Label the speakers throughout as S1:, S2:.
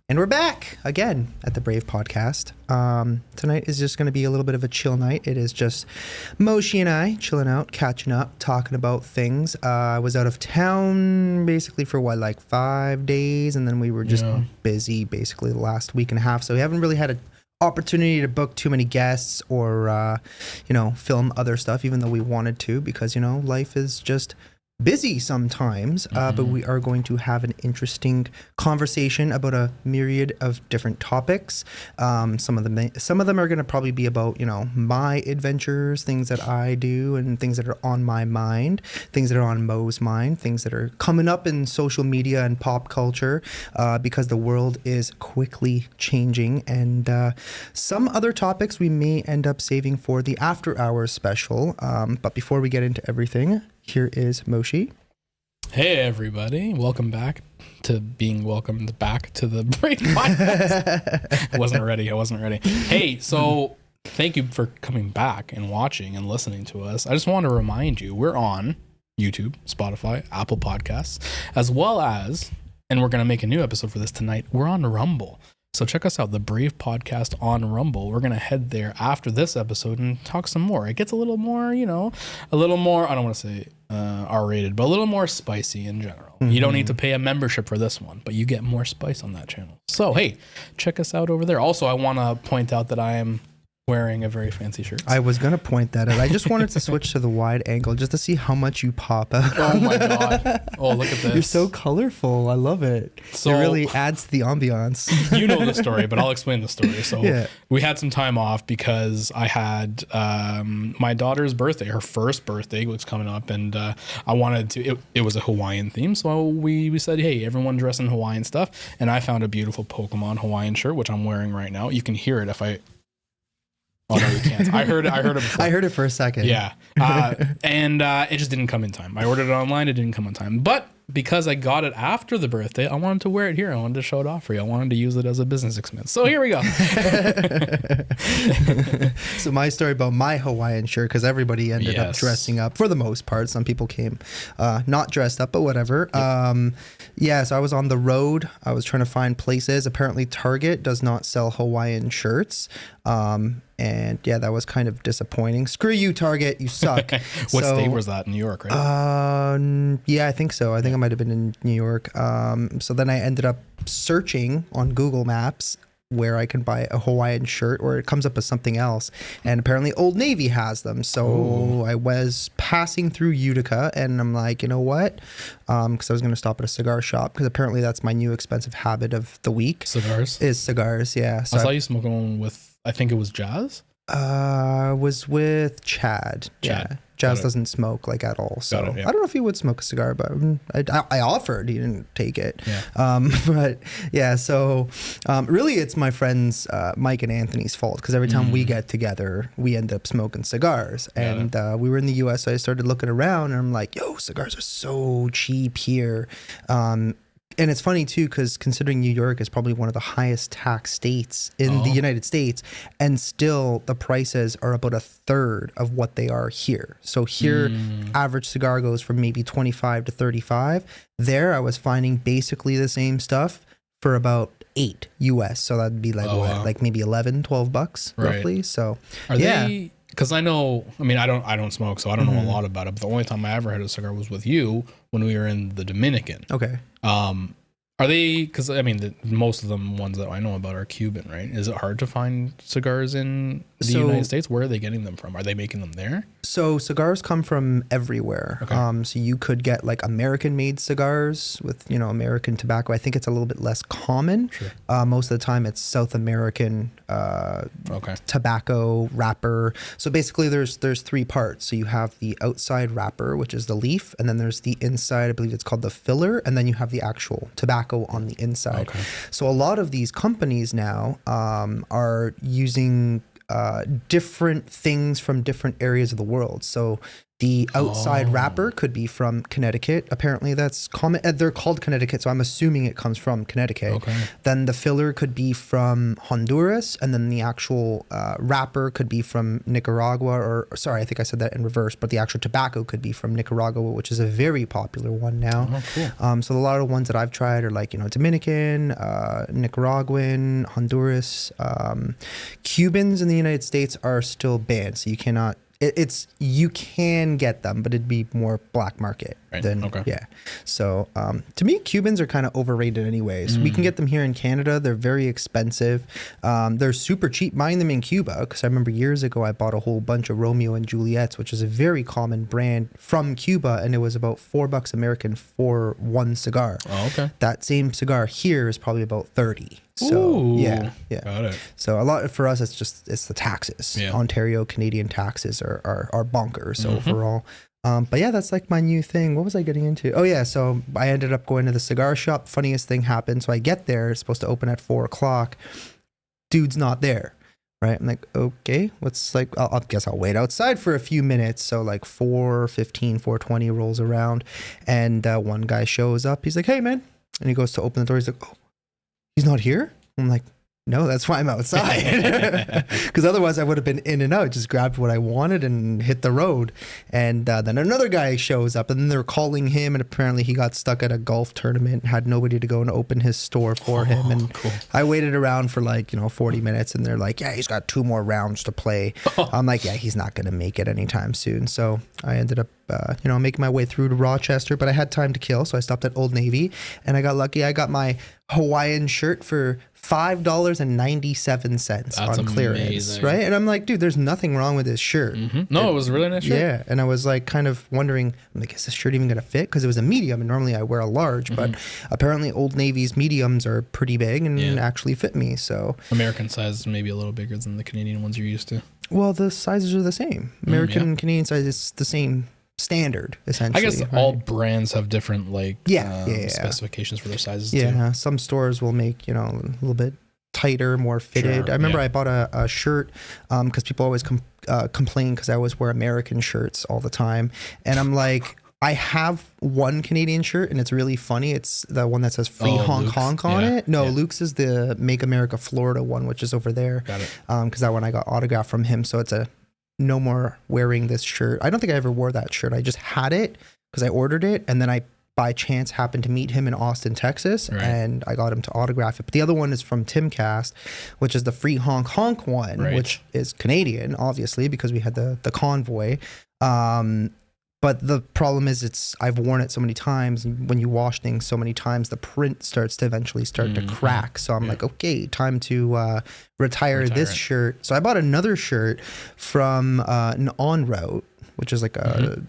S1: And we're back again at the Brave Podcast. Tonight is just going to be a little bit of a chill night. It is just Moshi and I chilling out, catching up, talking about things. I was out of town basically for 5 days, and then we were just busy basically the last week and a half. So we haven't really had an opportunity to book too many guests or, film other stuff, even though we wanted to, because, life is just busy sometimes, but we are going to have an interesting conversation about a myriad of different topics. Some of them are going to probably be about, my adventures, things that I do and things that are on my mind, things that are on Mo's mind, things that are coming up in social media and pop culture, because the world is quickly changing. And some other topics we may end up saving for the after hours special. But before we get into everything, here is Moshi.
S2: Hey everybody, welcome back to being welcomed back to the Brave Podcast. I wasn't ready. Hey, so thank you for coming back and watching and listening to us. I just want to remind you, we're on YouTube, Spotify, Apple Podcasts, as well as, and we're going to make a new episode for this tonight, we're on Rumble. So check us out, the Brave Podcast on Rumble. We're going to head there after this episode and talk some more. It gets a little more, I don't want to say R-rated, but a little more spicy in general. You don't need to pay a membership for this one, but you get more spice on that channel. So, hey, check us out over there. Also, I want to point out that I am wearing a very fancy shirt.
S1: I was going to point that out. I just wanted to switch to the wide angle just to see how much you pop out.
S2: Oh my God. Oh, look at this.
S1: You're so colorful. I love it. So, it really adds to the ambiance.
S2: You know the story, but I'll explain the story. So we had some time off because I had my daughter's birthday. Her first birthday was coming up, and I wanted to, it was a Hawaiian theme. So we said, hey, everyone dress in Hawaiian stuff. And I found a beautiful Pokemon Hawaiian shirt, which I'm wearing right now. You can hear it if I... Oh no, you can't. I heard it before.
S1: I heard it for a second.
S2: Yeah. And it just didn't come in time. I ordered it online. It didn't come in time. But because I got it after the birthday, I wanted to wear it here. I wanted to show it off for you. I wanted to use it as a business expense. So here we go.
S1: So my story about my Hawaiian shirt, because everybody ended up dressing up for the most part. Some people came not dressed up, but whatever. Yep. So I was on the road. I was trying to find places. Apparently Target does not sell Hawaiian shirts. And yeah, that was kind of disappointing. Screw you, Target. You suck.
S2: What state was that? New York, right?
S1: Yeah, I think so. I think I might have been in New York. So then I ended up searching on Google Maps where I can buy a Hawaiian shirt, or it comes up as something else. And apparently Old Navy has them. So I was passing through Utica and I'm like, you know what? Because I was going to stop at a cigar shop, because apparently that's my new expensive habit of the week.
S2: Cigars?
S1: Is cigars, yeah. So
S2: I saw you smoking one with, I think it was Jazz?
S1: Was with Chad. Yeah. Jazz doesn't smoke at all. So I don't know if he would smoke a cigar, but I offered. He didn't take it. Yeah. But yeah, so really it's my friends Mike and Anthony's fault, because every time we get together, we end up smoking cigars. And we were in the US, so I started looking around and I'm like, yo, cigars are so cheap here. And it's funny too, because considering New York is probably one of the highest tax states in the United States, and still the prices are about a third of what they are here. So here, average cigar goes from maybe 25 to 35. There, I was finding basically the same stuff for about $8 US. So that'd be like maybe 11, 12 bucks roughly. So
S2: are they? Because I don't smoke, so I don't know a lot about it. But the only time I ever had a cigar was with you when we were in the Dominican.
S1: Okay.
S2: Are they, because most of them ones that I know about are Cuban, right? Is it hard to find cigars in the United States? Where are they getting them from? Are they making them there?
S1: So cigars come from everywhere. Okay. So you could get American made cigars with, American tobacco. I think it's a little bit less common. Sure. Most of the time it's South American tobacco wrapper. So basically there's three parts. So you have the outside wrapper, which is the leaf, and then there's the inside, I believe it's called the filler, and then you have the actual tobacco on the inside. Okay. So a lot of these companies now are using different things from different areas of the world. So The outside wrapper could be from Connecticut. Apparently that's common. They're called Connecticut, so I'm assuming it comes from Connecticut.
S2: Okay.
S1: Then the filler could be from Honduras, and then the actual wrapper could be from Nicaragua, or sorry, I think I said that in reverse, but the actual tobacco could be from Nicaragua, which is a very popular one now.
S2: Oh, cool.
S1: So a lot of the ones that I've tried are like, Dominican, Nicaraguan, Honduras. Cubans in the United States are still banned, so you cannot. You can get them, but it'd be more black market than yeah. So to me, Cubans are kind of overrated anyways. We can get them here in Canada. They're very expensive. They're super cheap buying them in Cuba, because I remember years ago I bought a whole bunch of Romeo and Juliets, which is a very common brand from Cuba, and it was about $4 American for one cigar.
S2: Oh, okay. That
S1: same cigar here is probably about 30. So
S2: Ooh,
S1: yeah.
S2: Got it.
S1: So a lot for us, it's the taxes.
S2: Yeah.
S1: Ontario Canadian taxes are bonkers overall. But yeah, that's like my new thing. What was I getting into? Oh yeah, so I ended up going to the cigar shop. Funniest thing happened. So I get there. It's supposed to open at 4:00. Dude's not there. Right. I'm like, okay, I guess I'll wait outside for a few minutes. So like 4:15, 4:20 rolls around, and one guy shows up. He's like, hey man, and he goes to open the door. He's like, oh, he's not here? I'm like, no, that's why I'm outside. Because otherwise I would have been in and out, just grabbed what I wanted and hit the road. And then another guy shows up, and then they're calling him, and apparently he got stuck at a golf tournament, had nobody to go and open his store for him. And
S2: cool.
S1: I waited around for 40 minutes, and they're like, yeah, he's got 2 more rounds to play. I'm like, yeah, he's not going to make it anytime soon. So I ended up making my way through to Rochester, but I had time to kill, so I stopped at Old Navy, and I got lucky. I got my Hawaiian shirt for $5.97 on clearance,
S2: amazing.
S1: Right? And I'm like, dude, there's nothing wrong with this shirt.
S2: No, it was a really nice shirt.
S1: Yeah, and I was like kind of wondering, I'm like, is this shirt even gonna fit? Because it was a medium, and normally I wear a large, but apparently Old Navy's mediums are pretty big and actually fit me. So
S2: American size is maybe a little bigger than the Canadian ones you're used to.
S1: Well, the sizes are the same. American and Canadian size is the same standard, essentially.
S2: I guess all brands have different specifications for their sizes too.
S1: Yeah, some stores will make a little bit tighter, more fitted. I remember I bought a shirt because people always complain because I always wear American shirts all the time, and I'm like, I have one Canadian shirt, and it's really funny. It's the one that says Free Hong Kong on it. No, Luke's is the Make America Florida one, which is over there. Got it. Because that one I got autographed from him, so it's a no more wearing this shirt. I don't think I ever wore that shirt. I just had it because I ordered it, and then I by chance happened to meet him in Austin, Texas, and I got him to autograph it. But the other one is from Timcast, which is the Free Hong Kong one, which is Canadian, obviously, because we had the convoy. But the problem is I've worn it so many times, and when you wash things so many times, the print starts to eventually start to crack. So I'm like, okay, time to retire this shirt. So I bought another shirt from an En Route, which is like a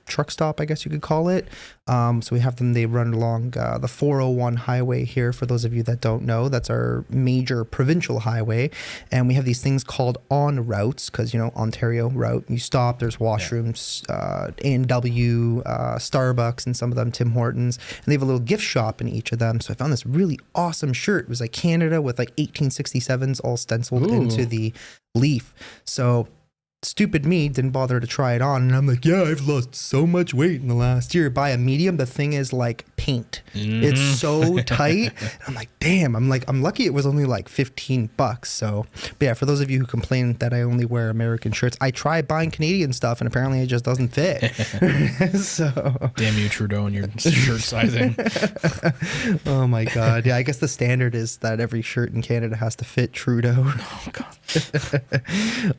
S1: truck stop, I guess you could call it. So we have them, they run along the 401 highway here. For those of you that don't know, that's our major provincial highway. And we have these things called on routes, because, Ontario route, you stop, there's washrooms, A&W, Starbucks, and some of them Tim Hortons. And they have a little gift shop in each of them. So I found this really awesome shirt. It was like Canada with like 1867s all stenciled into the leaf. So stupid me didn't bother to try it on, and I'm like, yeah, I've lost so much weight in the last year. Buy a medium, the thing is like paint. It's so tight. I'm like, damn. I'm lucky it was only like $15. So, but yeah, for those of you who complain that I only wear American shirts, I try buying Canadian stuff, and apparently it just doesn't fit. So
S2: damn you, Trudeau, and your shirt sizing.
S1: Oh my god. Yeah, I guess the standard is that every shirt in Canada has to fit Trudeau.
S2: Oh god.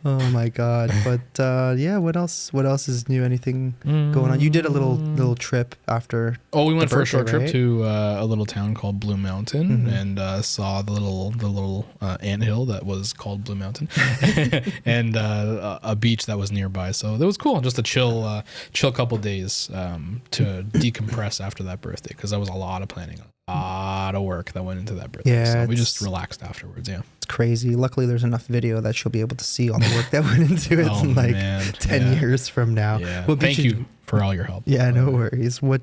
S1: Oh my god. But what else is new? Anything going on? You did a little trip after.
S2: Oh, we went for a short trip to a little town called Blue Mountain, and saw the little anthill that was called Blue Mountain, and a beach that was nearby. So it was cool, just a chill couple days to decompress after that birthday, because that was a lot of planning, a lot of work that went into that birthday.
S1: Yeah,
S2: so we just relaxed afterwards. Yeah.
S1: Crazy. Luckily there's enough video that she'll be able to see all the work that went into it in 10 years from now.
S2: Yeah. Thank you for all your help.
S1: Yeah, no worries. What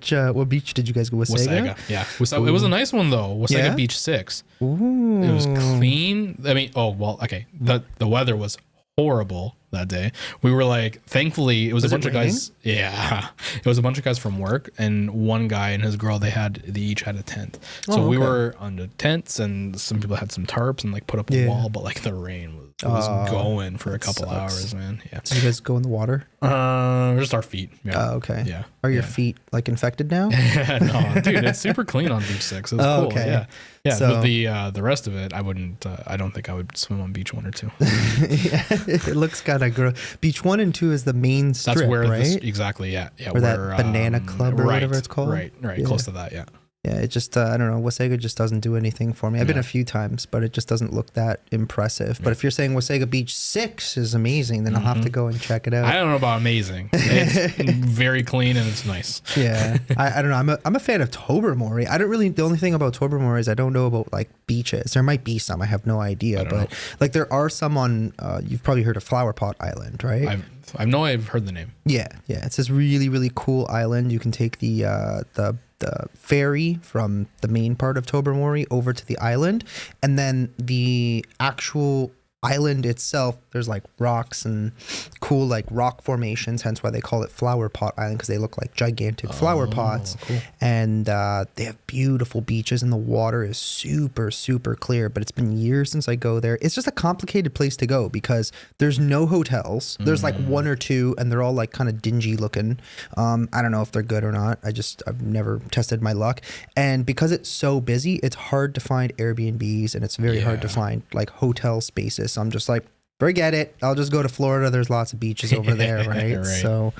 S1: beach did you guys go? Wasaga?
S2: Yeah. It was a nice one though. Wasaga Beach 6. Ooh. It was clean. I mean, the weather was horrible. that day. We were like, thankfully, it was a bunch of guys. Yeah, it was a bunch of guys from work, and one guy and his girl. They each had a tent. So we were on the tents, and some people had some tarps and like put up a wall. But like the rain was going for a couple hours, man. Yeah.
S1: Did you guys go in the water?
S2: Just our feet. Yeah.
S1: Okay.
S2: Yeah.
S1: Are your feet like infected now?
S2: No, dude, it's super clean on beach 6. It was cool. Okay. Yeah. Yeah. So, but the rest of it, I wouldn't. I don't think I would swim on beach 1 or 2.
S1: Yeah, it looks kind of gross. Beach 1 and 2 is the main strip,
S2: that's where
S1: right?
S2: Exactly. Yeah. Yeah.
S1: Where that Banana Club or whatever it's called.
S2: Right. Yeah. Close to that. Yeah.
S1: Yeah, it just, I don't know, Wasaga just doesn't do anything for me. I've been a few times, but it just doesn't look that impressive. But if you're saying Wasaga Beach 6 is amazing, then I'll have to go and check it out.
S2: I don't know about amazing. It's very clean and it's nice.
S1: Yeah, I don't know. I'm a fan of Tobermory. The only thing about Tobermory is I don't know about like beaches. There might be some, I have no idea. But like there are some on, you've probably heard of Flower Pot Island, right?
S2: I've heard the name.
S1: Yeah. It's this really, really cool island. You can take the ferry from the main part of Tobermory over to the island, and then the actual island itself, there's like rocks and cool like rock formations, hence why they call it Flower Pot Island, because they look like gigantic flower pots.
S2: Cool.
S1: And they have beautiful beaches, and the water is super, super clear. But it's been years since I go there. It's just a complicated place to go because there's no hotels. There's like 1 or 2, and they're all like kind of dingy looking. I don't know if they're good or not. I've never tested my luck. And because it's so busy, it's hard to find Airbnbs, and it's very hard to find like hotel spaces. So I'm just like, forget it. I'll just go to Florida. There's lots of beaches over there, right? Right. So,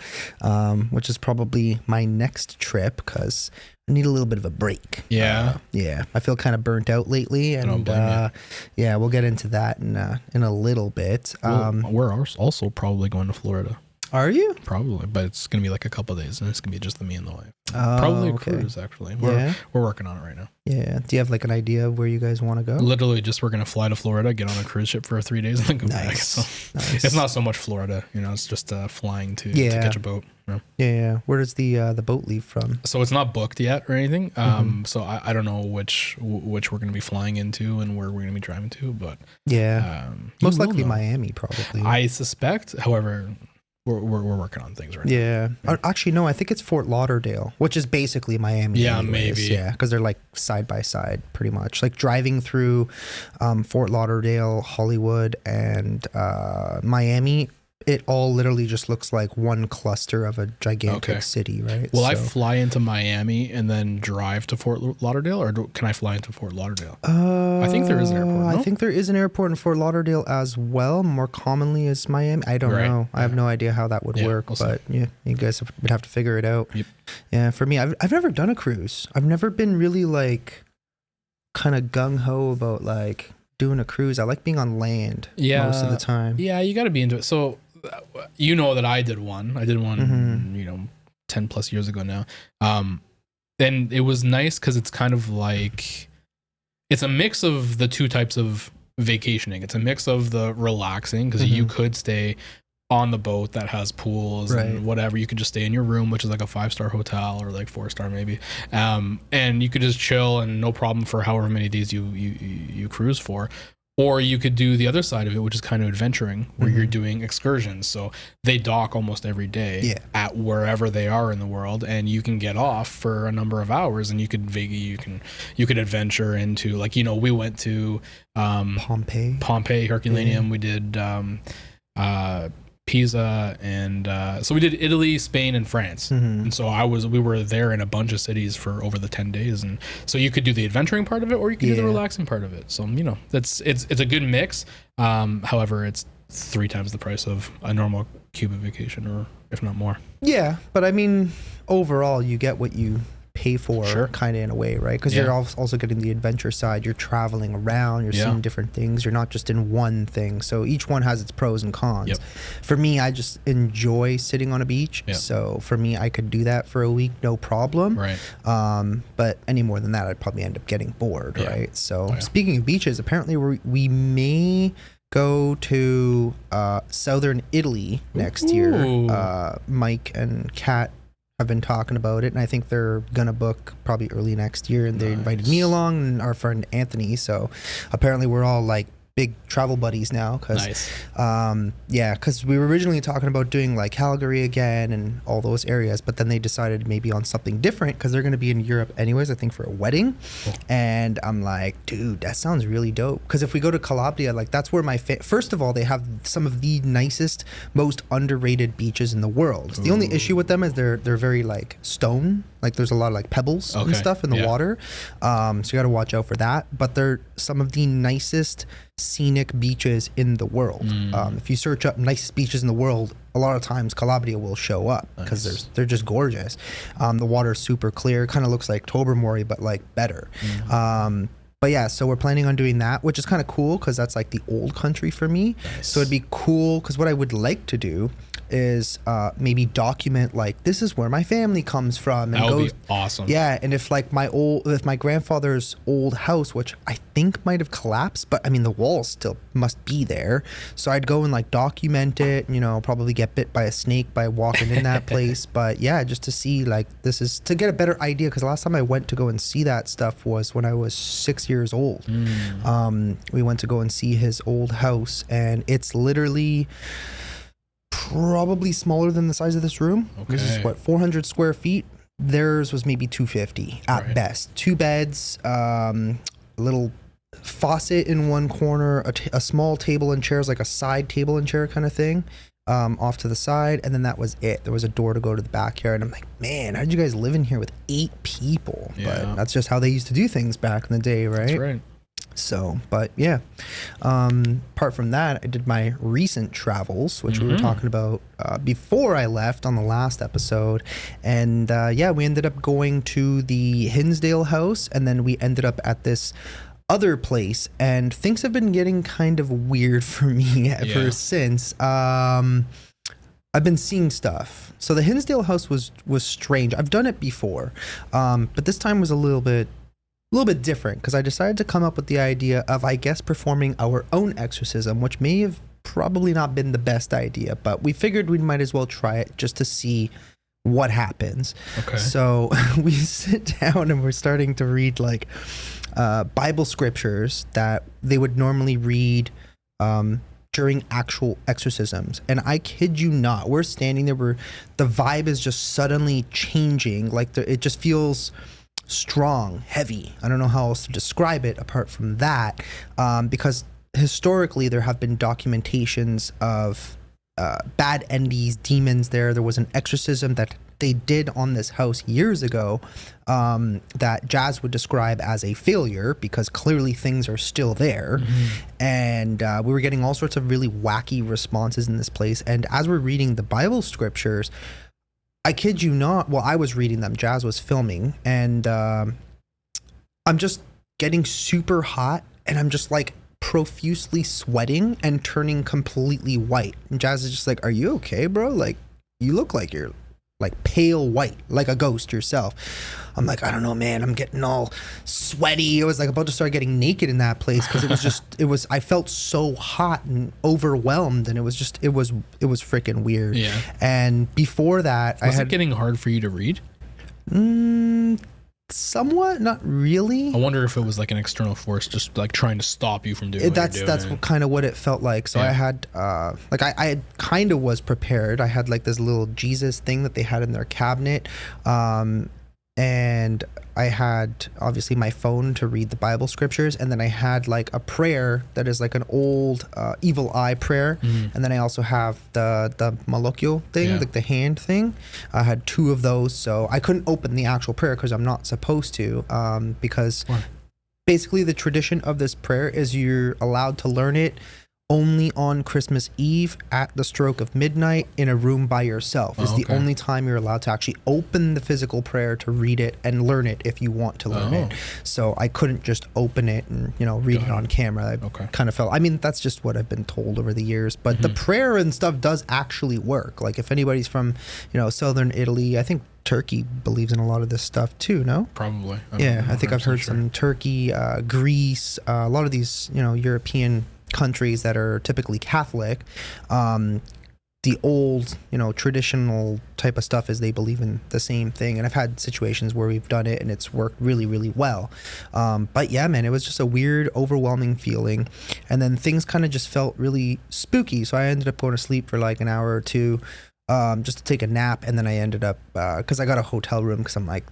S1: which is probably my next trip because I need a little bit of a break.
S2: Yeah.
S1: I feel kind of burnt out lately, and we'll get into that in a little bit.
S2: We're also probably going to Florida.
S1: Are you?
S2: Probably, but it's gonna be like a couple of days, and it's gonna be just me and the wife. Probably a cruise, actually. We're working on it right now.
S1: Yeah. Do you have like an idea of where you guys want to go?
S2: Literally, we're gonna fly to Florida, get on a cruise ship for 3 days, and then go back. So it's not so much Florida, it's just flying to catch a boat.
S1: Yeah. Where does the boat leave from?
S2: So it's not booked yet or anything. So I don't know which we're gonna be flying into and where we're gonna be driving to, but
S1: most likely Miami, probably.
S2: I suspect, however. We're working on things right now.
S1: Yeah. Actually, no, I think it's Fort Lauderdale, which is basically Miami.
S2: Yeah,
S1: anyways.
S2: maybe.
S1: Yeah, because they're like side by side pretty much. Like driving through Fort Lauderdale, Hollywood, and Miami, it all literally just looks like one cluster of a gigantic city, right?
S2: Will I fly into Miami and then drive to Fort Lauderdale, or can I fly into Fort Lauderdale? I think there is an airport. No?
S1: I think there is an airport in Fort Lauderdale as well. More commonly is Miami. I don't know. I have no idea how that would work, but you guys would have to figure it out.
S2: Yep.
S1: Yeah, for me, I've never done a cruise. I've never been really like kind of gung ho about like doing a cruise. I like being on land most of the time.
S2: Yeah, you got to be into it. So. That I did one. I did one, 10 plus years ago now. And it was nice because it's kind of like, it's a mix of the two types of vacationing. It's a mix of the relaxing because you could stay on the boat that has pools and whatever. You could just stay in your room, which is like a 5-star hotel or like 4-star maybe. And you could just chill and no problem for however many days you cruise for. Or you could do the other side of it, which is kind of adventuring, where you're doing excursions. So they dock almost every day at wherever they are in the world, and you can get off for a number of hours, and you could adventure into, like, we went to Pompeii, Herculaneum. We did Pisa, and so we did Italy, Spain, and France. And so we were there in a bunch of cities for over the 10 days, and so you could do the adventuring part of it, or you could do the relaxing part of it. So it's a good mix. However, it's 3 times the price of a normal Cuba vacation, or if not more. Yeah,
S1: but I mean, overall, you get what you pay for, kind of, in a way, right? Because you're also getting the adventure side. You're traveling around, you're seeing different things. You're not just in one thing. So each one has its pros and cons. For me, I just enjoy sitting on a beach. So for me, I could do that for a week, no problem. But any more than that, I'd probably end up getting bored, right? So speaking of beaches, apparently we may go to southern Italy next year. Mike and Kat have been talking about it, and I think they're gonna book probably early next year, and they invited me along and our friend Anthony. So apparently we're all like big travel buddies now because
S2: Nice.
S1: because we were originally talking about doing like Calgary again and all those areas, but then they decided maybe on something different because they're going to be in Europe anyways, I think for a wedding. And I'm like, dude, that sounds really dope, because if we go to Calabria, like that's where first of all, they have some of the nicest, most underrated beaches in the world. The only issue with them is they're very like stone, like there's a lot of like pebbles and stuff in the water, so you got to watch out for that. But they're some of the nicest scenic beaches in the world. If you search up nicest beaches in the world, a lot of times Calabria will show up because they're just gorgeous. The water's super clear, kind of looks like Tobermory but like better. But yeah, so we're planning on doing that, which is kind of cool because that's like the old country for me. So it'd be cool because what I would like to do is maybe document like this is where my family comes from, and
S2: that would be awesome.
S1: Yeah, and if like if my grandfather's old house, which I think might have collapsed, but I mean the walls still must be there, so I'd go and like document it, you know, probably get bit by a snake by walking in that place. But yeah, just to see like this is to get a better idea, because the last time I went to go and see that stuff was when I was 6 years old. We went to go and see his old house, and it's literally probably smaller than the size of this room. This is what, 400 square feet. Theirs was maybe 250 at best. 2 beds, a little faucet in one corner, a small table and chairs, like a side table and chair kind of thing, off to the side, and then that was it. There was a door to go to the backyard. I'm like, man, how did you guys live in here with 8 people? But that's just how they used to do things back in the day, right?
S2: That's right.
S1: So, but yeah, apart from that, I did my recent travels, which we were talking about before I left on the last episode. And we ended up going to the Hinsdale house, and then we ended up at this other place, and things have been getting kind of weird for me ever since. I've been seeing stuff. So the Hinsdale house was strange. I've done it before, but this time was a little bit different, because I decided to come up with the idea of, I guess, performing our own exorcism, which may have probably not been the best idea, but we figured we might as well try it just to see what happens. Okay. So we sit down and we're starting to read like Bible scriptures that they would normally read during actual exorcisms. And I kid you not, we're standing there where the vibe is just suddenly changing. Like it just feels strong, heavy. I don't know how else to describe it apart from that, because historically there have been documentations of bad entities, demons there. There was an exorcism that they did on this house years ago that Jazz would describe as a failure, because clearly things are still there. And we were getting all sorts of really wacky responses in this place. And as we're reading the Bible scriptures, I kid you not, well, I was reading them, Jazz was filming, and I'm just getting super hot, and I'm just like profusely sweating and turning completely white. And Jazz is just like, are you okay, bro? Like, you look like you're like pale white, like a ghost yourself. I'm like, I don't know, man, I'm getting all sweaty. I was like about to start getting naked in that place, because I felt so hot and overwhelmed, and it was freaking weird. Yeah. And before that,
S2: was it getting hard for you to read?
S1: Somewhat, not really.
S2: I wonder if it was like an external force just like trying to stop you from doing what you're doing.
S1: That's kind of what it felt like. So I had I kind of was prepared. I had like this little Jesus thing that they had in their cabinet, and I had obviously my phone to read the Bible scriptures, and then I had like a prayer that is like an old evil eye prayer, and then I also have the malokyo thing, like the hand thing. I had 2 of those, so I couldn't open the actual prayer because I'm not supposed to, because basically the tradition of this prayer is you're allowed to learn it only on Christmas Eve at the stroke of midnight in a room by yourself. Is the only time you're allowed to actually open the physical prayer to read it and learn it if you want to learn it. So I couldn't just open it and, read it on camera. I kind of felt, I mean, that's just what I've been told over the years, but the prayer and stuff does actually work. Like if anybody's from, southern Italy, I think Turkey believes in a lot of this stuff too, no?
S2: Probably.
S1: I think I've heard some Turkey, Greece, a lot of these, European countries that are typically Catholic, the old, traditional type of stuff is they believe in the same thing. And I've had situations where we've done it and it's worked really, really well. But yeah, man, it was just a weird, overwhelming feeling. And then things kind of just felt really spooky. So I ended up going to sleep for like an hour or two, just to take a nap. And then I ended up, cause I got a hotel room, cause I'm like,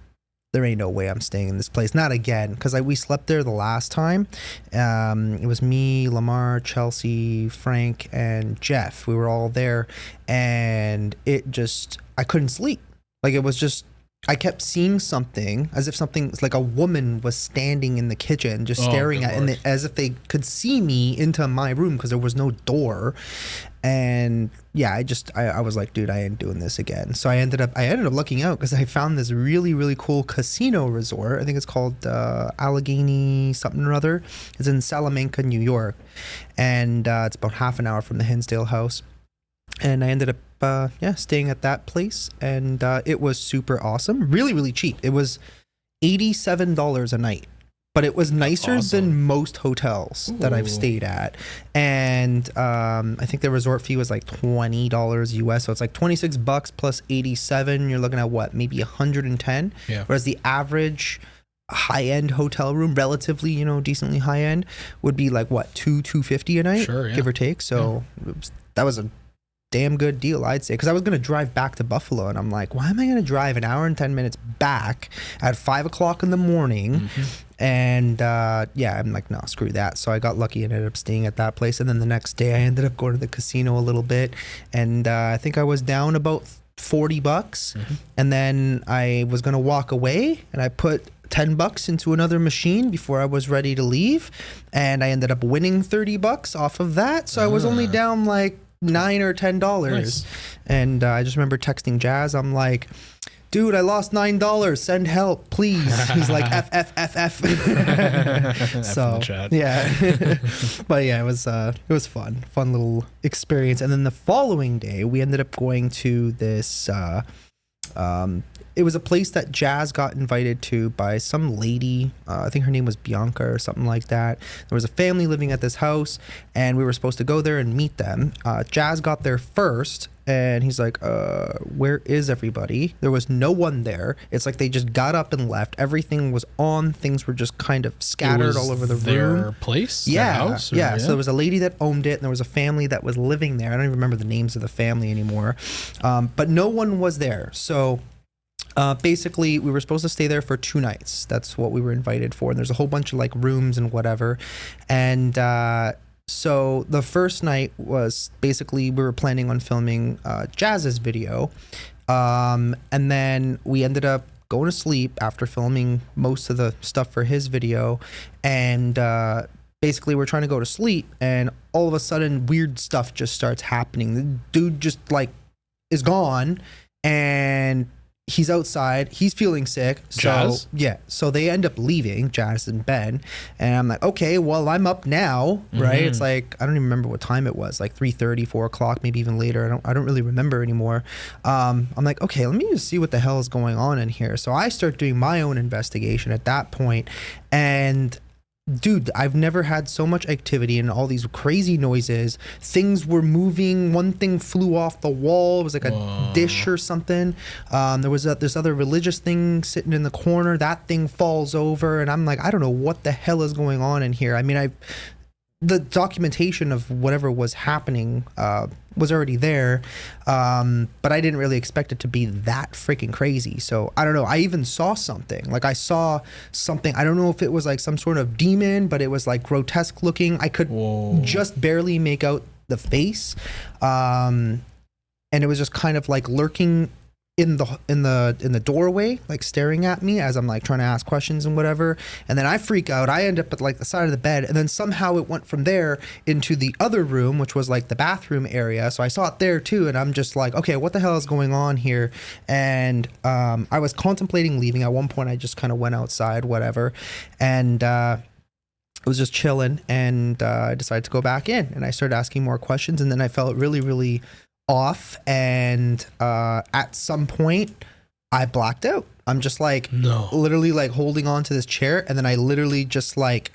S1: there ain't no way I'm staying in this place. Not again. Because we slept there the last time. It was me, Lamar, Chelsea, Frank, and Jeff. We were all there. And I couldn't sleep. Like, it was just, I kept seeing something as if something, like a woman was standing in the kitchen just staring at, and as if they could see me into my room because there was no door. And yeah, I was like, dude, I ain't doing this again. So I ended up looking out because I found this really, really cool casino resort. I think it's called Allegheny something or other. It's in Salamanca, New York. And it's about half an hour from the Hinsdale house. And I ended up, staying at that place. And it was super awesome. Really, really cheap. It was $87 a night. But it was nicer than most hotels that I've stayed at. And I think the resort fee was like $20 US. So it's like $26 plus 87. You're looking at what? Maybe 110. Yeah. Whereas the average high-end hotel room, relatively, decently high-end, would be like what? $250 a night? Sure, yeah. Give or take. So that was a damn good deal, I'd say, because I was going to drive back to Buffalo, and I'm like, why am I going to drive an hour and 10 minutes back at 5 o'clock in the morning? And I'm like, no, screw that. So I got lucky and ended up staying at that place. And then the next day I ended up going to the casino a little bit, and I think I was down about $40. And then I was going to walk away, and I put $10 into another machine before I was ready to leave, and I ended up winning $30 off of that. So I was only down like $9 or $10. Nice. And I just remember texting Jazz. I'm like, dude, I lost $9. Send help, please. He's like, F. So yeah, but yeah, it was fun little experience. And then the following day, we ended up going to this. It was a place that Jazz got invited to by some lady. I think her name was Bianca or something like that. There was a family living at this house, and we were supposed to go there and meet them. Jazz got there first, and he's like, where is everybody? There was no one there. It's like they just got up and left. Everything was on. Things were just kind of scattered all over the room.
S2: Their place?
S1: Yeah.
S2: Their house?
S1: Yeah. So there was a lady that owned it, and there was a family that was living there. I don't even remember the names of the family anymore. But no one was there. So basically, we were supposed to stay there for 2 nights. That's what we were invited for. And there's a whole bunch of like rooms and whatever. And so the first night was basically we were planning on filming Jazz's video. And then we ended up going to sleep after filming most of the stuff for his video. And basically we're trying to go to sleep. And all of a sudden, weird stuff just starts happening. The dude just like is gone. And he's outside. He's feeling sick.
S2: Jazz?
S1: Yeah. So they end up leaving, Jazz and Ben. And I'm like, okay, well, I'm up now, right? It's like, I don't even remember what time it was, like 3:30, 4 o'clock, maybe even later. I don't really remember anymore. I'm like, okay, let me just see what the hell is going on in here. So I start doing my own investigation at that point. And dude, I've never had so much activity and all these crazy noises. Things were moving. One thing flew off the wall. It was like a dish or something. There was this other religious thing sitting in the corner. That thing falls over, and I'm like, I don't know what the hell is going on in here. I mean, the documentation of whatever was happening was already there, but I didn't really expect it to be that freaking crazy. So I don't know. I even saw something. Like I saw something. I don't know if it was like some sort of demon, but it was like grotesque looking. I could just barely make out the face, and it was just kind of like lurking in the doorway, like staring at me as I'm like trying to ask questions and whatever. And then I freak out. I end up at like the side of the bed, and then somehow it went from there into the other room, which was like the bathroom area. So I saw it there too, and I'm just like, okay, what the hell is going on here? And I was contemplating leaving. At one point I just kind of went outside, whatever, and I was just chilling, and I decided to go back in, and I started asking more questions, and then I felt really, really off, and at some point I blacked out. I'm just like literally like holding on to this chair, and then I literally just like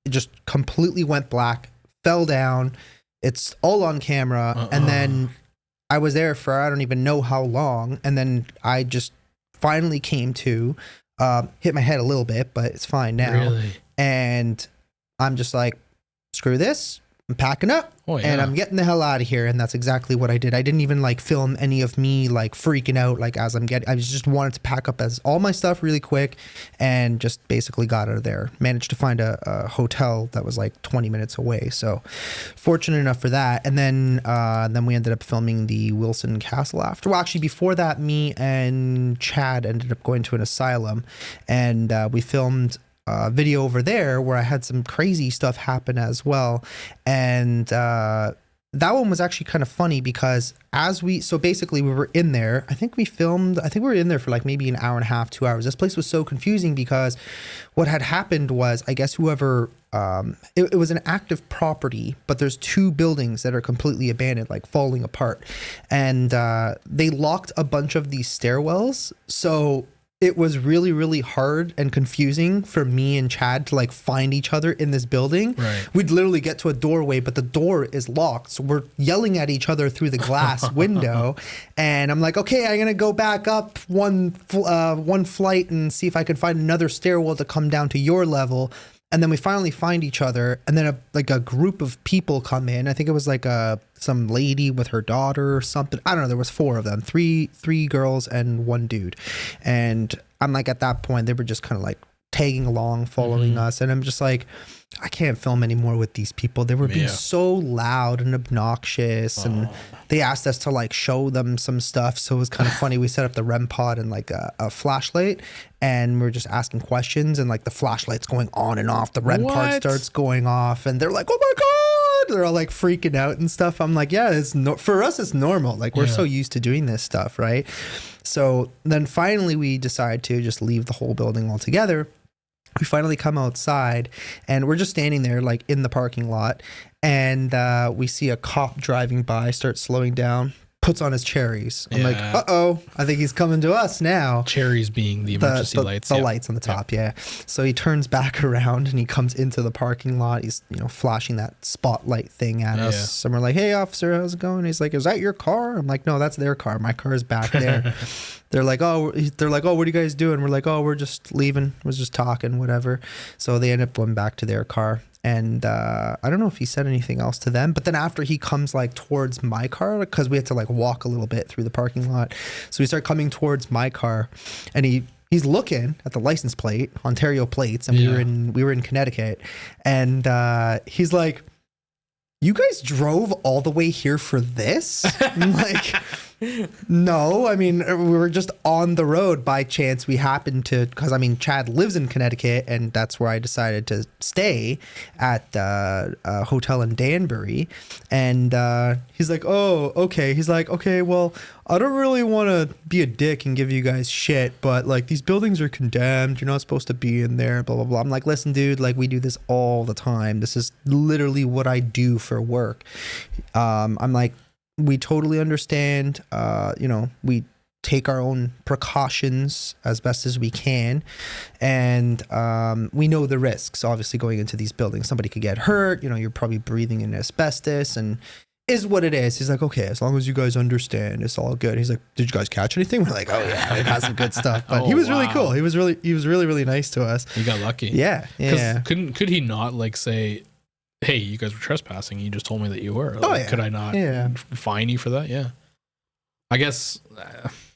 S1: just completely went black, fell down. It's all on camera, and then I was there for I don't even know how long, and then I just finally came to, hit my head a little bit, but it's fine now.
S2: Really?
S1: And I'm just like, screw this. I'm packing up and I'm getting the hell out of here. And that's exactly what I did. I didn't even like film any of me like freaking out like as I just wanted to pack up as all my stuff really quick and just basically got out of there. Managed to find a hotel that was like 20 minutes away. So fortunate enough for that. And then we ended up filming the Wilson Castle after. Well, actually before that, me and Chad ended up going to an asylum and we filmed video over there where I had some crazy stuff happen as well. And that one was actually kind of funny because so basically we were in there, I think we were in there for like maybe an hour and a half, 2 hours. This place was so confusing because what had happened was, I guess whoever, it was an active property, but there's 2 buildings that are completely abandoned, like falling apart. And they locked a bunch of these stairwells. So it was really, really hard and confusing for me and Chad to like find each other in this building.
S2: Right.
S1: We'd literally get to a doorway, but the door is locked. So we're yelling at each other through the glass window. And I'm like, okay, I'm going to go back up one flight and see if I can find another stairwell to come down to your level. And then we finally find each other, and then a group of people come in. I think it was like some lady with her daughter or something. I don't know. There was 4 of them, three girls and 1 dude. And I'm like, at that point, they were just kind of like tagging along, following us. And I'm just like, I can't film anymore with these people. They were being so loud and obnoxious, and they asked us to like show them some stuff. So it was kind of funny. We set up the REM pod and like a flashlight, and we're just asking questions, and like the flashlight's going on and off. The REM pod starts going off, and they're like, "Oh my god!" They're all like freaking out and stuff. I'm like, "Yeah, for us, it's normal. Like we're so used to doing this stuff, right?" So then finally, we decide to just leave the whole building altogether. We finally come outside and we're just standing there like in the parking lot, and we see a cop driving by, starts slowing down, puts on his cherries. I'm like, uh-oh, I think he's coming to us now.
S2: Cherries being the emergency lights.
S1: The lights on the top, So he turns back around and he comes into the parking lot. He's, flashing that spotlight thing at us. And we're like, hey, officer, how's it going? He's like, is that your car? I'm like, no, that's their car. My car is back there. They're like, oh, what are you guys doing? We're like, oh, we're just leaving. We're just talking, whatever. So they end up going back to their car. And I don't know if he said anything else to them. But then after he comes like towards my car, because we had to like walk a little bit through the parking lot. So we start coming towards my car, and he's looking at the license plate, Ontario plates. And we were in Connecticut. And he's like, you guys drove all the way here for this? I'm like, no, I mean, we were just on the road by chance. We happened to, because I mean, Chad lives in Connecticut, and that's where I decided to stay at a hotel in Danbury. And he's like, oh, okay. He's like, okay, well, I don't really want to be a dick and give you guys shit, but like these buildings are condemned. You're not supposed to be in there, blah, blah, blah. I'm like, listen, dude, like we do this all the time. This is literally what I do for work. I'm like, we totally understand. We take our own precautions as best as we can. And we know the risks, obviously, going into these buildings. Somebody could get hurt. You're probably breathing in asbestos, and is what it is. He's like, okay, as long as you guys understand, it's all good. He's like, did you guys catch anything? We're like, oh yeah, it has some good stuff. But he was really cool. He was really, really nice to us.
S2: You got lucky.
S1: Yeah.
S2: Could he not like say, hey, you guys were trespassing. You just told me that you were. Like, could I not fine you for that? Yeah. I guess.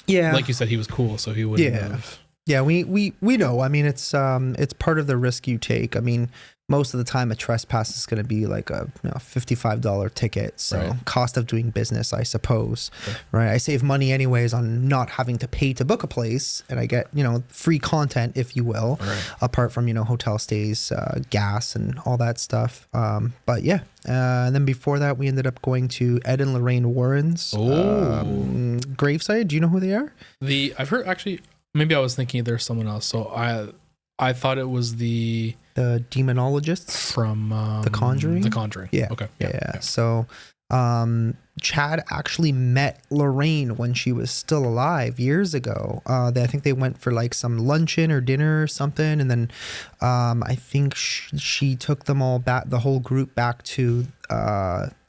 S2: Like you said, he was cool, so he wouldn't have.
S1: Yeah, we know. I mean, it's part of the risk you take. I mean, most of the time a trespass is going to be like a $55 ticket. So cost of doing business, I suppose. Right. I save money anyways on not having to pay to book a place, and I get, free content, if you will, apart from, hotel stays, gas and all that stuff. But yeah. And then before that, we ended up going to Ed and Lorraine Warren's gravesite. Do you know who they are?
S2: I've heard, actually, maybe I was thinking there's someone else. So I thought it was the
S1: demonologists
S2: from
S1: The Conjuring.
S2: The Conjuring.
S1: Yeah.
S2: Okay.
S1: Yeah. So Chad actually met Lorraine when she was still alive years ago. I think they went for like some luncheon or dinner or something, and then I think she took them all back, the whole group, back to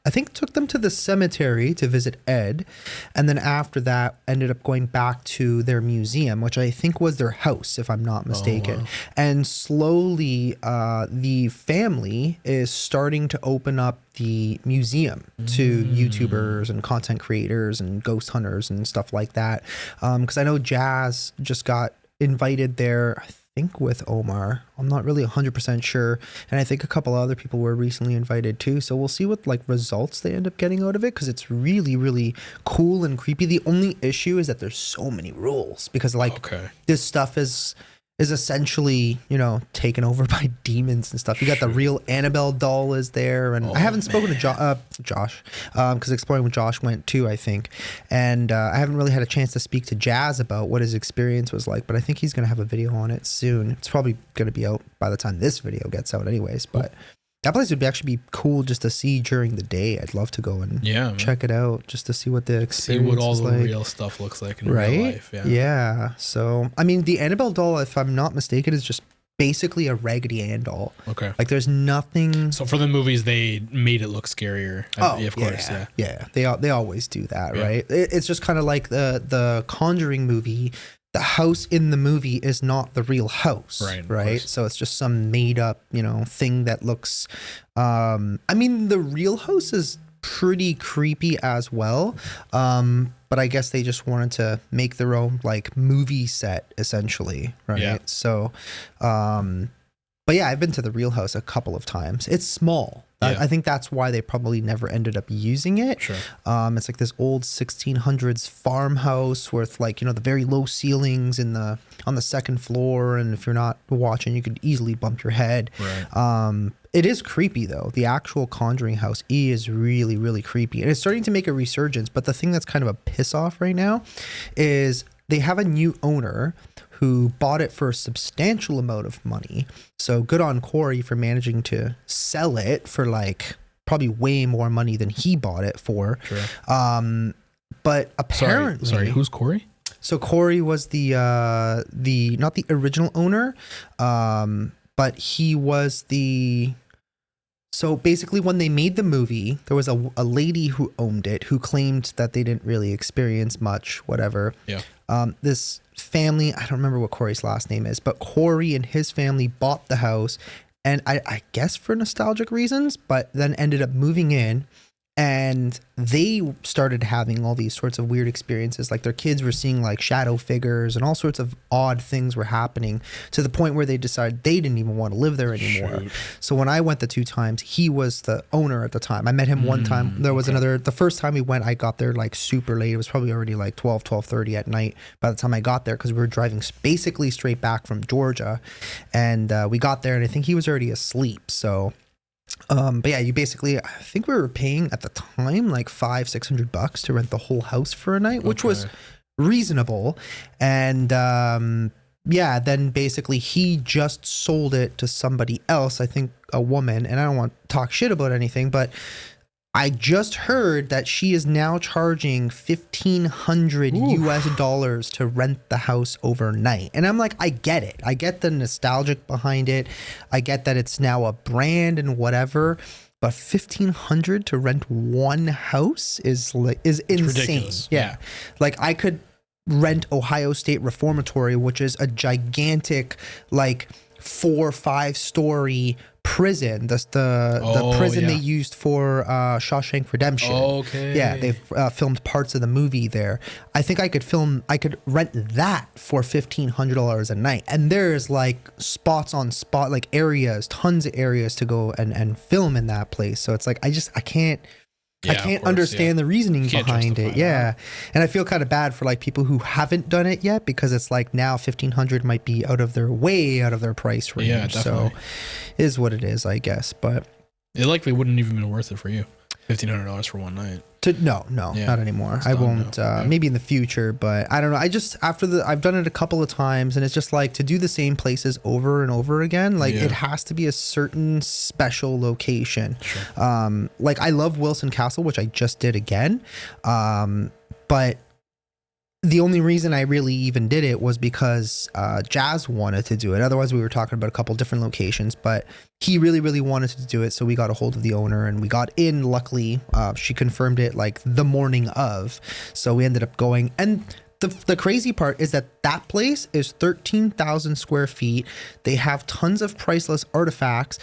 S1: I think took them to the cemetery to visit Ed, and then after that ended up going back to their museum, which I think was their house, if I'm not mistaken.
S2: wow.
S1: And slowly, the family is starting to open up the museum to YouTubers and content creators and ghost hunters and stuff like that. Because I know Jazz just got invited there, I think with Omar. I'm not really 100% sure. And I think a couple other people were recently invited too. So we'll see what like results they end up getting out of it, because it's really, really cool and creepy. The only issue is that there's so many rules, because like this stuff is essentially, you know, taken over by demons and stuff. You got the real Annabelle doll is there, and I haven't spoken to Josh, because Exploring with Josh went too, I think, and I haven't really had a chance to speak to Jazz about what his experience was like, but I think he's gonna have a video on it soon. It's probably gonna be out by the time this video gets out anyways, but that place would actually be cool just to see during the day. I'd love to go and check it out just to see what the experience is like. See what all the
S2: real stuff looks like in real life.
S1: Yeah. So, I mean, the Annabelle doll, if I'm not mistaken, is just basically a Raggedy Ann doll. Okay. Like there's nothing.
S2: So for the movies, they made it look scarier. Of course.
S1: Yeah. They always do that, right? It's just kind of like the Conjuring movie. The house in the movie is not the real house, right? So it's just some made up, you know, thing that looks, I mean, the real house is pretty creepy as well. But I guess they just wanted to make their own like movie set essentially, right? Yeah. So, but yeah, I've been to the real house a couple of times. It's small. I think that's why they probably never ended up using it. Sure. It's like this old 1600s farmhouse with like, you know, the very low ceilings on the second floor. And if you're not watching, you could easily bump your head. Right. It is creepy though. The actual Conjuring house is really, really creepy. And it's starting to make a resurgence. But the thing that's kind of a piss off right now is they have a new owner who bought it for a substantial amount of money. So good on Corey for managing to sell it for like probably way more money than he bought it for. Sure. But apparently,
S2: sorry, who's Corey?
S1: So Corey was the not the original owner, but he was the. So basically, when they made the movie, there was a lady who owned it who claimed that they didn't really experience much, whatever. Yeah. This family, I don't remember what Corey's last name is, but Corey and his family bought the house, and I guess for nostalgic reasons, but then ended up moving in. And they started having all these sorts of weird experiences. Like their kids were seeing like shadow figures and all sorts of odd things were happening to the point where they decided they didn't even want to live there anymore. Shoot. So when I went the 2 times, he was the owner at the time. I met him one time. There was the first time we went, I got there like super late. It was probably already like 12:30 at night by the time I got there, because we were driving basically straight back from Georgia. And we got there and I think he was already asleep. So but yeah, you basically, I think we were paying at the time like $500-600 to rent the whole house for a night, which was reasonable. And yeah, then basically he just sold it to somebody else, I think a woman, and I don't want to talk shit about anything, but I just heard that she is now charging $1,500 to rent the house overnight. And I'm like, I get it. I get the nostalgic behind it. I get that it's now a brand and whatever. But $1,500 to rent one house is insane. Ridiculous. Yeah. Like I could rent Ohio State Reformatory, which is a gigantic, like 4 or 5 story prison. That's the prison they used for Shawshank Redemption. Okay. Yeah, they've filmed parts of the movie there. I think I could rent that for $1,500 a night. And there's like spots on spot, like areas, tons of areas to go and film in that place. So it's like I can't understand the reasoning behind it. Yeah. And I feel kind of bad for like people who haven't done it yet, because it's like now $1,500 might be out of their price range. Yeah, definitely. So is what it is, I guess. But
S2: it likely wouldn't even been worth it for you. $1,500 for one night.
S1: No, not anymore. I won't. Maybe in the future, but I don't know. I've done it a couple of times, and it's just like to do the same places over and over again. Like it has to be a certain special location. Sure. Like I love Wilson Castle, which I just did again. But the only reason I really even did it was because Jazz wanted to do it. Otherwise, we were talking about a couple different locations, but he really, really wanted to do it. So we got a hold of the owner and we got in. Luckily, she confirmed it like the morning of. So we ended up going. And the crazy part is that place is 13,000 square feet. They have tons of priceless artifacts.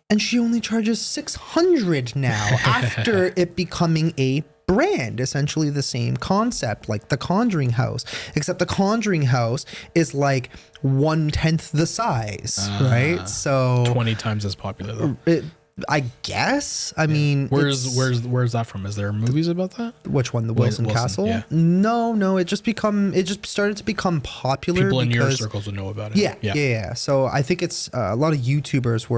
S1: And she only charges $600 now after it becoming a brand, essentially the same concept, like the Conjuring House, except the Conjuring House is like 1/10 the size, right? So
S2: 20 times as popular though.
S1: I guess. I mean,
S2: where's that from? Is there movies about that?
S1: Which one? The Wilson Castle?
S2: Yeah.
S1: No. It just started to become popular.
S2: People in your circles would know about it.
S1: Yeah. So I think it's a lot of YouTubers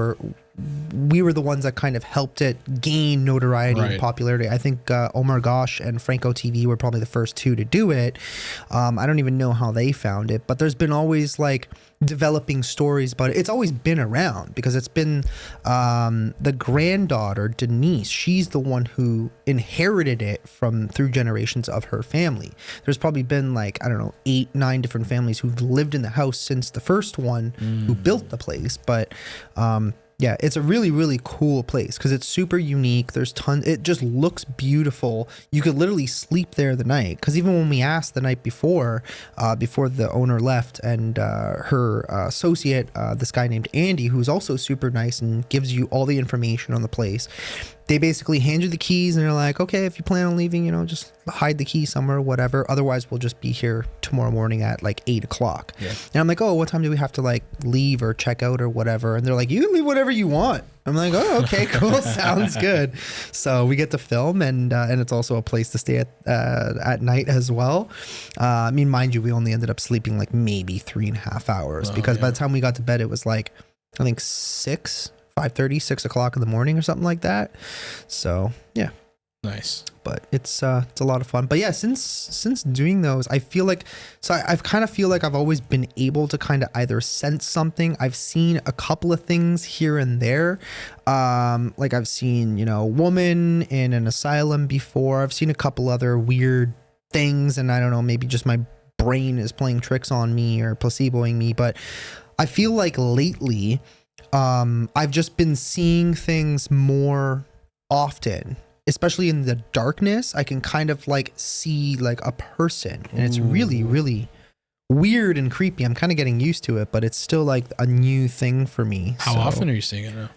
S1: we were the ones that kind of helped it gain notoriety and popularity. I think Omar Gosh and Franco TV were probably the first two to do it. I don't even know how they found it, but there's been always like developing stories about it. It's always been around because it's been the granddaughter, Denise. She's the one who inherited it through generations of her family. There's probably been like, I don't know, 8-9 different families who've lived in the house since the first one who built the place. But yeah, it's a really, really cool place because it's super unique. There's tons. It just looks beautiful. You could literally sleep there the night. Because even when we asked the night before the owner left, and her associate, this guy named Andy, who's also super nice and gives you all the information on the place, they basically hand you the keys and they're like, okay, if you plan on leaving, just hide the key somewhere or whatever. Otherwise, we'll just be here tomorrow morning at like 8 o'clock. Yeah. And I'm like, oh, what time do we have to like leave or check out or whatever? And they're like, you can leave whatever you want. I'm like, oh, okay, cool. Sounds good. So we get to film and it's also a place to stay at night as well. I mean, mind you, we only ended up sleeping like maybe 3.5 hours because by the time we got to bed, it was like, I think 5:30, 6 o'clock in the morning or something like that. So yeah.
S2: Nice.
S1: But it's a lot of fun. But yeah, since doing those, I feel like, I've kind of feel like I've always been able to kind of either sense something. I've seen a couple of things here and there. Like I've seen, a woman in an asylum before. I've seen a couple other weird things, and I don't know, maybe just my brain is playing tricks on me or placeboing me. But I feel like lately, I've just been seeing things more often, especially in the darkness. I can kind of like see like a person, and it's really, really weird and creepy. I'm kind of getting used to it, but it's still like a new thing for me.
S2: How often are you seeing it now?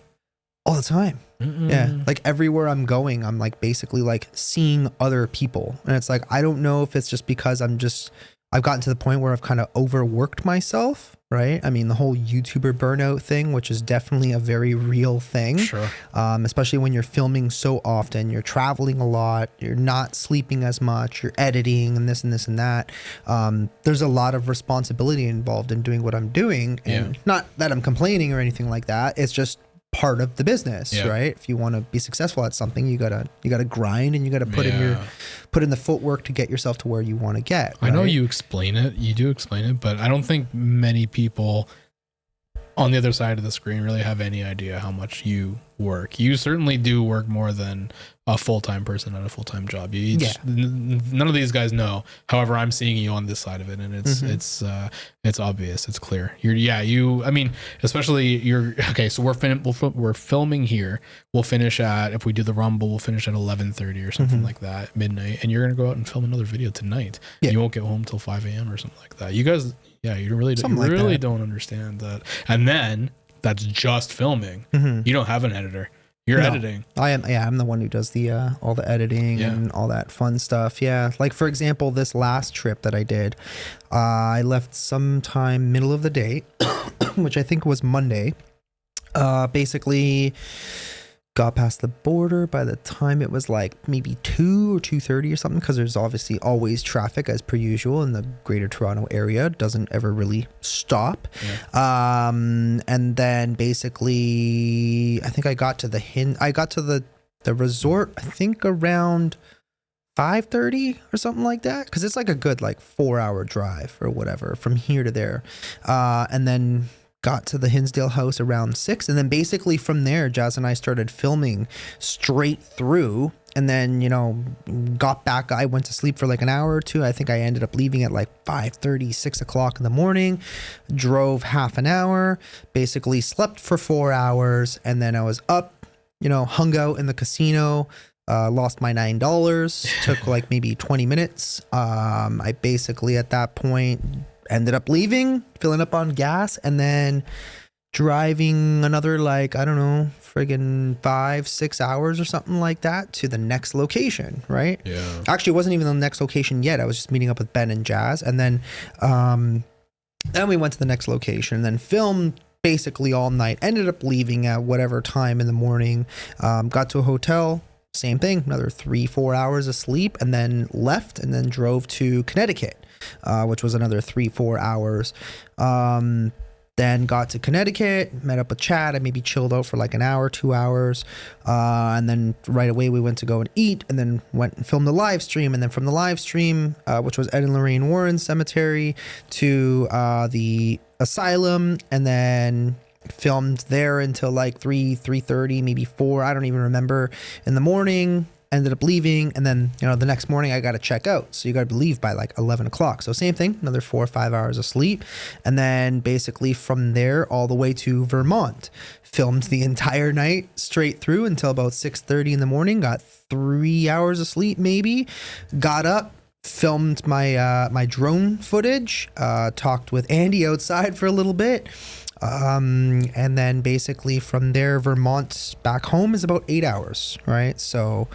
S1: All the time. Yeah. Like everywhere I'm going, I'm like basically like seeing other people. And it's like, I don't know if it's just because I've gotten to the point where I've kind of overworked myself, right? I mean, the whole YouTuber burnout thing, which is definitely a very real thing.
S2: Sure.
S1: Especially when you're filming so often, you're traveling a lot, you're not sleeping as much, you're editing and this and this and that. There's a lot of responsibility involved in doing what I'm doing. And not that I'm complaining or anything like that. It's just part of the business, right? If you want to be successful at something, you gotta grind, and you gotta put in the footwork to get yourself to where you want to get. Right?
S2: I know you do explain it, but I don't think many people on the other side of the screen really have any idea how much you work. You certainly do work more than a full-time person at a full-time job. None of these guys know. However, I'm seeing you on this side of it, and it's obvious. It's clear. Okay. So we're filming here. We'll finish at, if we do the Rumble, we'll finish at 11:30 or something like that, midnight. And you're gonna go out and film another video tonight. Yeah. You won't get home till 5 a.m. or something like that. You guys, you really don't understand that. And then that's just filming. You don't have an editor. You're editing. I'm the one who does the all the editing and all that fun stuff. Yeah. Like for example, this last trip that I did, I left sometime middle of the day, which I think was Monday. Basically got past the border by the time it was like maybe 2 or 2:30 or something, because there's obviously always traffic as per usual in the Greater Toronto area. It doesn't ever really stop. And then basically I think I got to the resort I think around 5:30 or something like that, because it's like a good like 4-hour drive or whatever from here to there, and then
S1: got to the Hinsdale house around 6. And then basically from there, Jazz and I started filming straight through. And then, got back. I went to sleep for like an hour or two. I think I ended up leaving at like 5:30, 6 o'clock in the morning. Drove half an hour, basically slept for 4 hours. And then I was up, hung out in the casino. Lost my $9. Took like maybe 20 minutes. I basically at that point ended up leaving, filling up on gas, and then driving another like, I don't know, friggin' 5-6 hours or something like that to the next location, right?
S2: Yeah.
S1: Actually, it wasn't even the next location yet. I was just meeting up with Ben and Jazz. And then we went to the next location and then filmed basically all night. Ended up leaving at whatever time in the morning. Got to a hotel. Same thing, another 3-4 hours of sleep, and then left and then drove to Connecticut, which was another 3-4 hours. Then got to Connecticut, met up with Chad. I maybe chilled out for like an hour, 2 hours. And then right away we went to go and eat, and then went and filmed the live stream. And then from the live stream, which was Ed and Lorraine Warren Cemetery, to the asylum, and then filmed there until like 3:30, maybe 4. I don't even remember. In the morning, ended up leaving, and then the next morning I got to check out, so you got to leave by like 11 o'clock. So same thing, another 4 or 5 hours of sleep, and then basically from there all the way to Vermont. Filmed the entire night straight through until about 6:30 in the morning. Got 3 hours of sleep maybe. Got up, filmed my drone footage. Talked with Andy outside for a little bit. And then basically from there, Vermont back home is about 8 hours, right? So,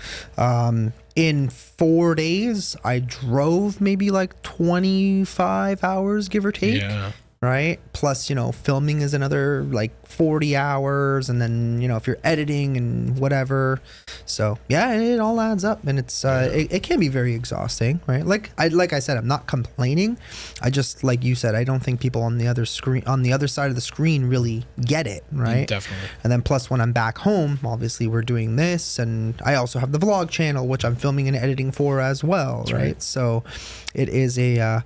S1: in 4 days, I drove maybe like 25 hours, give or take.
S2: Yeah.
S1: Right. Plus, filming is another like 40 hours. And then, if you're editing and whatever. So yeah, it all adds up, and it's, it can be very exhausting, right? Like I said, I'm not complaining. I just, like you said, I don't think people on the other side of the screen really get it. Right.
S2: Definitely.
S1: And then plus when I'm back home, obviously we're doing this, and I also have the vlog channel, which I'm filming and editing for as well. Right. So it is a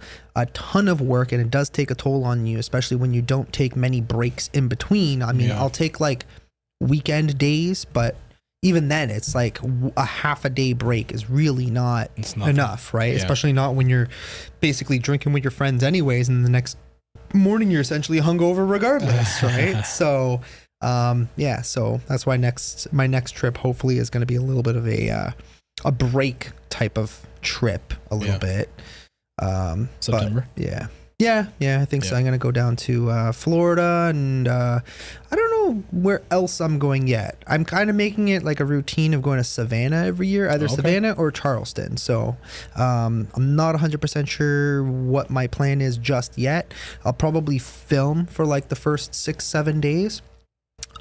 S1: ton of work, and it does take a toll on you, especially when you don't take many breaks in between. I mean, I'll take like weekend days, but even then it's like a half a day break is really not enough, right? Yeah. Especially not when you're basically drinking with your friends anyways, and the next morning you're essentially hungover regardless, right? So so that's why my next trip hopefully is going to be a little bit of a break type of trip, a little bit.
S2: September.
S1: But I think so. I'm gonna go down to Florida, and I don't know where else I'm going yet. I'm kind of making it like a routine of going to Savannah every year, either Savannah or Charleston. So I'm not 100% sure what my plan is just yet. I'll probably film for like the first 6-7 days.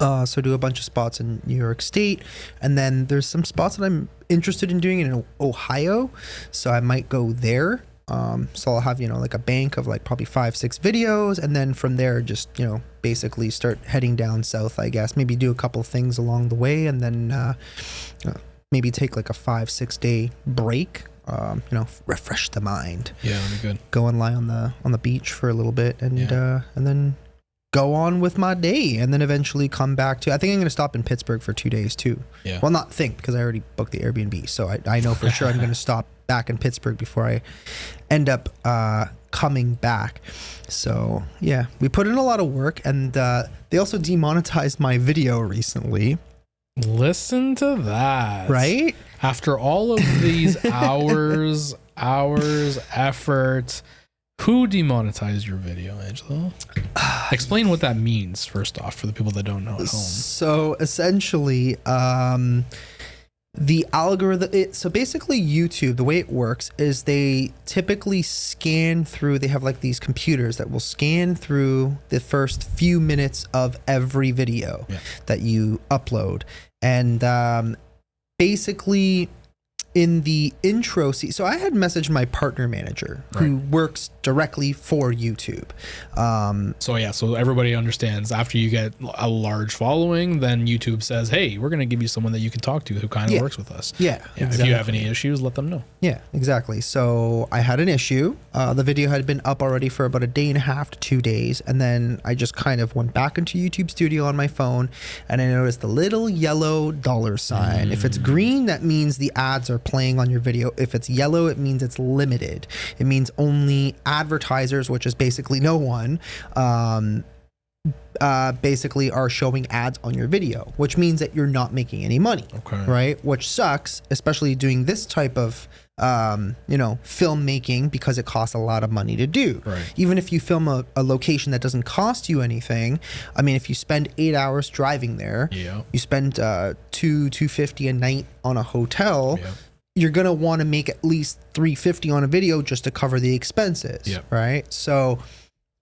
S1: So do a bunch of spots in New York State, and then there's some spots that I'm interested in doing in Ohio, so I might go there. So I'll have, like a bank of like probably 5-6 videos, and then from there just, basically start heading down south, I guess. Maybe do a couple things along the way, and then maybe take like a 5-6 day break, refresh the mind.
S2: Yeah, that'd be good.
S1: Go and lie on the beach for a little bit, and then go on with my day, and then eventually come back to, I think I'm going to stop in Pittsburgh for 2 days too.
S2: Yeah.
S1: Well, not think, because I already booked the Airbnb. So I know for sure I'm going to stop back in Pittsburgh before I end up coming back. So yeah, we put in a lot of work, and they also demonetized my video recently.
S2: Listen to that.
S1: Right?
S2: After all of these hours, effort, who demonetized your video, Angelo? Explain what that means, first off, for the people that don't know at home.
S1: So essentially, the algorithm, so basically YouTube, the way it works is they typically scan through, they have like these computers that will scan through the first few minutes of every video that you upload. And basically, in the intro, so I had messaged my partner manager who works directly for YouTube.
S2: So everybody understands, after you get a large following, then YouTube says, hey, we're going to give you someone that you can talk to who kind of works with us.
S1: Yeah,
S2: exactly. If you have any issues, let them know.
S1: Yeah, exactly. So I had an issue. The video had been up already for about a day and a half to 2 days. And then I just kind of went back into YouTube Studio on my phone, and I noticed the little yellow dollar sign. If it's green, that means the ads are playing on your video. If it's yellow, it means it's limited. It means only advertisers, which is basically no one, basically are showing ads on your video, which means that you're not making any money. Right? Which sucks, especially doing this type of filmmaking, because it costs a lot of money to do. Even if you film a location that doesn't cost you anything, I mean, if you spend 8 hours driving there, you spend $250 a night on a hotel, you're gonna want to make at least $350 on a video just to cover the expenses, right? So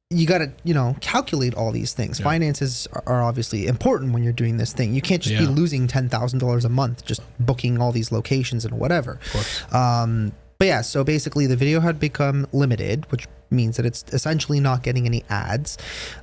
S1: you got to, calculate all these things. Finances are obviously important when you're doing this thing. You can't just be losing $10,000 a month just booking all these locations and whatever.
S2: Of course.
S1: But yeah, so basically the video had become limited, which means that it's essentially not getting any ads.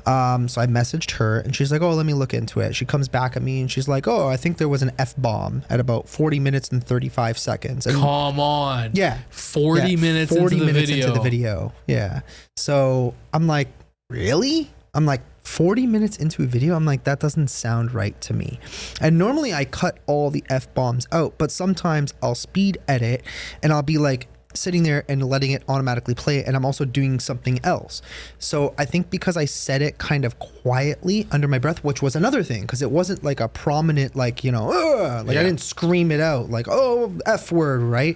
S1: So I messaged her, and she's like, oh, let me look into it. She comes back at me and she's like, oh, I think there was an F-bomb at about 40 minutes and 35 seconds. And
S2: come on.
S1: Yeah.
S2: 40 minutes into the video.
S1: Yeah. So I'm like, really? I'm like, 40 minutes into a video? I'm like, that doesn't sound right to me. And normally I cut all the F-bombs out, but sometimes I'll speed edit and I'll be like sitting there and letting it automatically play, and I'm also doing something else. So I think because I said it kind of quietly under my breath, which was another thing, because it wasn't like a prominent, I didn't scream it out like, oh, F word, right?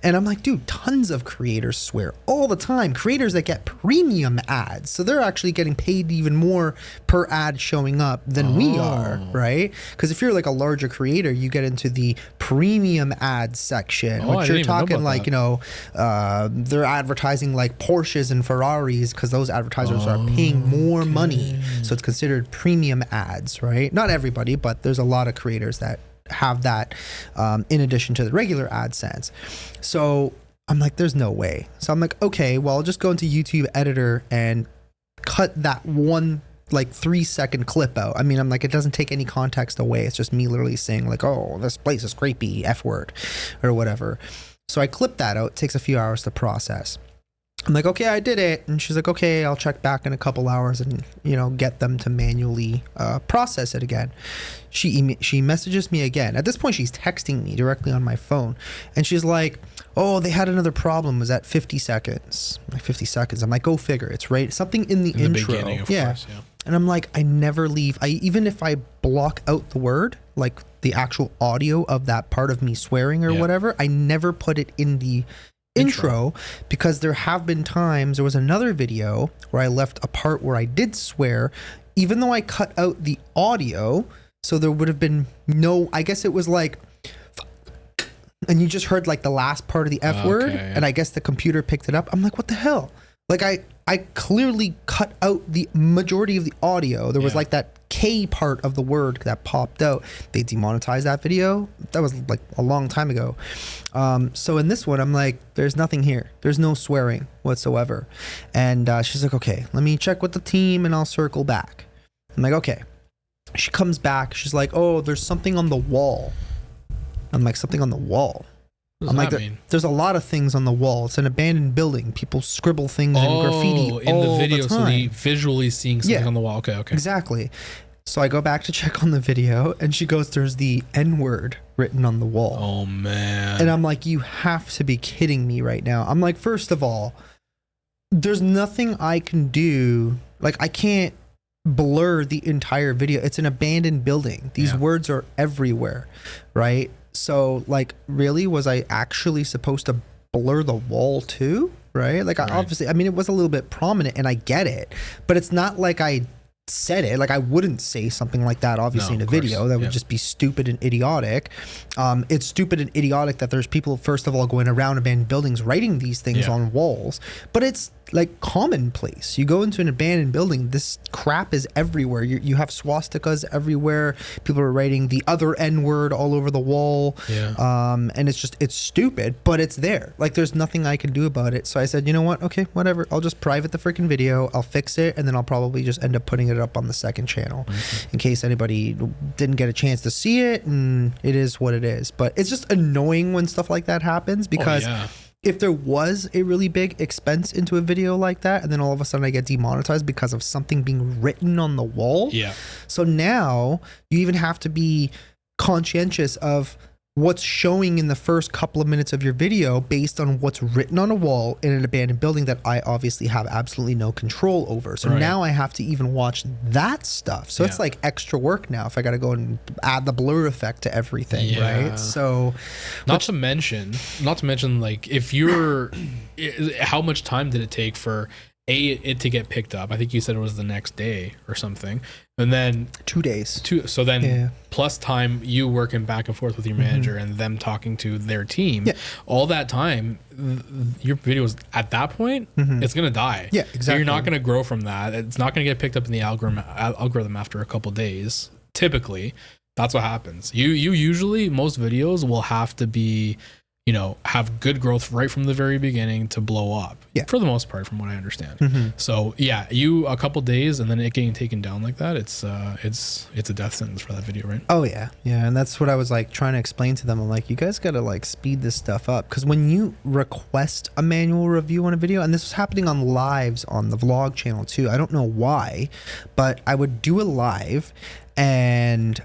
S1: And I'm like, dude, tons of creators swear all the time. Creators that get premium ads. So they're actually getting paid even more per ad showing up than we are, right? Because if you're like a larger creator, you get into the premium ad section, which you're talking like, they're advertising like Porsches and Ferraris, because those advertisers are paying more money. So it's considered premium ads, right? Not everybody, but there's a lot of creators that have that in addition to the regular AdSense. So I'm like, there's no way. So I'm like, okay, well, I'll just go into YouTube editor and cut that one 3-second clip out. I mean, I'm like, it doesn't take any context away. It's just me literally saying like, oh, this place is creepy, F word or whatever. So I clip that out. It takes a few hours to process. I'm like, okay, I did it. And she's like, okay, I'll check back in a couple hours and, get them to manually process it again. She messages me again. At this point, she's texting me directly on my phone. And she's like, oh, they had another problem. It was at 50 seconds. Like 50 seconds. I'm like, go figure. It's right. Something in the intro.
S2: Beginning, of course, yeah.
S1: And I'm like, I never leave. Even if I block out the word, like the actual audio of that part of me swearing or whatever, I never put it in the intro, because there have been times, there was another video where I left a part where I did swear, even though I cut out the audio, so there would have been no, I guess it was like, and you just heard like the last part of the F word, and I guess the computer picked it up. I'm like, what the hell? Like I clearly cut out the majority of the audio. There was like that K part of the word that popped out. They demonetized that video. That was like a long time ago. So in this one, I'm like, there's nothing here. There's no swearing whatsoever. And she's like, okay, let me check with the team and I'll circle back. I'm like, okay. She comes back. She's like, oh, there's something on the wall. I'm like, something on the wall?
S2: What does that mean?
S1: There's a lot of things on the wall. It's an abandoned building. People scribble things in graffiti
S2: in
S1: all
S2: the video,
S1: the time.
S2: so they visually seeing something on the wall. Okay.
S1: Exactly. So I go back to check on the video, and she goes, there's the N-word written on the wall.
S2: Oh, man.
S1: And I'm like, you have to be kidding me right now. I'm like, first of all, there's nothing I can do. Like, I can't blur the entire video. It's an abandoned building. These words are everywhere, right? So, like, really, was I actually supposed to blur the wall too? Right? Like, obviously, I mean, it was a little bit prominent, and I get it, but it's not like I said it. Like, I wouldn't say something like that, obviously, in a video. That would just be stupid and idiotic. It's stupid and idiotic that there's people, first of all, going around abandoned buildings writing these things on walls. But it's like commonplace. You go into an abandoned building, this crap is everywhere. You have swastikas everywhere. People are writing the other N word all over the wall. And it's stupid, but it's there. Like, there's nothing I can do about it. So I said, you know what? Okay, whatever. I'll just private the freaking video. I'll fix it, and then I'll probably just end up putting it up on the second channel in case anybody didn't get a chance to see it. And it is what it is. But it's just annoying when stuff like that happens, because if there was a really big expense into a video like that, and then all of a sudden I get demonetized because of something being written on the wall. So now you even have to be conscientious of what's showing in the first couple of minutes of your video based on what's written on a wall in an abandoned building that I obviously have absolutely no control over. So now I have to even watch that stuff. So it's like extra work now if I got to go and add the blur effect to everything, right? So
S2: not to mention like, if you're how much time did it take for it to get picked up? I think you said it was the next day or something. And then
S1: 2 days.
S2: So then plus time you working back and forth with your manager and them talking to their team. All that time, your videos at that point, it's going to die.
S1: Yeah, exactly.
S2: So you're not going to grow from that. It's not going to get picked up in the algorithm after a couple days. Typically, that's what happens. You usually, most videos will have to be, you know, have good growth right from the very beginning to blow up. For the most part, from what I understand. So you a couple days and then it getting taken down like that, it's a death sentence for that video, right?
S1: Oh yeah, and that's what I was like trying to explain to them. I'm like, you guys gotta like speed this stuff up, because when you request a manual review on a video, and this was happening on lives on the vlog channel too. I don't know why, but I would do a live, and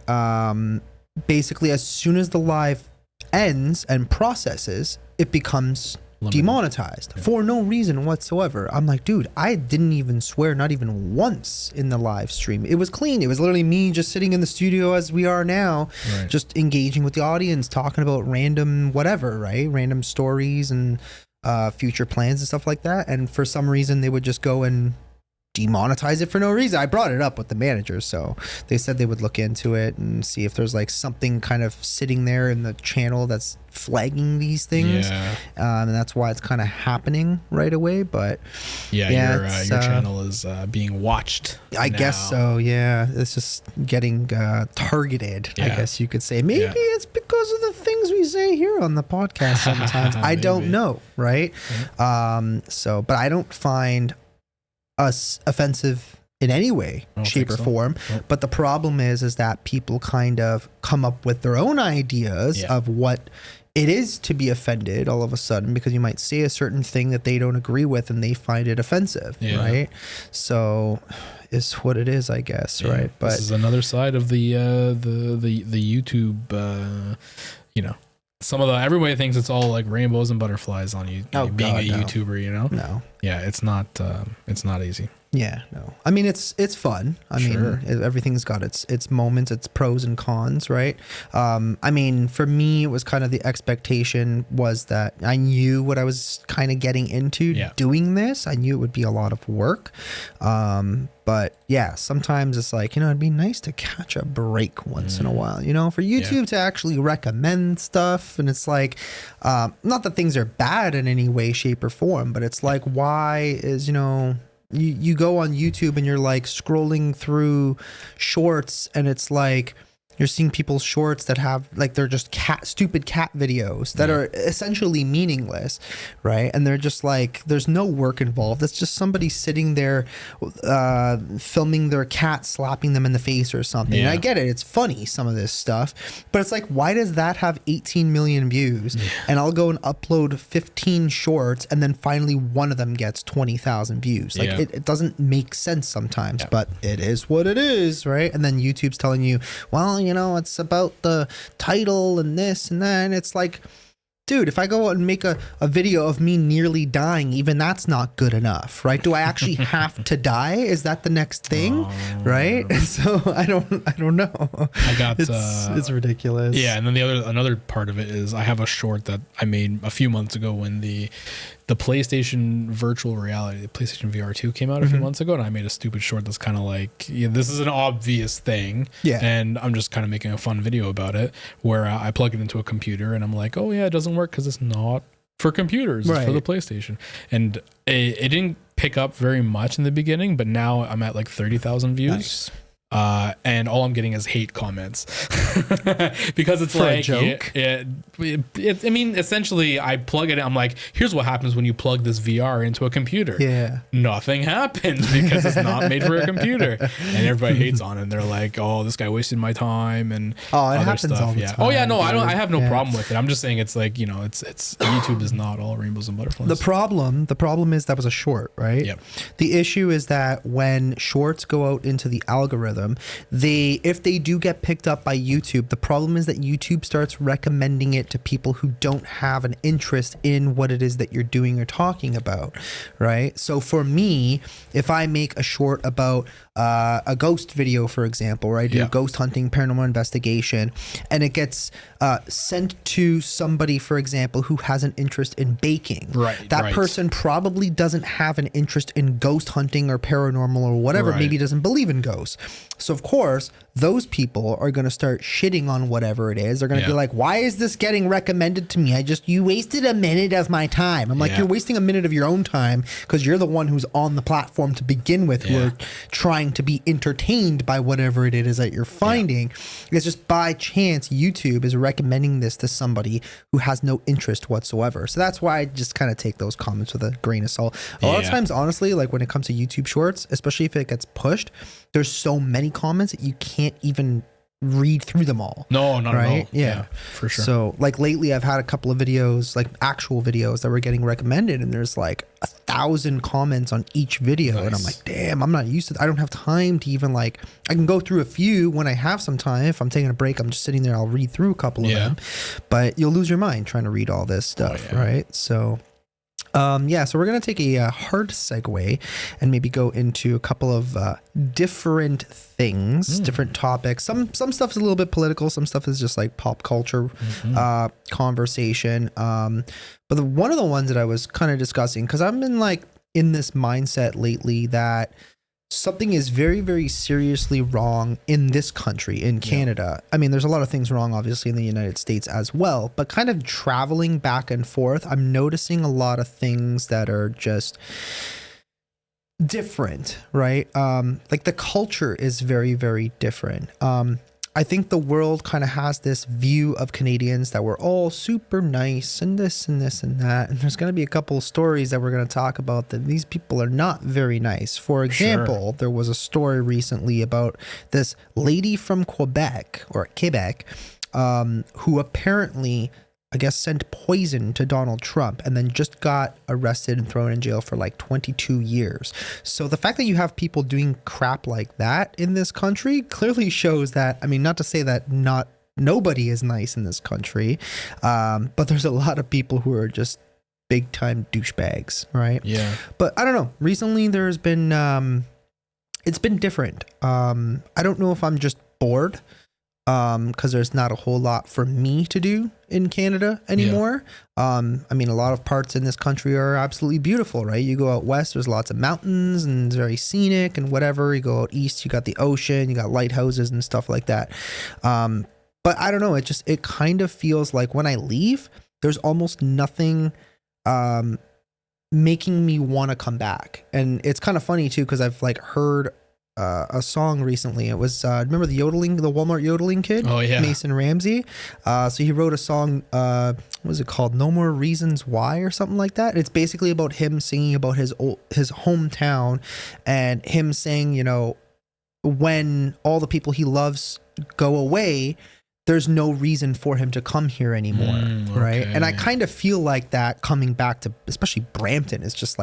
S1: basically as soon as the live ends and processes, it becomes demonetized for no reason whatsoever. I'm like, dude, I didn't even swear, not even once in the live stream. It was clean. It was literally me just sitting in the studio as we are now, just engaging with the audience, talking about random whatever, right? Random stories and future plans and stuff like that. And for some reason, they would just go and demonetize it for no reason. I brought it up with the managers, so they said they would look into it and see if there's like something kind of sitting there in the channel that's flagging these things, and that's why it's kind of happening right away. But
S2: your channel is being watched.
S1: I guess so. Yeah, it's just getting targeted. I guess you could say. Maybe it's because of the things we say here on the podcast sometimes. I don't know, right? So, but I don't find us offensive in any way, shape, or form. But the problem is that people kind of come up with their own ideas of what it is to be offended all of a sudden, because you might say a certain thing that they don't agree with and they find it offensive, right? So it's what it is, I guess, right? But
S2: this is another side of the YouTube, you know. Some of everybody thinks it's all like rainbows and butterflies on you being a YouTuber, you know? No. Yeah, it's not easy.
S1: Yeah, no. I mean, it's fun. I mean, everything's got its moments, its pros and cons, right? I mean, for me, it was kind of the expectation was that I knew what I was kind of getting into doing this. I knew it would be a lot of work. But yeah, sometimes it's like, you know, it'd be nice to catch a break once in a while, you know, for YouTube to actually recommend stuff. And it's like, not that things are bad in any way, shape, or form, but it's like, why is, you know, you go on YouTube and you're like scrolling through shorts, and it's like you're seeing people's shorts that have like, they're just stupid cat videos that are essentially meaningless, right? And they're just like, there's no work involved. It's just somebody sitting there filming their cat slapping them in the face or something. And I get it, it's funny, some of this stuff, but it's like, why does that have 18 million views and I'll go and upload 15 shorts and then finally one of them gets 20,000 views? Like it doesn't make sense sometimes, but it is what it is, right? And then YouTube's telling you, well, you know, it's about the title and this and that. And it's like, dude, if I go out and make a video of me nearly dying, even that's not good enough, right? Do I actually have to die? Is that the next thing, right? So I don't know.
S2: I got
S1: it's ridiculous.
S2: Yeah, and then another part of it is I have a short that I made a few months ago when the PlayStation virtual reality, the PlayStation VR 2 came out a few months ago, and I made a stupid short that's kind of like, this is an obvious thing, and I'm just kind of making a fun video about it where I plug it into a computer and I'm like, oh yeah, it doesn't work because it's not for computers, it's for the PlayStation. And it didn't pick up very much in the beginning, but now I'm at like 30,000 views.
S1: Nice.
S2: And all I'm getting is hate comments because it's
S1: for
S2: like
S1: a joke.
S2: I mean, essentially, I plug it in. I'm like, here's what happens when you plug this VR into a computer.
S1: Yeah,
S2: nothing happens because it's not made for a computer, and everybody hates on it. And they're like, oh, this guy wasted my time and
S1: it
S2: other
S1: happens
S2: stuff.
S1: all the
S2: Yeah.
S1: time.
S2: Oh yeah, no, I don't. I have no problem with it. I'm just saying it's like, it's YouTube is not all rainbows and butterflies.
S1: The problem is that was a short, right?
S2: Yep.
S1: The issue is that when shorts go out into the algorithm, if they do get picked up by YouTube, the problem is that YouTube starts recommending it to people who don't have an interest in what it is that you're doing or talking about, right? So for me, if I make a short about a ghost video, for example, right? Do ghost hunting, paranormal investigation, and it gets sent to somebody, for example, who has an interest in baking.
S2: Right.
S1: That person probably doesn't have an interest in ghost hunting or paranormal or whatever.
S2: Right.
S1: Maybe doesn't believe in ghosts. So of course, those people are going to start shitting on whatever it is. They're going to be like, why is this getting recommended to me? You wasted a minute of my time. I'm like, you're wasting a minute of your own time because you're the one who's on the platform to begin with, who are trying to be entertained by whatever it is that you're finding. It's just by chance YouTube is recommending this to somebody who has no interest whatsoever. So that's why I just kind of take those comments with a grain of salt. A lot of times, honestly, like when it comes to YouTube shorts, especially if it gets pushed, there's so many comments that you can't even read through them all.
S2: No, not
S1: right?
S2: at all.
S1: Yeah,
S2: for sure.
S1: So like lately I've had a couple of videos, like actual videos that were getting recommended, and there's like 1,000 comments on each video. Nice. And I'm like, damn, I'm not used to I don't have time to even I can go through a few when I have some time. If I'm taking a break, I'm just sitting there, I'll read through a couple of them, but you'll lose your mind trying to read all this stuff. Right? So so we're going to take a hard segue and maybe go into a couple of different things, different topics. Some stuff is a little bit political. Some stuff is just like pop culture conversation. But one of the ones that I was kind of discussing, because I've been in this mindset lately that something is very, very seriously wrong in this country, in Canada. I mean, there's a lot of things wrong, obviously, in the United States as well, but kind of traveling back and forth, I'm noticing a lot of things that are just different, right? The culture is very, very different. I think the world kind of has this view of Canadians that we're all super nice and this and this and that. And there's going to be a couple of stories that we're going to talk about that these people are not very nice. For example, there was a story recently about this lady from Quebec, who apparently, I guess, sent poison to Donald Trump and then just got arrested and thrown in jail for 22 years. So the fact that you have people doing crap like that in this country clearly shows that, I mean, not to say that nobody is nice in this country, but there's a lot of people who are just big time douchebags, right?
S2: Yeah.
S1: But I don't know. Recently there's been, it's been different. I don't know if I'm just bored, because there's not a whole lot for me to do in Canada anymore. I mean, a lot of parts in this country are absolutely beautiful, right? You go out west, there's lots of mountains and it's very scenic and whatever. You go out east, you got the ocean, you got lighthouses and stuff like that. But I don't know, it kind of feels like when I leave, there's almost nothing making me want to come back. And it's kind of funny too, because I've heard a song recently. It was remember the Walmart yodeling kid?
S2: Oh yeah,
S1: Mason Ramsey. So he wrote a song. What was it called? No More Reasons Why or something like that. It's basically about him singing about his hometown and him saying, when all the people he loves go away, there's no reason for him to come here anymore, right? And I kind of feel like that coming back to, especially Brampton, is just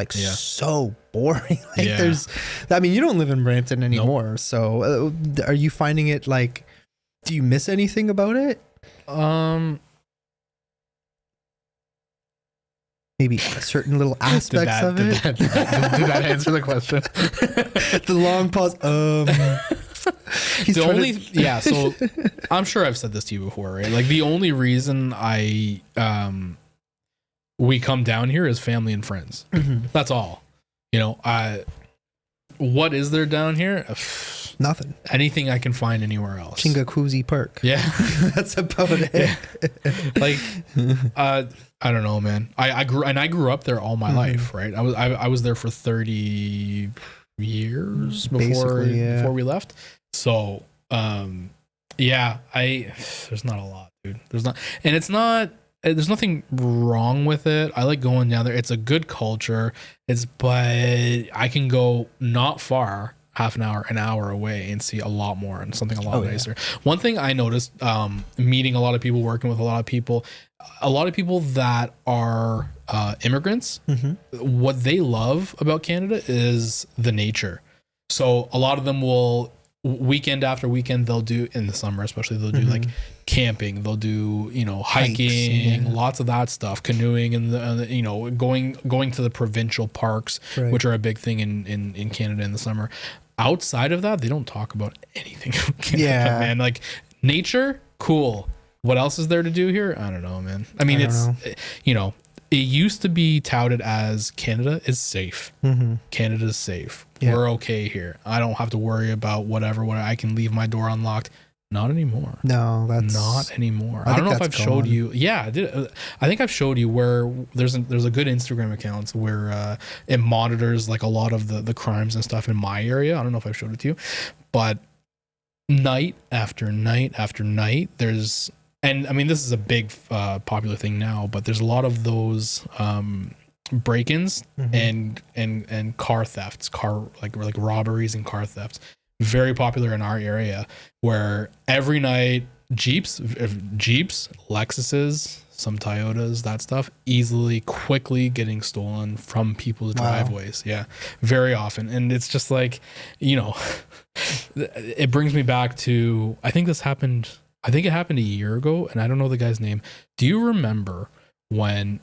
S1: so boring. I mean, you don't live in Brampton anymore, so are you finding it do you miss anything about it? maybe certain little aspects of it.
S2: Did that answer the question?
S1: The long pause.
S2: So I'm sure I've said this to you before, right? Like the only reason we come down here is family and friends.
S1: Mm-hmm.
S2: That's all. You know, what is there down here?
S1: Nothing.
S2: Anything I can find anywhere else.
S1: Chingakuzi Park.
S2: Yeah.
S1: That's about it.
S2: Yeah. Like, I don't know, man. I grew up there all my life, right? I was there for 30 years before we left. So, there's not a lot, dude. There's nothing wrong with it. I like going down there. It's a good culture. But I can go not far, half an hour away and see a lot more and something a lot nicer. One thing I noticed, meeting a lot of people, working with a lot of people that are immigrants, what they love about Canada is the nature. So a lot of them will weekend after weekend, they'll do in the summer, especially they'll do like camping, they'll do, hiking, lots of that stuff, canoeing, and going to the provincial parks, which are a big thing in Canada in the summer. Outside of that, they don't talk about anything. Canada, man. Like nature, cool. What else is there to do here? I don't know, man. I mean, it used to be touted as Canada is safe. Canada's safe. Yeah. We're okay here. I don't have to worry about whatever. I can leave my door unlocked. Not anymore.
S1: No, that's
S2: not anymore. I don't know if I've showed you. Yeah, I did. I think I've showed you where there's a good Instagram account where it monitors like a lot of the crimes and stuff in my area. I don't know if I've showed it to you, but night after night after night, and I mean, this is a big popular thing now, but there's a lot of those break-ins and car thefts, like robberies and car thefts. Very popular in our area, where every night Jeeps, Lexuses, some Toyotas, that stuff, quickly getting stolen from people's driveways. Yeah, very often. And it's just like, it brings me back to, I think it happened a year ago, and I don't know the guy's name. Do you remember when,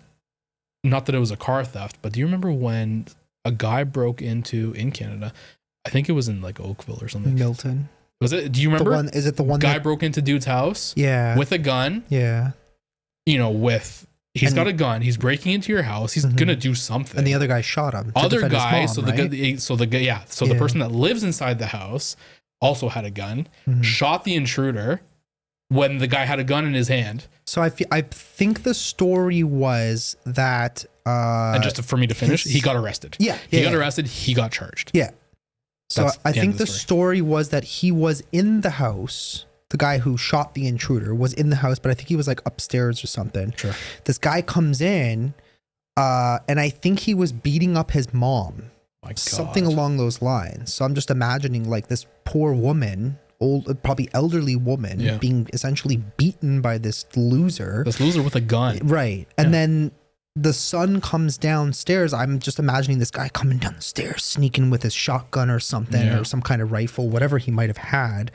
S2: not that it was a car theft, but do you remember when a guy broke into, in Canada, I think it was in like Oakville or something.
S1: Milton.
S2: Was it? Do you remember?
S1: Is it the one
S2: guy broke into dude's house?
S1: Yeah.
S2: With a gun.
S1: Yeah.
S2: He's got a gun. He's breaking into your house. He's gonna do something.
S1: And the other guy shot him.
S2: Other guy.
S1: The
S2: person that lives inside the house also had a gun. Shot the intruder when the guy had a gun in his hand.
S1: So I think the story was that.
S2: And just for me to finish, he got arrested.
S1: Yeah.
S2: He got arrested. He got charged.
S1: Yeah. So I think the story was that he was in the house. The guy who shot the intruder was in the house, but I think he was like upstairs or something.
S2: Sure.
S1: This guy comes in, and I think he was beating up his mom.
S2: My God.
S1: Something along those lines. So I'm just imagining like this poor woman, probably elderly woman, being essentially beaten by this loser.
S2: This loser with a gun.
S1: Right. And then the son comes downstairs. I'm just imagining this guy coming down the stairs, sneaking with his shotgun or something, or some kind of rifle, whatever he might have had,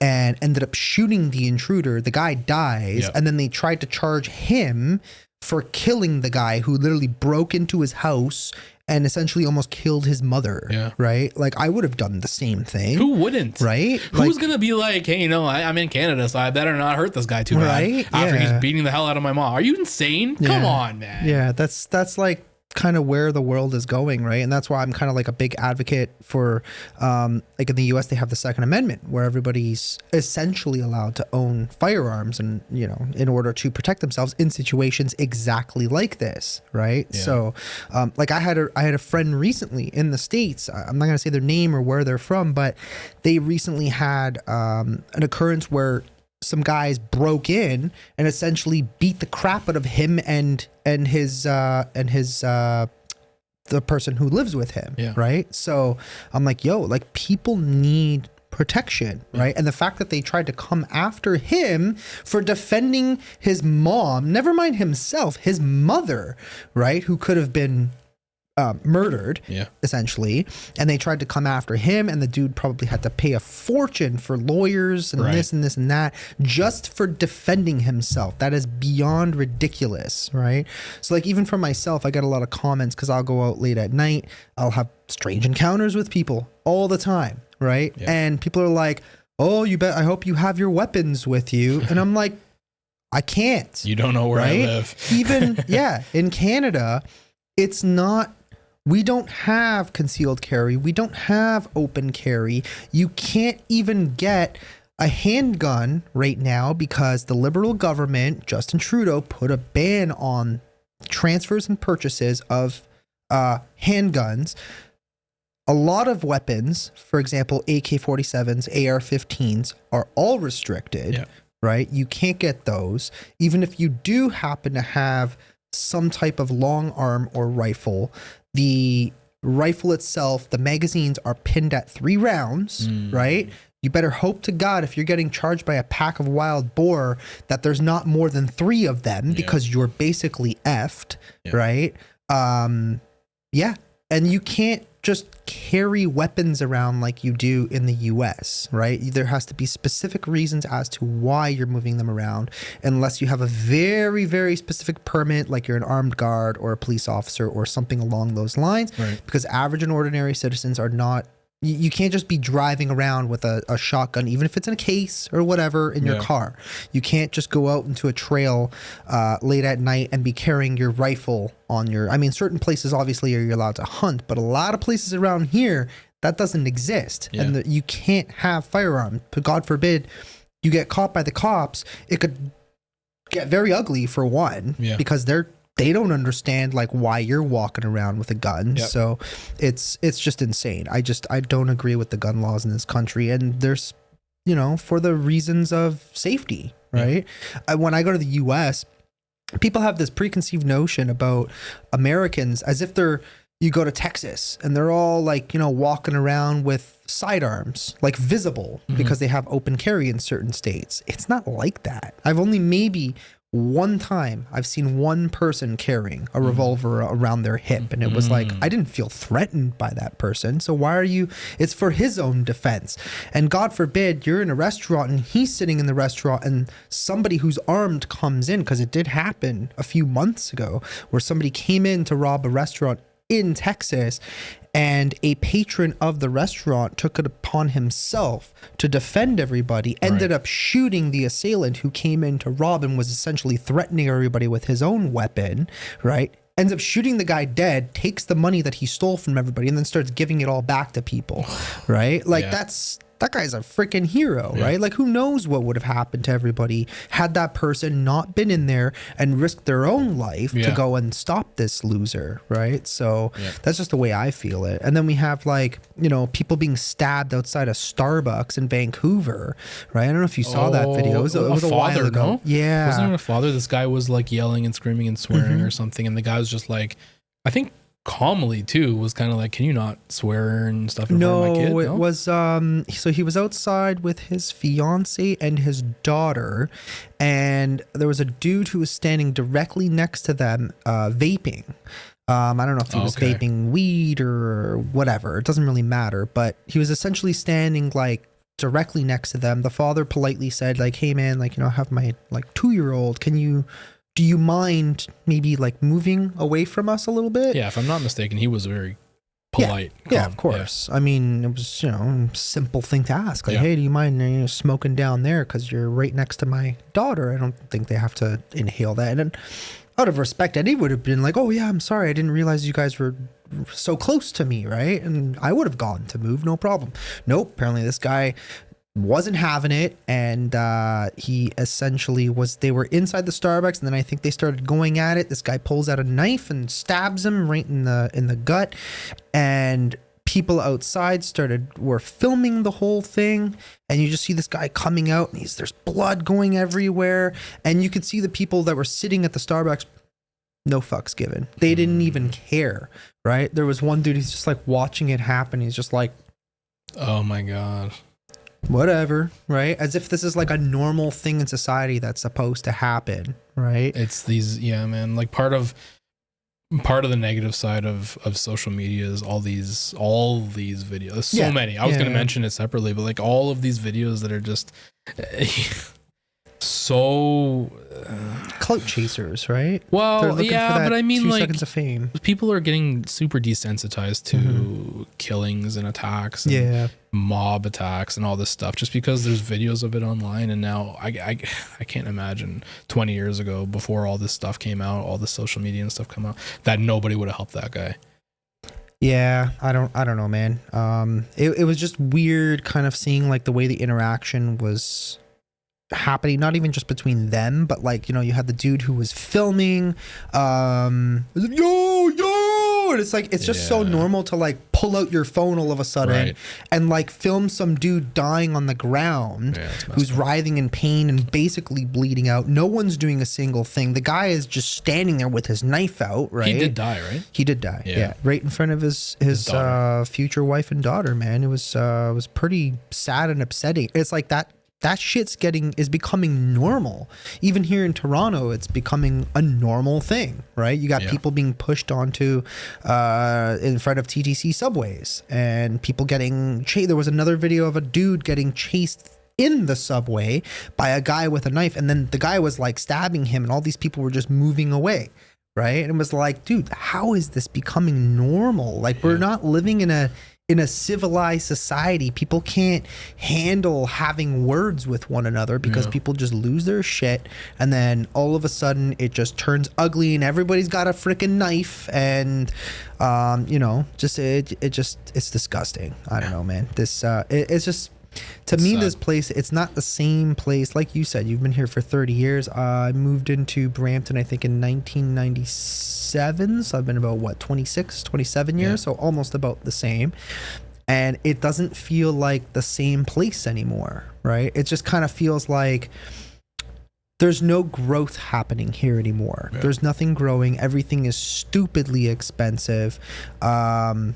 S1: and ended up shooting the intruder. The guy dies, and then they tried to charge him for killing the guy who literally broke into his house and essentially almost killed his mother. Yeah. Right? Like, I would have done the same thing.
S2: Who wouldn't?
S1: Right?
S2: Who's going to be like, hey, I'm in Canada, so I better not hurt this guy too bad after he's beating the hell out of my mom. Are you insane?
S1: Yeah.
S2: Come on, man.
S1: Yeah, that's like kind of where the world is going, right? And that's why I'm kind of like a big advocate for, like in the US, they have the Second Amendment where everybody's essentially allowed to own firearms and, in order to protect themselves in situations exactly like this, right? Yeah. So, like I had a friend recently in the States. I'm not going to say their name or where they're from, but they recently had an occurrence where some guys broke in and essentially beat the crap out of him and his the person who lives with him. Yeah. Right. So I'm like, like people need protection. Right. And the fact that they tried to come after him for defending his mom, never mind himself, his mother, right, who could have been murdered,
S2: Yeah.
S1: essentially, and they tried to come after him, and the dude probably had to pay a fortune for lawyers and
S2: Right.
S1: this and this and that just for defending himself. That is beyond ridiculous, right? So like, even for myself, I get a lot of comments because I'll go out late at night, I'll have strange encounters with people all the time, right?
S2: Yeah.
S1: And people are like, oh, I hope you have your weapons with you. And I'm like, I can't.
S2: You don't know where I live.
S1: Even, in Canada, it's not, we don't have concealed carry. We don't have open carry. You can't even get a handgun right now because the Liberal government, Justin Trudeau, put a ban on transfers and purchases of handguns. A lot of weapons, for example, AK-47s, AR-15s, are all restricted.
S2: Yeah.
S1: Right? You can't get those. Even if you do happen to have some type of long arm or rifle, the rifle itself, the magazines are pinned at 3 rounds, right? You better hope to God if you're getting charged by a pack of wild boar that there's not more than 3 of them because you're basically effed, right? And you can't just carry weapons around like you do in the US, right? There has to be specific reasons as to why you're moving them around, unless you have a very, very specific permit, like you're an armed guard or a police officer or something along those lines,
S2: Right.
S1: because average and ordinary citizens are not. You can't just be driving around with a shotgun, even if it's in a case or whatever, in your car. You can't just go out into a trail late at night and be carrying your rifle on your... I mean, certain places, obviously, you're allowed to hunt, but a lot of places around here, that doesn't exist.
S2: Yeah.
S1: And you can't have firearms. But God forbid you get caught by the cops, it could get very ugly, for one, because they don't understand like why you're walking around with a gun.
S2: Yep.
S1: So it's just insane. I don't agree with the gun laws in this country, and there's, for the reasons of safety, right? When I go to the US, people have this preconceived notion about Americans as if you go to Texas and they're all like, walking around with sidearms, like visible, because they have open carry in certain states. It's not like that. I've only maybe one time I've seen one person carrying a revolver around their hip, and it was like, I didn't feel threatened by that person. So why are you? It's for his own defense. And God forbid you're in a restaurant and he's sitting in the restaurant and somebody who's armed comes in, because it did happen a few months ago where somebody came in to rob a restaurant in Texas, and a patron of the restaurant took it upon himself to defend everybody, ended up shooting the assailant who came in to rob and was essentially threatening everybody with his own weapon, right? Ends up shooting the guy dead, takes the money that he stole from everybody, and then starts giving it all back to people, right? Like that guy's a freaking hero, right? Like, who knows what would have happened to everybody had that person not been in there and risked their own life to go and stop this loser, right? So that's just the way I feel it. And then we have like, people being stabbed outside a Starbucks in Vancouver, right? I don't know if you saw that video. It was a while ago.
S2: No?
S1: Yeah.
S2: Wasn't it a father? This guy was like yelling and screaming and swearing or something. And the guy was just like, I think calmly too, was kind of like, can you not swear and stuff in front of my kid?
S1: No, it was so he was outside with his fiance and his daughter, and there was a dude who was standing directly next to them vaping. I don't know if he was vaping weed or whatever, it doesn't really matter, but he was essentially standing like directly next to them. The father politely said like, hey man, like, I have my like 2-year-old, do you mind maybe like moving away from us a little bit?
S2: Yeah, if I'm not mistaken, he was very polite.
S1: Yeah, of course. Yeah. I mean, it was, a simple thing to ask. Like, hey, do you mind smoking down there? Because you're right next to my daughter. I don't think they have to inhale that. And then, out of respect, Eddie would have been like, oh, yeah, I'm sorry. I didn't realize you guys were so close to me, right? And I would have gone to move, no problem. Nope. Apparently, this guy wasn't having it, and he essentially they were inside the Starbucks, and then I think they started going at it. This guy pulls out a knife and stabs him right in the gut, and people outside were filming the whole thing, and you just see this guy coming out, and there's blood going everywhere, and you could see the people that were sitting at the Starbucks, no fucks given. They didn't even care, right? There was one dude, he's just like watching it happen. He's just like,
S2: oh my God.
S1: Whatever, right? As if this is like a normal thing in society that's supposed to happen, right?
S2: It's these, man, like part of part of the negative side of social media is all these videos. There's so many. I was going to mention it separately, but like all of these videos that are just so
S1: clout chasers, right?
S2: Well, yeah, but I mean,
S1: 2
S2: like,
S1: seconds of fame.
S2: People are getting super desensitized to killings and attacks and mob attacks and all this stuff just because there's videos of it online. And now I can't imagine 20 years ago, before all this stuff came out, all the social media and stuff come out, that nobody would have helped that guy.
S1: Yeah, I don't know, man. It was just weird kind of seeing like the way the interaction was happening, not even just between them, but like, you know, you had the dude who was filming, and it's like, it's just so normal to like pull out your phone all of a sudden and like film some dude dying on the ground who's writhing in pain and basically bleeding out. No one's doing a single thing. The guy is just standing there with his knife out, right?
S2: He did die, right?
S1: He did die. Yeah. Right in front of his future wife and daughter, man. It was pretty sad and upsetting. It's like that shit's is becoming normal. Even here in Toronto, it's becoming a normal thing, right? You got people being pushed onto in front of TTC subways and people getting chased. There was another video of a dude getting chased in the subway by a guy with a knife, and then the guy was like stabbing him and all these people were just moving away, right? And it was like, dude, how is this becoming normal? Like, we're not living in a civilized society. People can't handle having words with one another because people just lose their shit, and then all of a sudden it just turns ugly and everybody's got a freaking knife, and you know, just it's disgusting. I don't know, man. It's just, to me, this place, it's not the same place. Like you said, you've been here for 30 years. I moved into Brampton, I think, in 1997. So I've been about, 27 years? So almost about the same. And it doesn't feel like the same place anymore, right? It just kind of feels like there's no growth happening here anymore. Yeah. There's nothing growing. Everything is stupidly expensive. And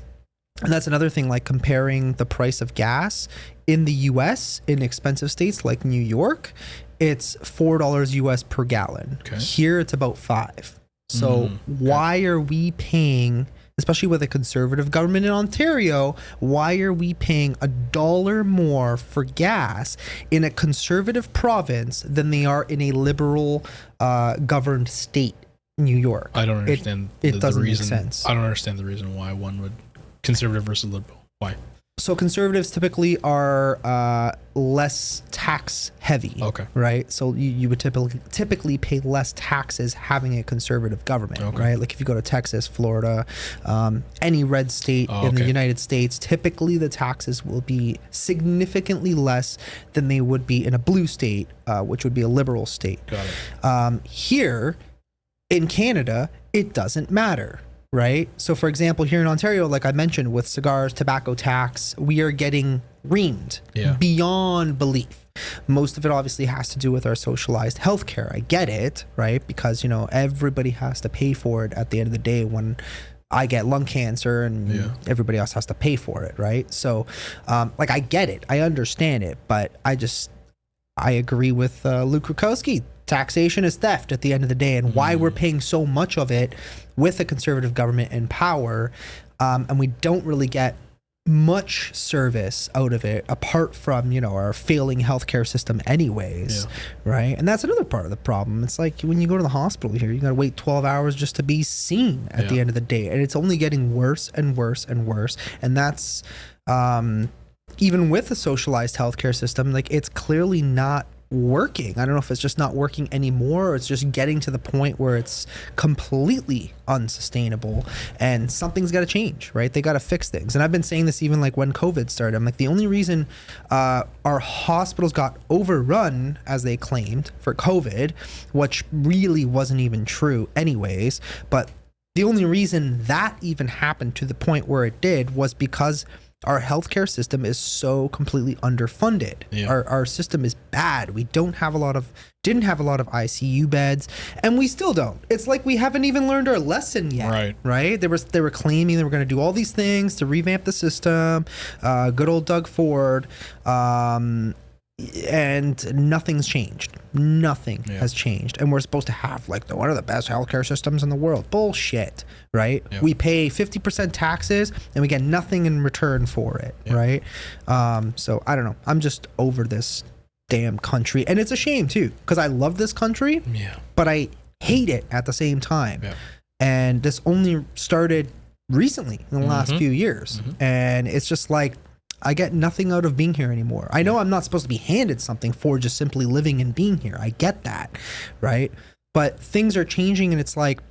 S1: that's another thing, like comparing the price of gas in the US in expensive states like New York, it's $4 US per gallon. Okay. Here it's about $5. So why are we paying, especially with a conservative government in Ontario, why are we paying $1 more for gas in a conservative province than they are in a liberal governed state, New York?
S2: I don't understand
S1: it doesn't
S2: make
S1: sense.
S2: I don't understand the reason why one would, conservative versus liberal. Why?
S1: So conservatives typically are less tax heavy, right? So you would typically pay less taxes having a conservative government, right? Like if you go to Texas, Florida, any red state in the United States, typically the taxes will be significantly less than they would be in a blue state, which would be a liberal state.
S2: Got it.
S1: Here in Canada, it doesn't matter. Right. So, for example, here in Ontario, like I mentioned, with cigars, tobacco tax, we are getting reamed beyond belief. Most of it obviously has to do with our socialized healthcare. I get it, right? Because, you know, everybody has to pay for it at the end of the day when I get lung cancer and everybody else has to pay for it, right? So, like, I get it. I understand it. But I agree with Luke Rukowski. Taxation is theft at the end of the day, and why we're paying so much of it with a conservative government in power, and we don't really get much service out of it apart from, you know, our failing healthcare system anyways, right? And that's another part of the problem. It's like when you go to the hospital here, you gotta wait 12 hours just to be seen at the end of the day, and it's only getting worse and worse and worse. And that's even with a socialized healthcare system, like, it's clearly not working. I don't know if it's just not working anymore, or it's just getting to the point where it's completely unsustainable and something's got to change, right? They got to fix things. And I've been saying this even like when COVID started. I'm like, the only reason our hospitals got overrun, as they claimed, for COVID, which really wasn't even true anyways, but the only reason that even happened to the point where it did was because our healthcare system is so completely underfunded. Our system is bad. We didn't have a lot of ICU beds, and we still don't. It's like we haven't even learned our lesson yet. Right? They were claiming they were going to do all these things to revamp the system. Good old Doug Ford. and nothing's changed. Nothing has changed. And we're supposed to have like one of the best healthcare systems in the world. Bullshit, right? Yeah. We pay 50% taxes and we get nothing in return for it, right? So I don't know. I'm just over this damn country. And it's a shame too, because I love this country, but I hate it at the same time. Yeah. And this only started recently in the last few years. And it's just like, I get nothing out of being here anymore. I know I'm not supposed to be handed something for just simply living and being here. I get that, right? But things are changing, and it's like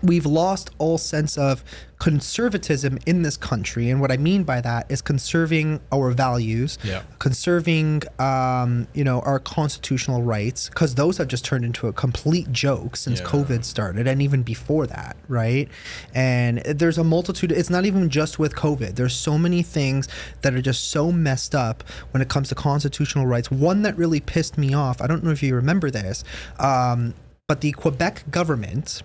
S1: we've lost all sense of conservatism in this country. And what I mean by that is conserving our values, conserving, our constitutional rights, because those have just turned into a complete joke since COVID started, and even before that, right? And there's a multitude. It's not even just with COVID. There's so many things that are just so messed up when it comes to constitutional rights. One that really pissed me off, I don't know if you remember this, but the Quebec government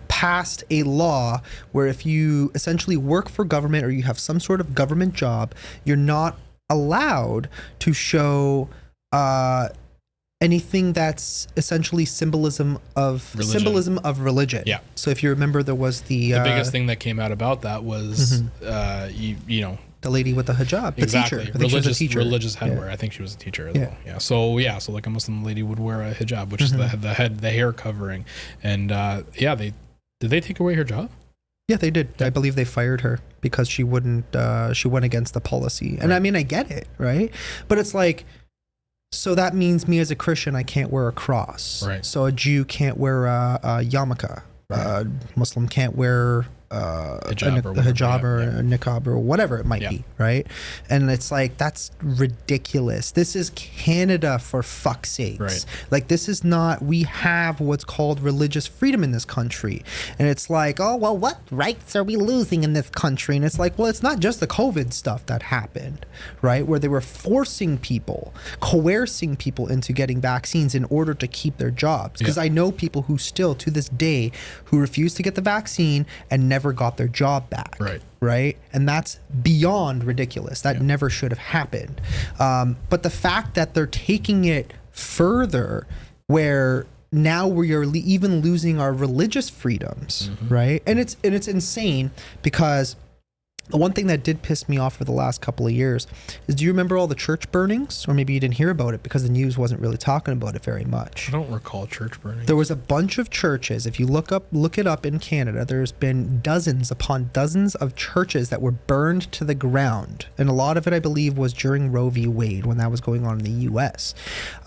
S1: passed a law where if you essentially work for government or you have some sort of government job, you're not allowed to show anything that's essentially symbolism of religion. Yeah. So if you remember, there was the
S2: biggest thing that came out about that was
S1: the lady with the hijab, the
S2: exactly.
S1: teacher.
S2: Religious headwear. I think she was a teacher as well. Yeah. So like a Muslim lady would wear a hijab, which is the hair covering, and did they take away her job?
S1: Yeah, they did. I believe they fired her because she wouldn't. She went against the policy, and I mean, I get it, right? But it's like, so that means me as a Christian, I can't wear a cross. Right. So a Jew can't wear a yarmulke. Right. Muslim can't wear a hijab or a niqab or whatever it might be, right? And it's like, that's ridiculous. This is Canada, for fuck's sakes. Right. Like, this is not, we have what's called religious freedom in this country. And it's like, oh, well, what rights are we losing in this country? And it's like, well, it's not just the COVID stuff that happened, right? Where they were forcing people, coercing people into getting vaccines in order to keep their jobs. Because I know people who still, to this day, who refuse to get the vaccine and never got their job back. Right. And that's beyond ridiculous. That never should have happened. But the fact that they're taking it further, where now we are even losing our religious freedoms, right? And it's insane, because the one thing that did piss me off for the last couple of years is, do you remember all the church burnings? Or maybe you didn't hear about it because the news wasn't really talking about it very much.
S2: I don't recall church burnings.
S1: There was a bunch of churches. If you look it up in Canada, there's been dozens upon dozens of churches that were burned to the ground. And a lot of it, I believe, was during Roe v. Wade, when that was going on in the U.S.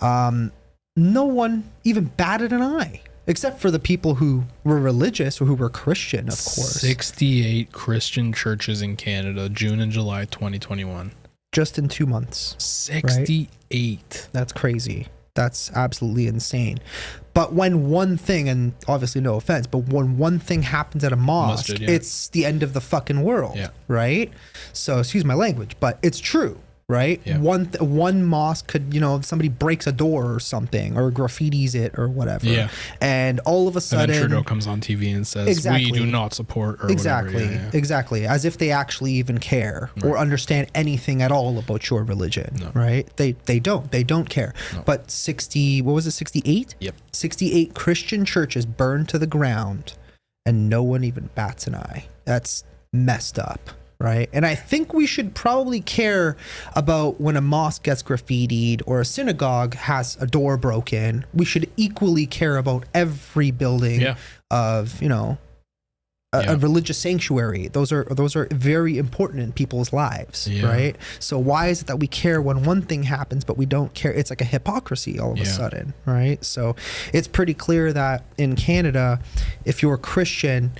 S1: No one even batted an eye, except for the people who were religious or who were Christian, of course.
S2: 68 Christian churches in Canada, June and July 2021.
S1: Just in 2 months.
S2: 68.
S1: Right? That's crazy. That's absolutely insane. But when one thing, and obviously no offense, but when one thing happens at a mosque, it's the end of the fucking world, right? So excuse my language, but it's true. Right? Yeah. One mosque could, somebody breaks a door or something, or graffitis it or whatever. Yeah. And all of a sudden,
S2: and then Trudeau comes on TV and says, we do not support, or
S1: exactly.
S2: whatever.
S1: Exactly. As if they actually even care or understand anything at all about your religion. No. Right? They don't care. No. But 68?
S2: Yep.
S1: 68 Christian churches burned to the ground, and no one even bats an eye. That's messed up. Right. And I think we should probably care about when a mosque gets graffitied or a synagogue has a door broken. We should equally care about every building of, a religious sanctuary. Those are very important in people's lives. Right. So why is it that we care when one thing happens, but we don't care? It's like a hypocrisy all of a sudden. Right. So it's pretty clear that in Canada, if you're a Christian,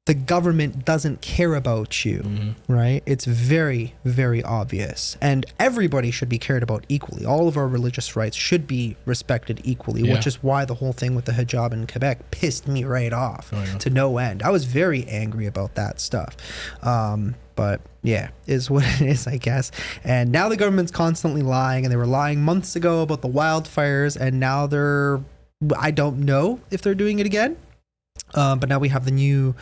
S1: the government doesn't care about you, right? It's very, very obvious. And everybody should be cared about equally. All of our religious rights should be respected equally, which is why the whole thing with the hijab in Quebec pissed me right off to no end. I was very angry about that stuff. But yeah, is what it is, I guess. And now the government's constantly lying, and they were lying months ago about the wildfires, and now I don't know if they're doing it again. But now we have the new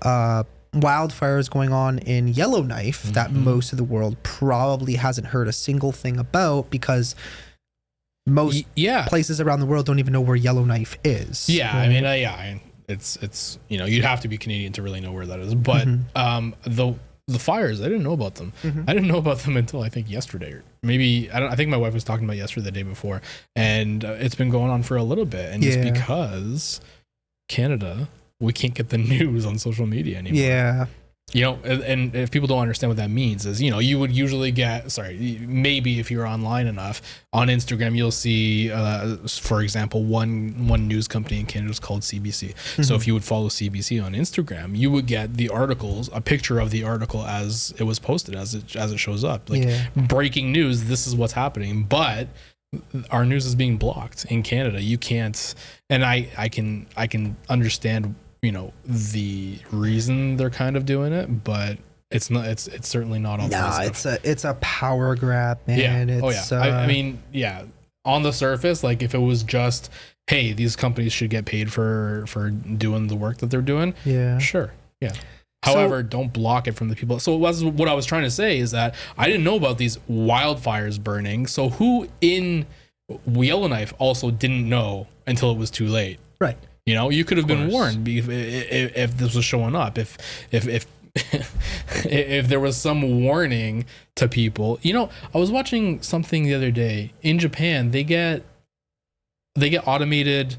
S1: wildfires going on in Yellowknife that most of the world probably hasn't heard a single thing about, because most
S2: Yeah.
S1: places around the world don't even know where Yellowknife is.
S2: Yeah, I mean, it's you'd have to be Canadian to really know where that is. But the fires, I didn't know about them. I didn't know about them until I think yesterday, or maybe I think my wife was talking about yesterday, the day before, and it's been going on for a little bit. And just because Canada, we can't get the news on social media anymore. Yeah. And if people don't understand what that means is, you would usually get, maybe if you're online enough on Instagram, you'll see, for example, one news company in Canada is called CBC. So if you would follow CBC on Instagram, you would get the articles, a picture of the article as it was posted, as it shows up, breaking news. This is what's happening, but our news is being blocked in Canada. You can't, and I can understand the reason they're kind of doing it, but it's certainly not all positive.
S1: It's a power grab, man.
S2: I mean, on the surface, like if it was just, hey, these companies should get paid for doing the work that they're doing, sure, however, don't block it from the people. So what I was trying to say is that I didn't know about these wildfires burning, so who in Yellowknife also didn't know until it was too late, right? You could have been warned if this was showing up. If if there was some warning to people. I was watching something the other day. In Japan, they get automated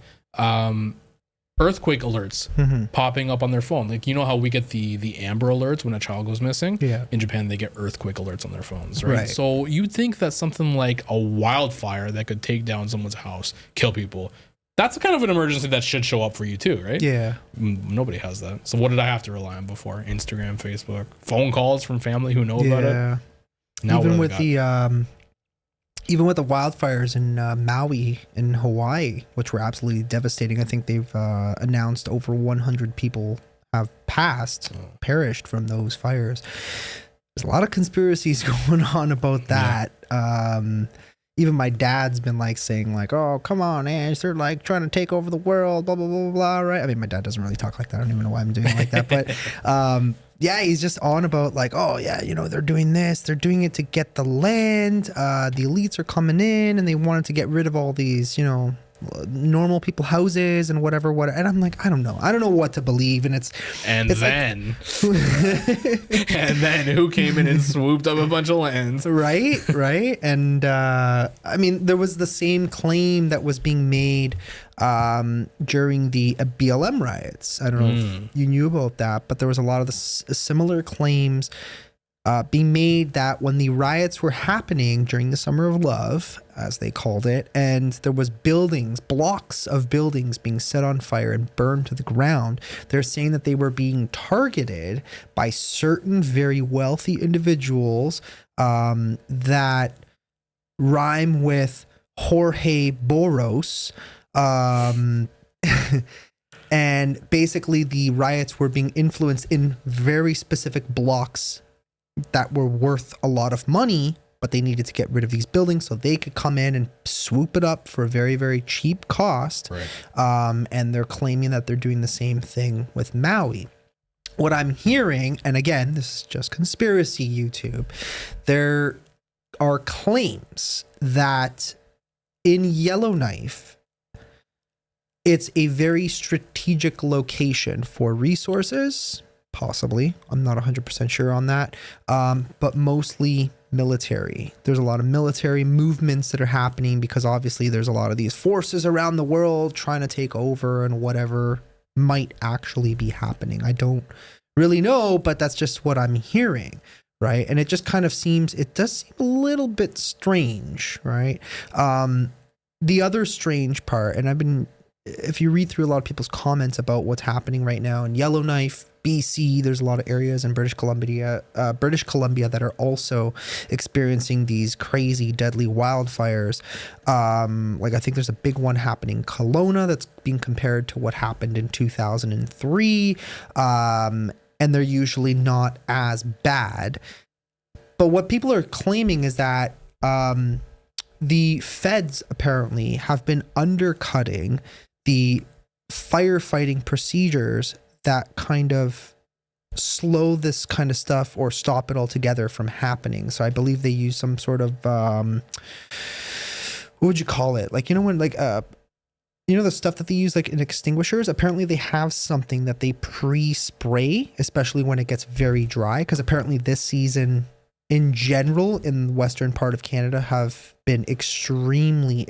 S2: earthquake alerts popping up on their phone. Like, how we get the Amber alerts when a child goes missing? Yeah. In Japan, they get earthquake alerts on their phones, right? So you'd think that something like a wildfire that could take down someone's house, kill people, that's kind of an emergency that should show up for you too, right? Yeah. Nobody has that. So what did I have to rely on before? Instagram, Facebook, phone calls from family who know about it. Now
S1: even with the wildfires in Maui in Hawaii, which were absolutely devastating. I think they've announced over 100 people have perished from those fires. There's a lot of conspiracies going on about that. Even my dad's been saying oh, come on, Ash, they're trying to take over the world, blah, blah, blah, blah, right? I mean, my dad doesn't really talk like that. I don't even know why I'm doing it like that. But he's just on about they're doing this. They're doing it to get the land. The elites are coming in and they wanted to get rid of all these, normal people houses and whatever. And I'm I don't know what to believe. And then
S2: who came in and swooped up a bunch of lands,
S1: right and I mean, there was the same claim that was being made during the BLM riots. I don't know if you knew about that, but there was a lot of the similar claims being made that when the riots were happening during the Summer of Love, as they called it, and there was blocks of buildings being set on fire and burned to the ground, they're saying that they were being targeted by certain very wealthy individuals that rhyme with Jorge Boros. And basically the riots were being influenced in very specific blocks that were worth a lot of money, but they needed to get rid of these buildings so they could come in and swoop it up for a very, very cheap cost. Right. And they're claiming that they're doing the same thing with Maui. What I'm hearing, and again, this is just conspiracy YouTube, there are claims that in Yellowknife, it's a very strategic location for resources. Possibly. I'm not 100% sure on that. But mostly military. There's a lot of military movements that are happening because obviously there's a lot of these forces around the world trying to take over and whatever might actually be happening. I don't really know, but that's just what I'm hearing. Right. And it just kind of it does seem a little bit strange. Right. The other strange part, and if you read through a lot of people's comments about what's happening right now in Yellowknife, BC, there's a lot of areas in British Columbia that are also experiencing these crazy, deadly wildfires. I think there's a big one happening in Kelowna that's being compared to what happened in 2003. And they're usually not as bad. But what people are claiming is that the feds apparently have been undercutting the firefighting procedures that kind of slow this kind of stuff or stop it altogether from happening. So I believe they use some sort of what would you call it? Like, when like the stuff that they use like in extinguishers, apparently they have something that they pre-spray, especially when it gets very dry, because apparently this season in general in the western part of Canada have been extremely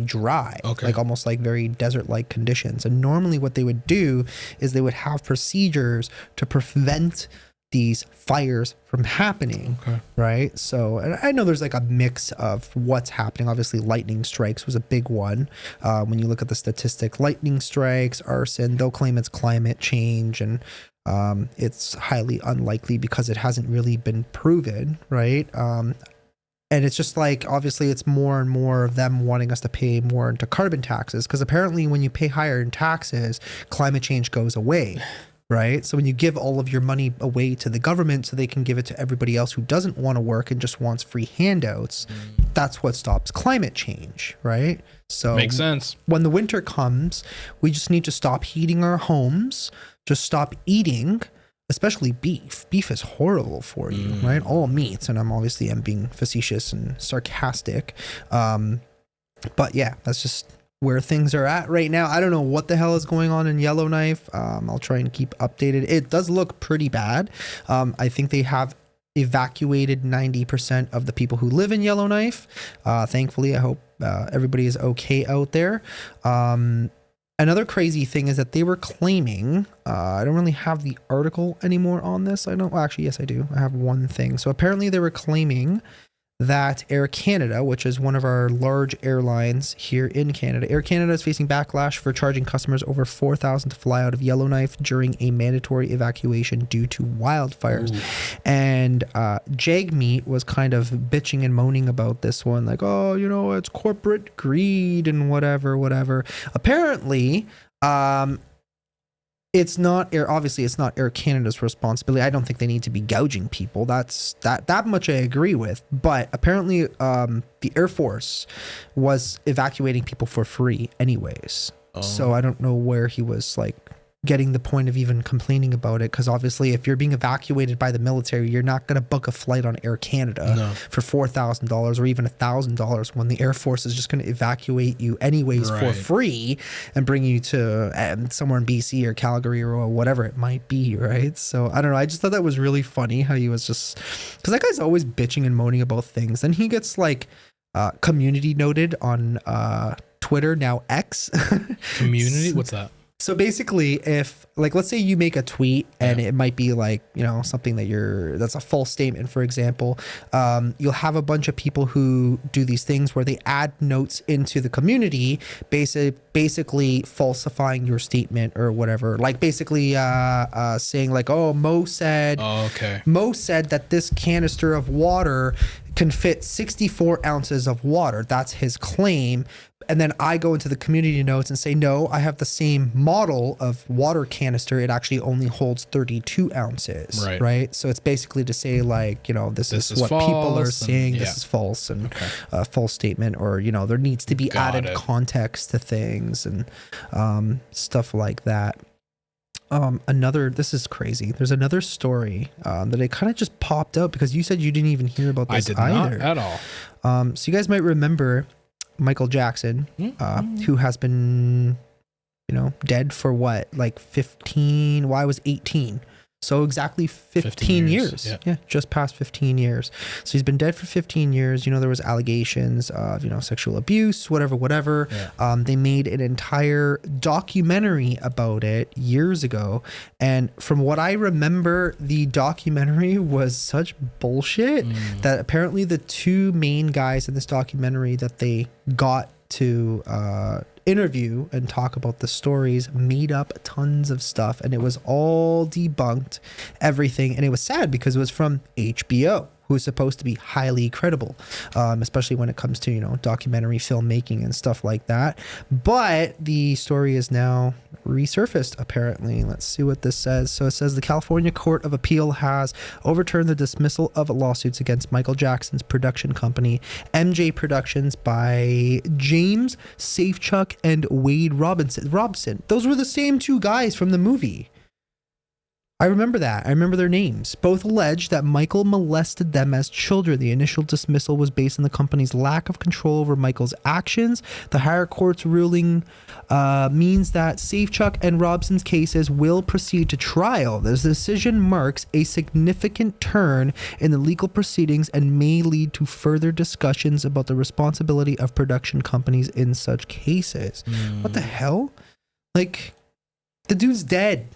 S1: dry.
S2: Okay.
S1: Like almost like very desert-like conditions. And normally what they would do is they would have procedures to prevent these fires from happening.
S2: Okay.
S1: Right. So, and I know there's like a mix of what's happening. Obviously lightning strikes was a big one. When you look at the statistic, lightning strikes, arson, they'll claim it's climate change, and it's highly unlikely because it hasn't really been proven. Right. And it's just like, obviously it's more and more of them wanting us to pay more into carbon taxes, because apparently when you pay higher in taxes, climate change goes away. Right. So when you give all of your money away to the government so they can give it to everybody else who doesn't want to work and just wants free handouts, that's what stops climate change. Right. So
S2: makes sense.
S1: When the winter comes, we just need to stop heating our homes, just stop eating, especially beef. Beef is horrible for you. Right. All meats. And I'm being facetious and sarcastic. But yeah, that's just where things are at right now. I don't know what the hell is going on in Yellowknife. I'll try and keep updated. It does look pretty bad. I think they have evacuated 90% of the people who live in Yellowknife. Thankfully, I hope everybody is okay out there. Another crazy thing is that they were claiming, I don't really have the article anymore on this. Actually, yes, I do. I have one thing. So apparently they were claiming that Air Canada, which is one of our large airlines here in Canada, Air Canada is facing backlash for charging customers over $4,000 to fly out of Yellowknife during a mandatory evacuation due to wildfires. Ooh. And Jagmeet was kind of bitching and moaning about this one, like, oh, it's corporate greed and whatever. Apparently, it's not Air Canada's responsibility. I don't think they need to be gouging people. That much I agree with. But apparently, the Air Force was evacuating people for free anyways. Oh. So I don't know where he was like getting the point of even complaining about it, because obviously if you're being evacuated by the military, you're not going to book a flight on Air Canada for $4,000 or even $1,000 when the Air Force is just going to evacuate you anyways for free and bring you to somewhere in BC or Calgary or whatever it might be, right? So I don't know, I just thought that was really funny how he was just, because that guy's always bitching and moaning about things, and he gets like community noted on Twitter, now X.
S2: Community? What's that?
S1: So basically, if like, let's say you make a tweet and it might be like, something that's a false statement, for example, you'll have a bunch of people who do these things where they add notes into the community, basically falsifying your statement or whatever. Like basically saying like, oh, Mo said that this canister of water can fit 64 ounces of water. That's his claim. And then I go into the community notes and say, no, I have the same model of water canister. It actually only holds 32 ounces. Right. So it's basically to say like, this is what people are saying. This is false and a false statement, or, there needs to be added context to things and stuff like that. This is crazy. There's another story that I kind of just popped up because you said you didn't even hear about this either.
S2: I did not at all.
S1: So you guys might remember Michael Jackson, who has been, dead for what, like 15? Well, I was 18. So exactly 15 years. Yeah, just past 15 years. So he's been dead for 15 years. There was allegations of, sexual abuse, whatever. Yeah. They made an entire documentary about it years ago. And from what I remember, the documentary was such bullshit that apparently the two main guys in this documentary that they got to interview and talk about the stories made up tons of stuff, and it was all debunked, everything. And it was sad because it was from HBO, who's supposed to be highly credible, especially when it comes to, documentary filmmaking and stuff like that. But the story is now resurfaced, apparently. Let's see what this says. So it says the California Court of Appeal has overturned the dismissal of lawsuits against Michael Jackson's production company, MJ Productions, by James Safechuck and Wade Robson. Those were the same two guys from the movie. I remember that. I remember their names. Both alleged that Michael molested them as children. The initial dismissal was based on the company's lack of control over Michael's actions. The higher court's ruling means that Safechuck and Robson's cases will proceed to trial. This decision marks a significant turn in the legal proceedings and may lead to further discussions about the responsibility of production companies in such cases. What the hell? Like, the dude's dead.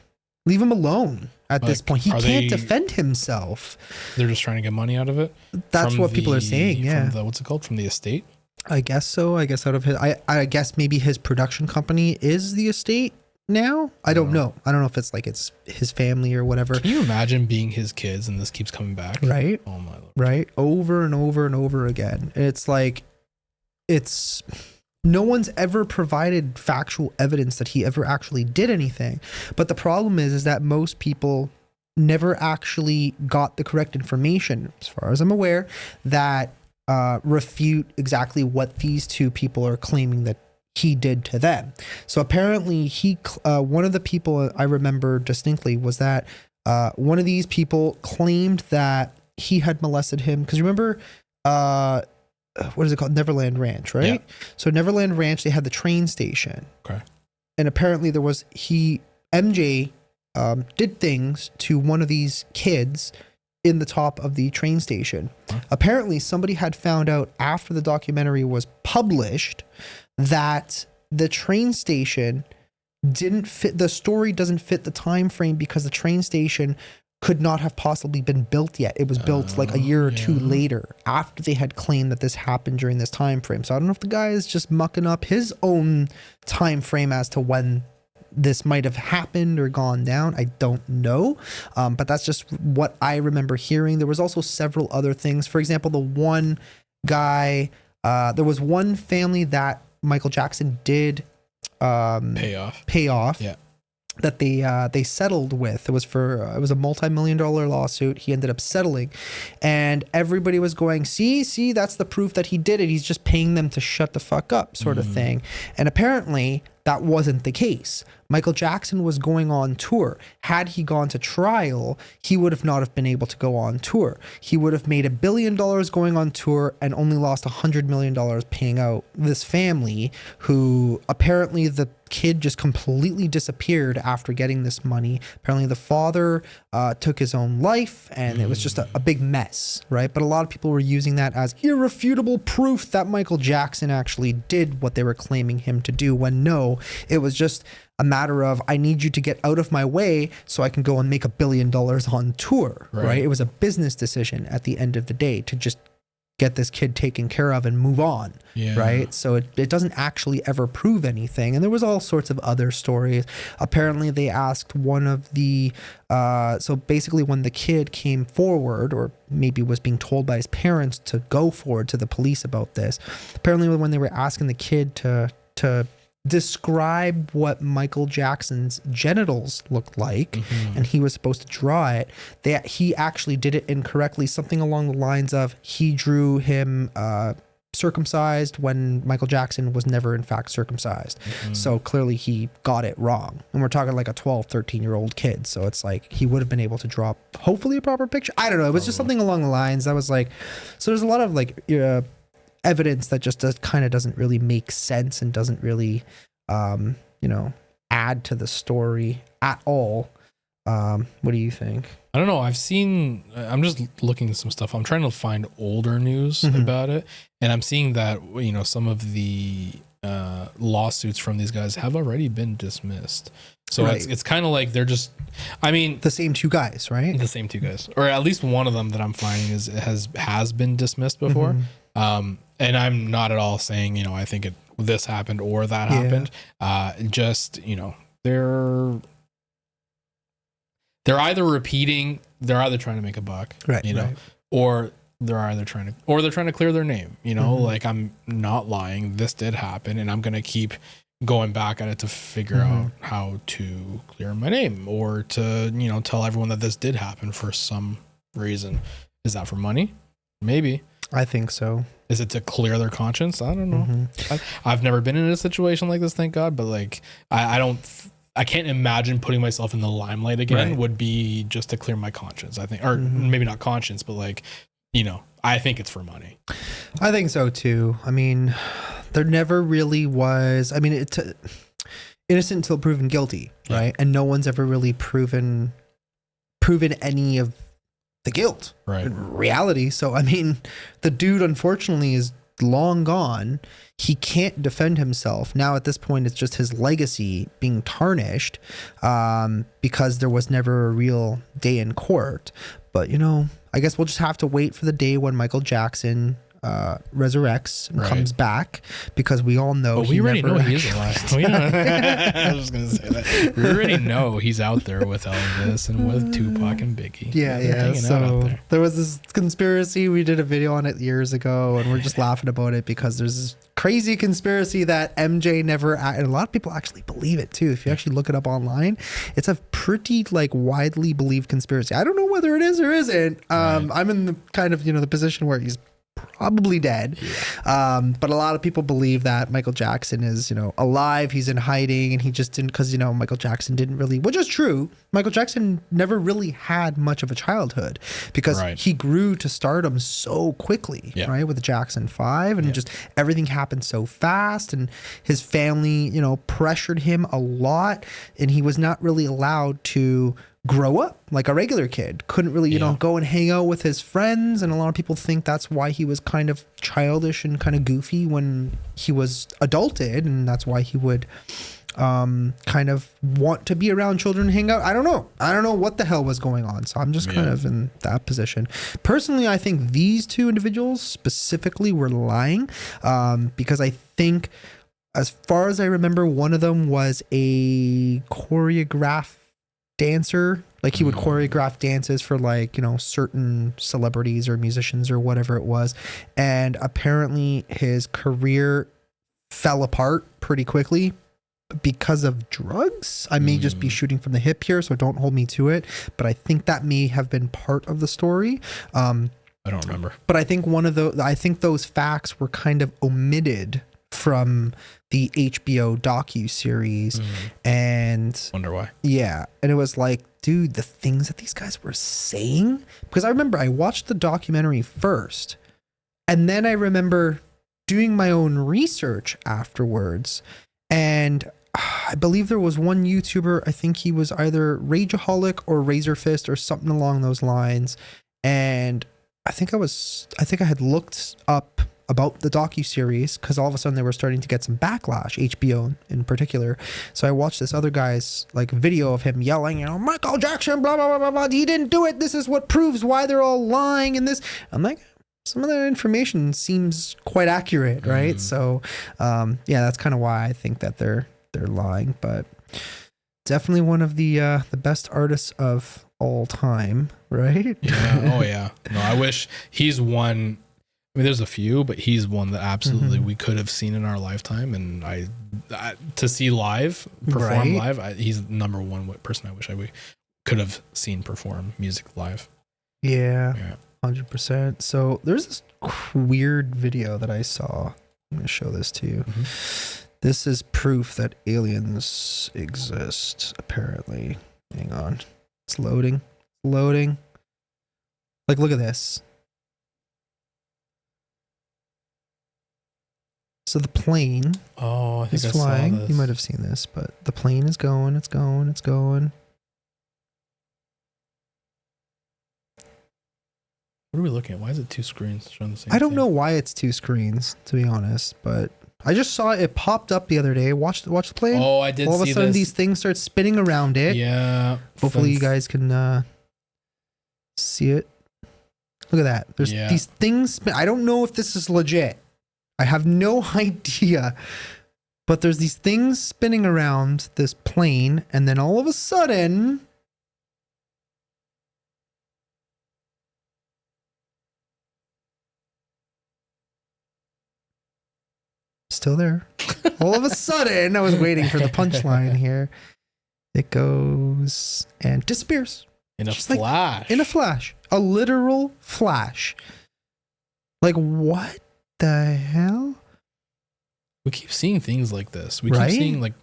S1: Leave him alone at this point. He can't defend himself.
S2: They're just trying to get money out of it?
S1: That's what people are saying, yeah.
S2: From the, what's it called? From the estate?
S1: I guess so. I guess out of his... I guess maybe his production company is the estate now? I don't know. I don't know if it's like it's his family or whatever.
S2: Can you imagine being his kids and this keeps coming back?
S1: Right?
S2: Oh my Lord.
S1: Right? Over and over and over again. It's like... It's... No one's ever provided factual evidence that he ever actually did anything. But the problem is that most people never actually got the correct information, as far as I'm aware, that refute exactly what these two people are claiming that he did to them. So apparently one of the people I remember distinctly was that one of these people claimed that he had molested him. Because remember... what is it called? Neverland Ranch, right? Yeah. So Neverland Ranch, they had the train station.
S2: Okay.
S1: And apparently there was, MJ did things to one of these kids in the top of the train station. Huh? Apparently somebody had found out after the documentary was published that the train station didn't fit, the story doesn't fit the time frame because the train station could not have possibly been built yet. It was built like a year or two later after they had claimed that this happened during this time frame. So I don't know if the guy is just mucking up his own time frame as to when this might have happened or gone down. I don't know. But that's just what I remember hearing. There was also several other things. For example, the one guy, there was one family that Michael Jackson did pay off. Yeah. That they settled with. It was a multi-million-dollar lawsuit. He ended up settling, and everybody was going, see, that's the proof that he did it. He's just paying them to shut the fuck up, sort of thing. And apparently that wasn't the case. Michael Jackson was going on tour. Had he gone to trial, he would have not have been able to go on tour. He would have made $1 billion going on tour and only lost $100 million paying out this family, who apparently the kid just completely disappeared after getting this money. Apparently the father took his own life, and it was just a big mess, right? But a lot of people were using that as irrefutable proof that Michael Jackson actually did what they were claiming him to do, when no, it was just a matter of, I need you to get out of my way so I can go and make $1 billion on tour, right? It was a business decision at the end of the day to just get this kid taken care of and move on, right? So it doesn't actually ever prove anything. And there was all sorts of other stories. Apparently they asked one of the, so basically when the kid came forward, or maybe was being told by his parents to go forward to the police about this, apparently when they were asking the kid to describe what Michael Jackson's genitals looked like, and he was supposed to draw it, that he actually did it incorrectly, something along the lines of he drew him circumcised when Michael Jackson was never in fact circumcised. So clearly he got it wrong, and we're talking like a 12-13-year-old kid, so it's like he would have been able to draw hopefully a proper picture. I don't know, it was just something along the lines that was like, so there's a lot of like evidence that just kind of doesn't really make sense and doesn't really add to the story at all. What do you think?
S2: I don't know. I'm just looking at some stuff. I'm trying to find older news about it, and I'm seeing that some of the lawsuits from these guys have already been dismissed. So it's kind of like they're just, the
S1: same two guys, right?
S2: The same two guys, or at least one of them that I'm finding has been dismissed before. And I'm not at all saying, I think this happened or that happened. Just, they're either repeating, they're either trying to make a buck, or they're either trying to clear their name, like, I'm not lying. This did happen, and I'm going to keep going back at it to figure out how to clear my name, or to, tell everyone that this did happen for some reason. Is that for money? Maybe.
S1: I think so.
S2: Is it to clear their conscience? I don't know. I've never been in a situation like this, thank God. But like, I I can't imagine putting myself in the limelight again.
S1: Right.
S2: Would be just to clear my conscience, I think, or maybe not conscience, but like, you know, I think it's for money.
S1: I think so too. I mean, there never really was. I mean, it's innocent until proven guilty, right? And no one's ever really proven any of the guilt,
S2: Right?
S1: in reality. So I mean, the dude unfortunately is long gone. He can't defend himself now. At this point, it's just his legacy being tarnished, because there was never a real day in court. But you know, I guess we'll just have to wait for the day when Michael Jackson resurrects and comes back, because we all know
S2: we already know he's alive. I was just gonna say that we already know he's out there with Elvis and with Tupac and Biggie.
S1: Yeah. So there was this conspiracy. We did a video on it years ago, and we're just laughing about it because there's this crazy conspiracy that MJ never, and a lot of people actually believe it too. If you actually look it up online, it's a pretty like widely believed conspiracy. I don't know whether it is or isn't. I'm in the kind of, you know, the position where he's probably dead. But a lot of people believe that Michael Jackson is, you know, alive. He's in hiding, and he just didn't, because, you know, Michael Jackson didn't really, which is true. Michael Jackson never really had much of a childhood, because he grew to stardom so quickly, right? With the Jackson 5, and just everything happened so fast, and his family, you know, pressured him a lot, and he was not really allowed to grow up like a regular kid. Couldn't really, you know, go and hang out with his friends, and a lot of people think that's why he was kind of childish and kind of goofy when he was adulted, and that's why he would kind of want to be around children and hang out. I don't know what the hell was going on, so I'm just kind of in that position. Personally, I think these two individuals specifically were lying, because I think, as far as I remember, one of them was a choreographed dancer. Like he would choreograph dances for, like, you know, certain celebrities or musicians or whatever it was, and apparently his career fell apart pretty quickly because of drugs. I may just be shooting from the hip here, so don't hold me to it, but I think that may have been part of the story. I
S2: don't remember,
S1: but I think those facts were kind of omitted from the HBO docu-series, and
S2: wonder why.
S1: Yeah, and it was like, dude, the things that these guys were saying, because I remember I watched the documentary first, and then I remember doing my own research afterwards, and I believe there was one YouTuber, I think he was either Rageaholic or Razorfist or something along those lines, and I think I had looked up about the docu-series, because all of a sudden they were starting to get some backlash, HBO in particular. So I watched this other guy's like video of him yelling, you know, Michael Jackson, blah, blah, blah, blah, blah, he didn't do it. This is what proves why they're all lying and this. I'm like, some of that information seems quite accurate, right? So yeah, that's kind of why I think that they're lying, but definitely one of the best artists of all time, right?
S2: Yeah. Oh yeah. No, I wish he's one. I mean, there's a few, but he's one that absolutely we could have seen in our lifetime, and I to see live, perform live, he's number one person I wish I could have seen perform music live.
S1: Yeah. 100%. So there's this weird video that I saw. I'm going to show this to you. This is proof that aliens exist, apparently. Hang on. It's loading. Like, look at this. So the plane is flying. You might have seen this, but the plane is going. It's going.
S2: What are we looking at? Why is it two screens showing the same
S1: I don't know why it's two screens, to be honest, but I just saw it popped up the other day. Watch the plane.
S2: Oh, I did see this.
S1: All of a sudden, these things start spinning around it.
S2: Yeah.
S1: Hopefully, you guys can see it. Look at that. There's these things. I don't know if this is legit. I have no idea. But there's these things spinning around this plane, and then all of a sudden, still there. All of a sudden, I was waiting for the punchline here. It goes and disappears.
S2: In a flash.
S1: In a flash. A literal flash. Like, what the hell?
S2: We keep seeing things like this. We keep seeing, like,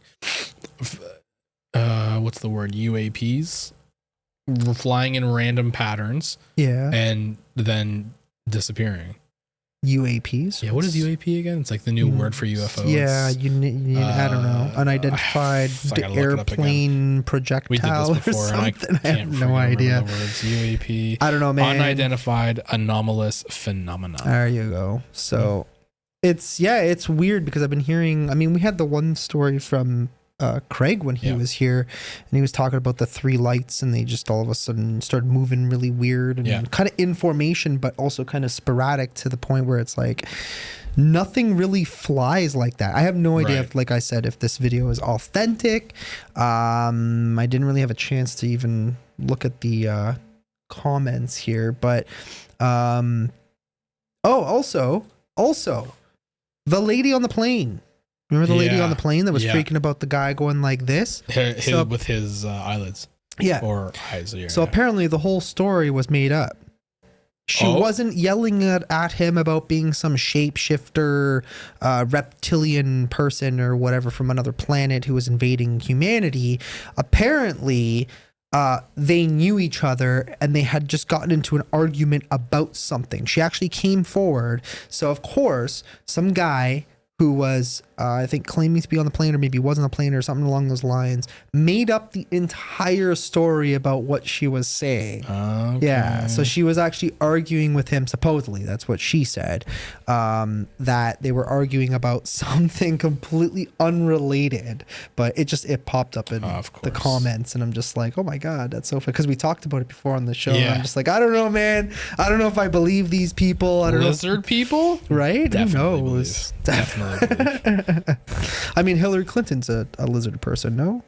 S2: what's the word? UAPs flying in random patterns.
S1: Yeah.
S2: And then disappearing.
S1: UAPs?
S2: Yeah, what is UAP again? It's like the new word for UFOs.
S1: Yeah, you need I don't know. Unidentified airplane projectile.
S2: We did this before,
S1: or something.
S2: and
S1: I have no idea.
S2: The words UAP.
S1: I don't know, man.
S2: Unidentified anomalous phenomena.
S1: There you go. So it's weird because I've been hearing. I mean, we had the one story from Craig when he was here, and he was talking about the three lights, and they just all of a sudden started moving really weird and kind of in formation, but also kind of sporadic to the point where it's like nothing really flies like that. I have no idea, if, like I said, if this video is authentic. I didn't really have a chance to even look at the comments here, but also the lady on the plane. Remember the lady on the plane that was freaking about the guy going like this?
S2: With his eyelids.
S1: Yeah.
S2: Or eyes. Yeah,
S1: so apparently the whole story was made up. She wasn't yelling at him about being some shapeshifter, reptilian person or whatever from another planet who was invading humanity. Apparently, they knew each other and they had just gotten into an argument about something. She actually came forward. So, of course, some guy who was, I think, claiming to be on the plane, or maybe wasn't on the plane or something along those lines, made up the entire story about what she was saying.
S2: Okay.
S1: Yeah, so she was actually arguing with him, supposedly, that's what she said, that they were arguing about something completely unrelated, but it popped up in the comments, and I'm just like, oh my God, that's so funny, because we talked about it before on the show, and I'm just like, I don't know, man. I don't know if I believe these people. I don't know.
S2: Lizard people?
S1: Right?
S2: Definitely
S1: Who knows?
S2: Definitely.
S1: I mean, Hillary Clinton's a lizard person, no?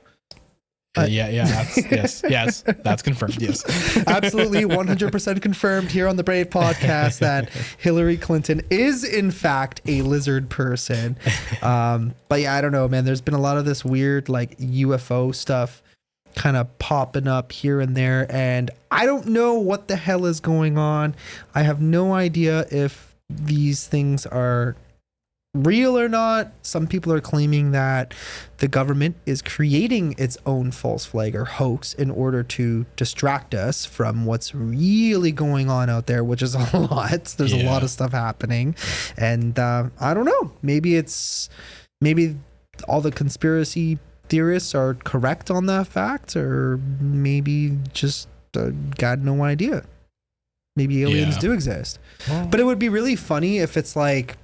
S2: Yes, that's confirmed. Yes,
S1: absolutely, 100% confirmed here on the Brave Podcast that Hillary Clinton is in fact a lizard person. But yeah, I don't know, man. There's been a lot of this weird like UFO stuff kind of popping up here and there, and I don't know what the hell is going on. I have no idea if these things are real or not. Some people are claiming that the government is creating its own false flag or hoax in order to distract us from what's really going on out there, which is a lot. There's a lot of stuff happening, and I don't know. Maybe all the conspiracy theorists are correct on that fact, or maybe just got no idea. Maybe aliens do exist. But it would be really funny if it's like,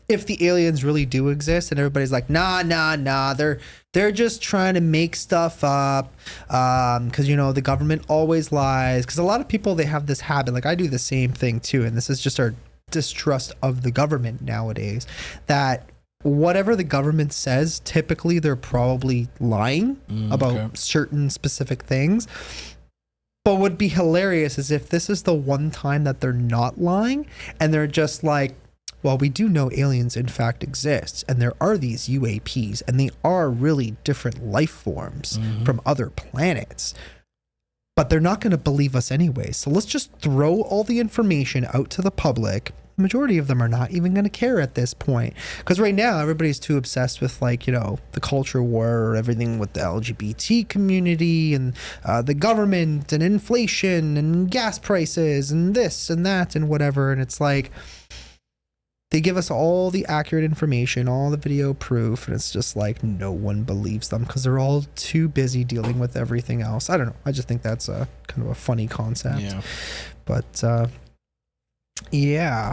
S1: if the aliens really do exist and everybody's like, nah, they're just trying to make stuff up, because the government always lies. Because a lot of people, they have this habit, like I do the same thing too, and this is just our distrust of the government nowadays, that whatever the government says, typically they're probably lying about certain specific things. But what would be hilarious is if this is the one time that they're not lying and they're just like, well, we do know aliens in fact exist, and there are these UAPs, and they are really different life forms from other planets. But they're not going to believe us anyway. So let's just throw all the information out to the public. The majority of them are not even going to care at this point. Because right now, everybody's too obsessed with the culture war or everything with the LGBT community and the government and inflation and gas prices and this and that and whatever. And it's like, they give us all the accurate information, all the video proof, and it's just like no one believes them because they're all too busy dealing with everything else. I don't know. I just think that's a kind of a funny concept.
S2: Yeah.
S1: But yeah.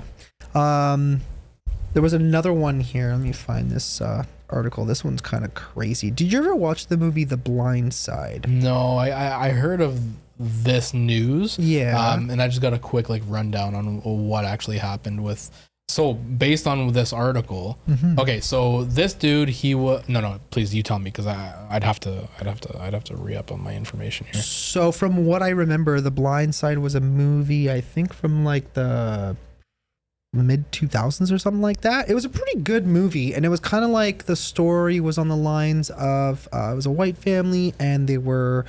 S1: There was another one here. Let me find this article. This one's kind of crazy. Did you ever watch the movie The Blind Side?
S2: No, I heard of this news.
S1: Yeah.
S2: And I just got a quick rundown on what actually happened with. So based on this article, okay, so this dude, he was no, please you tell me, because I'd have to re-up on my information here.
S1: So from what I remember, The Blind Side was a movie, I think from the mid 2000s or something like that. It was a pretty good movie, and it was kind of like the story was on the lines of it was a white family, and they were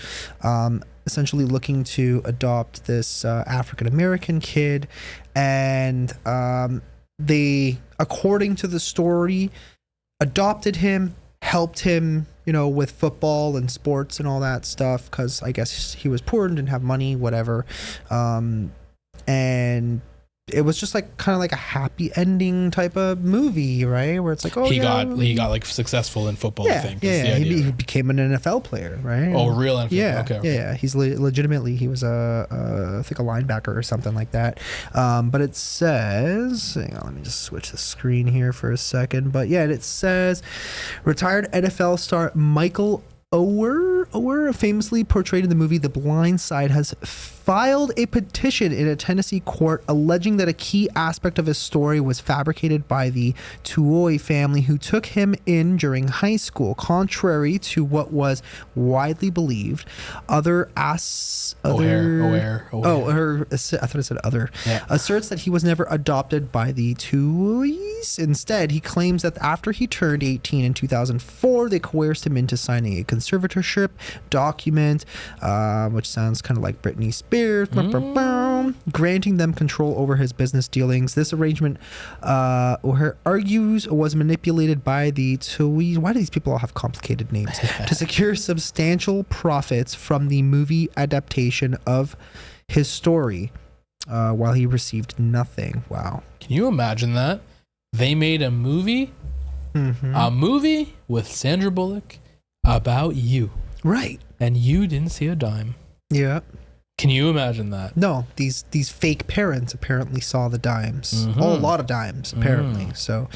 S1: essentially looking to adopt this African American kid, and they, according to the story, adopted him, helped him, with football and sports and all that stuff, because I guess he was poor and didn't have money, whatever. And it was just like kind of like a happy ending type of movie, right? Where it's like, oh,
S2: he got like successful in football. I think.
S1: He became an NFL player, right?
S2: Oh, real NFL.
S1: Yeah,
S2: okay.
S1: Yeah. He's legitimately, he was I think a linebacker or something like that. But it says, hang on, let me just switch the screen here for a second. But yeah, it says retired NFL star Michael Oher, famously portrayed in the movie The Blind Side, has filed a petition in a Tennessee court alleging that a key aspect of his story was fabricated by the Tuohy family who took him in during high school. Contrary to what was widely believed, Oher asserts that he was never adopted by the Tuohys. Instead, he claims that after he turned 18 in 2004, they coerced him into signing a conservatorship document, which sounds kind of like Britney Spears, granting them control over his business dealings. This arrangement, O'Hare argues, was manipulated by the Tuohys. Why do these people all have complicated names? To secure substantial profits from the movie adaptation of his story, while he received nothing. Wow.
S2: Can you imagine that? They made a movie, with Sandra Bullock about you.
S1: Right.
S2: And you didn't see a dime.
S1: Yeah.
S2: Can you imagine that?
S1: No, these fake parents apparently saw the dimes. A lot of dimes, apparently. So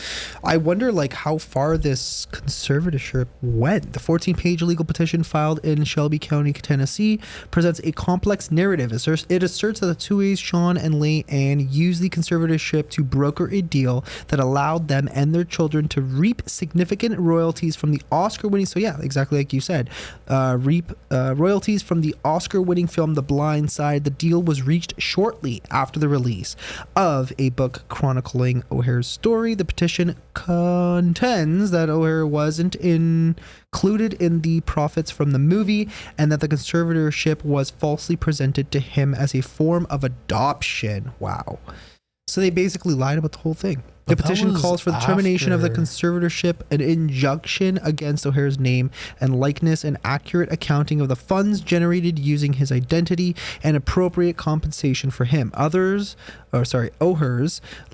S1: I wonder like how far this conservatorship went. The 14-page legal petition filed in Shelby County, Tennessee presents a complex narrative. It asserts that the Tuohys, Sean and Leigh Ann, used the conservatorship to broker a deal that allowed them and their children to reap significant royalties from the Oscar-winning, so yeah, exactly like you said, reap royalties from the Oscar-winning film The Blind Side. The deal was reached shortly after the release of a book chronicling O'Hare's story. The petition contends that O'Hare wasn't included in the profits from the movie and that the conservatorship was falsely presented to him as a form of adoption. Wow. So they basically lied about the whole thing. The petition calls for the termination of the conservatorship, an injunction against O'Hare's name and likeness, an accurate accounting of the funds generated using his identity, and appropriate compensation for him. O'Hare's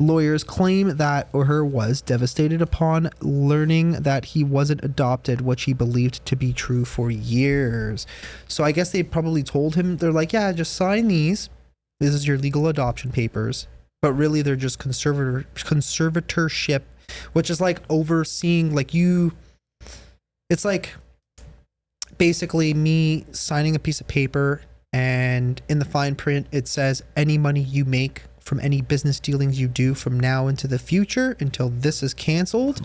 S1: lawyers claim that O'Hare was devastated upon learning that he wasn't adopted, which he believed to be true for years. So I guess they probably told him, they're like, yeah, just sign these. This is your legal adoption papers. But really, they're just conservatorship, which is like overseeing, like you. It's like basically me signing a piece of paper, and in the fine print, it says any money you make from any business dealings you do from now into the future until this is canceled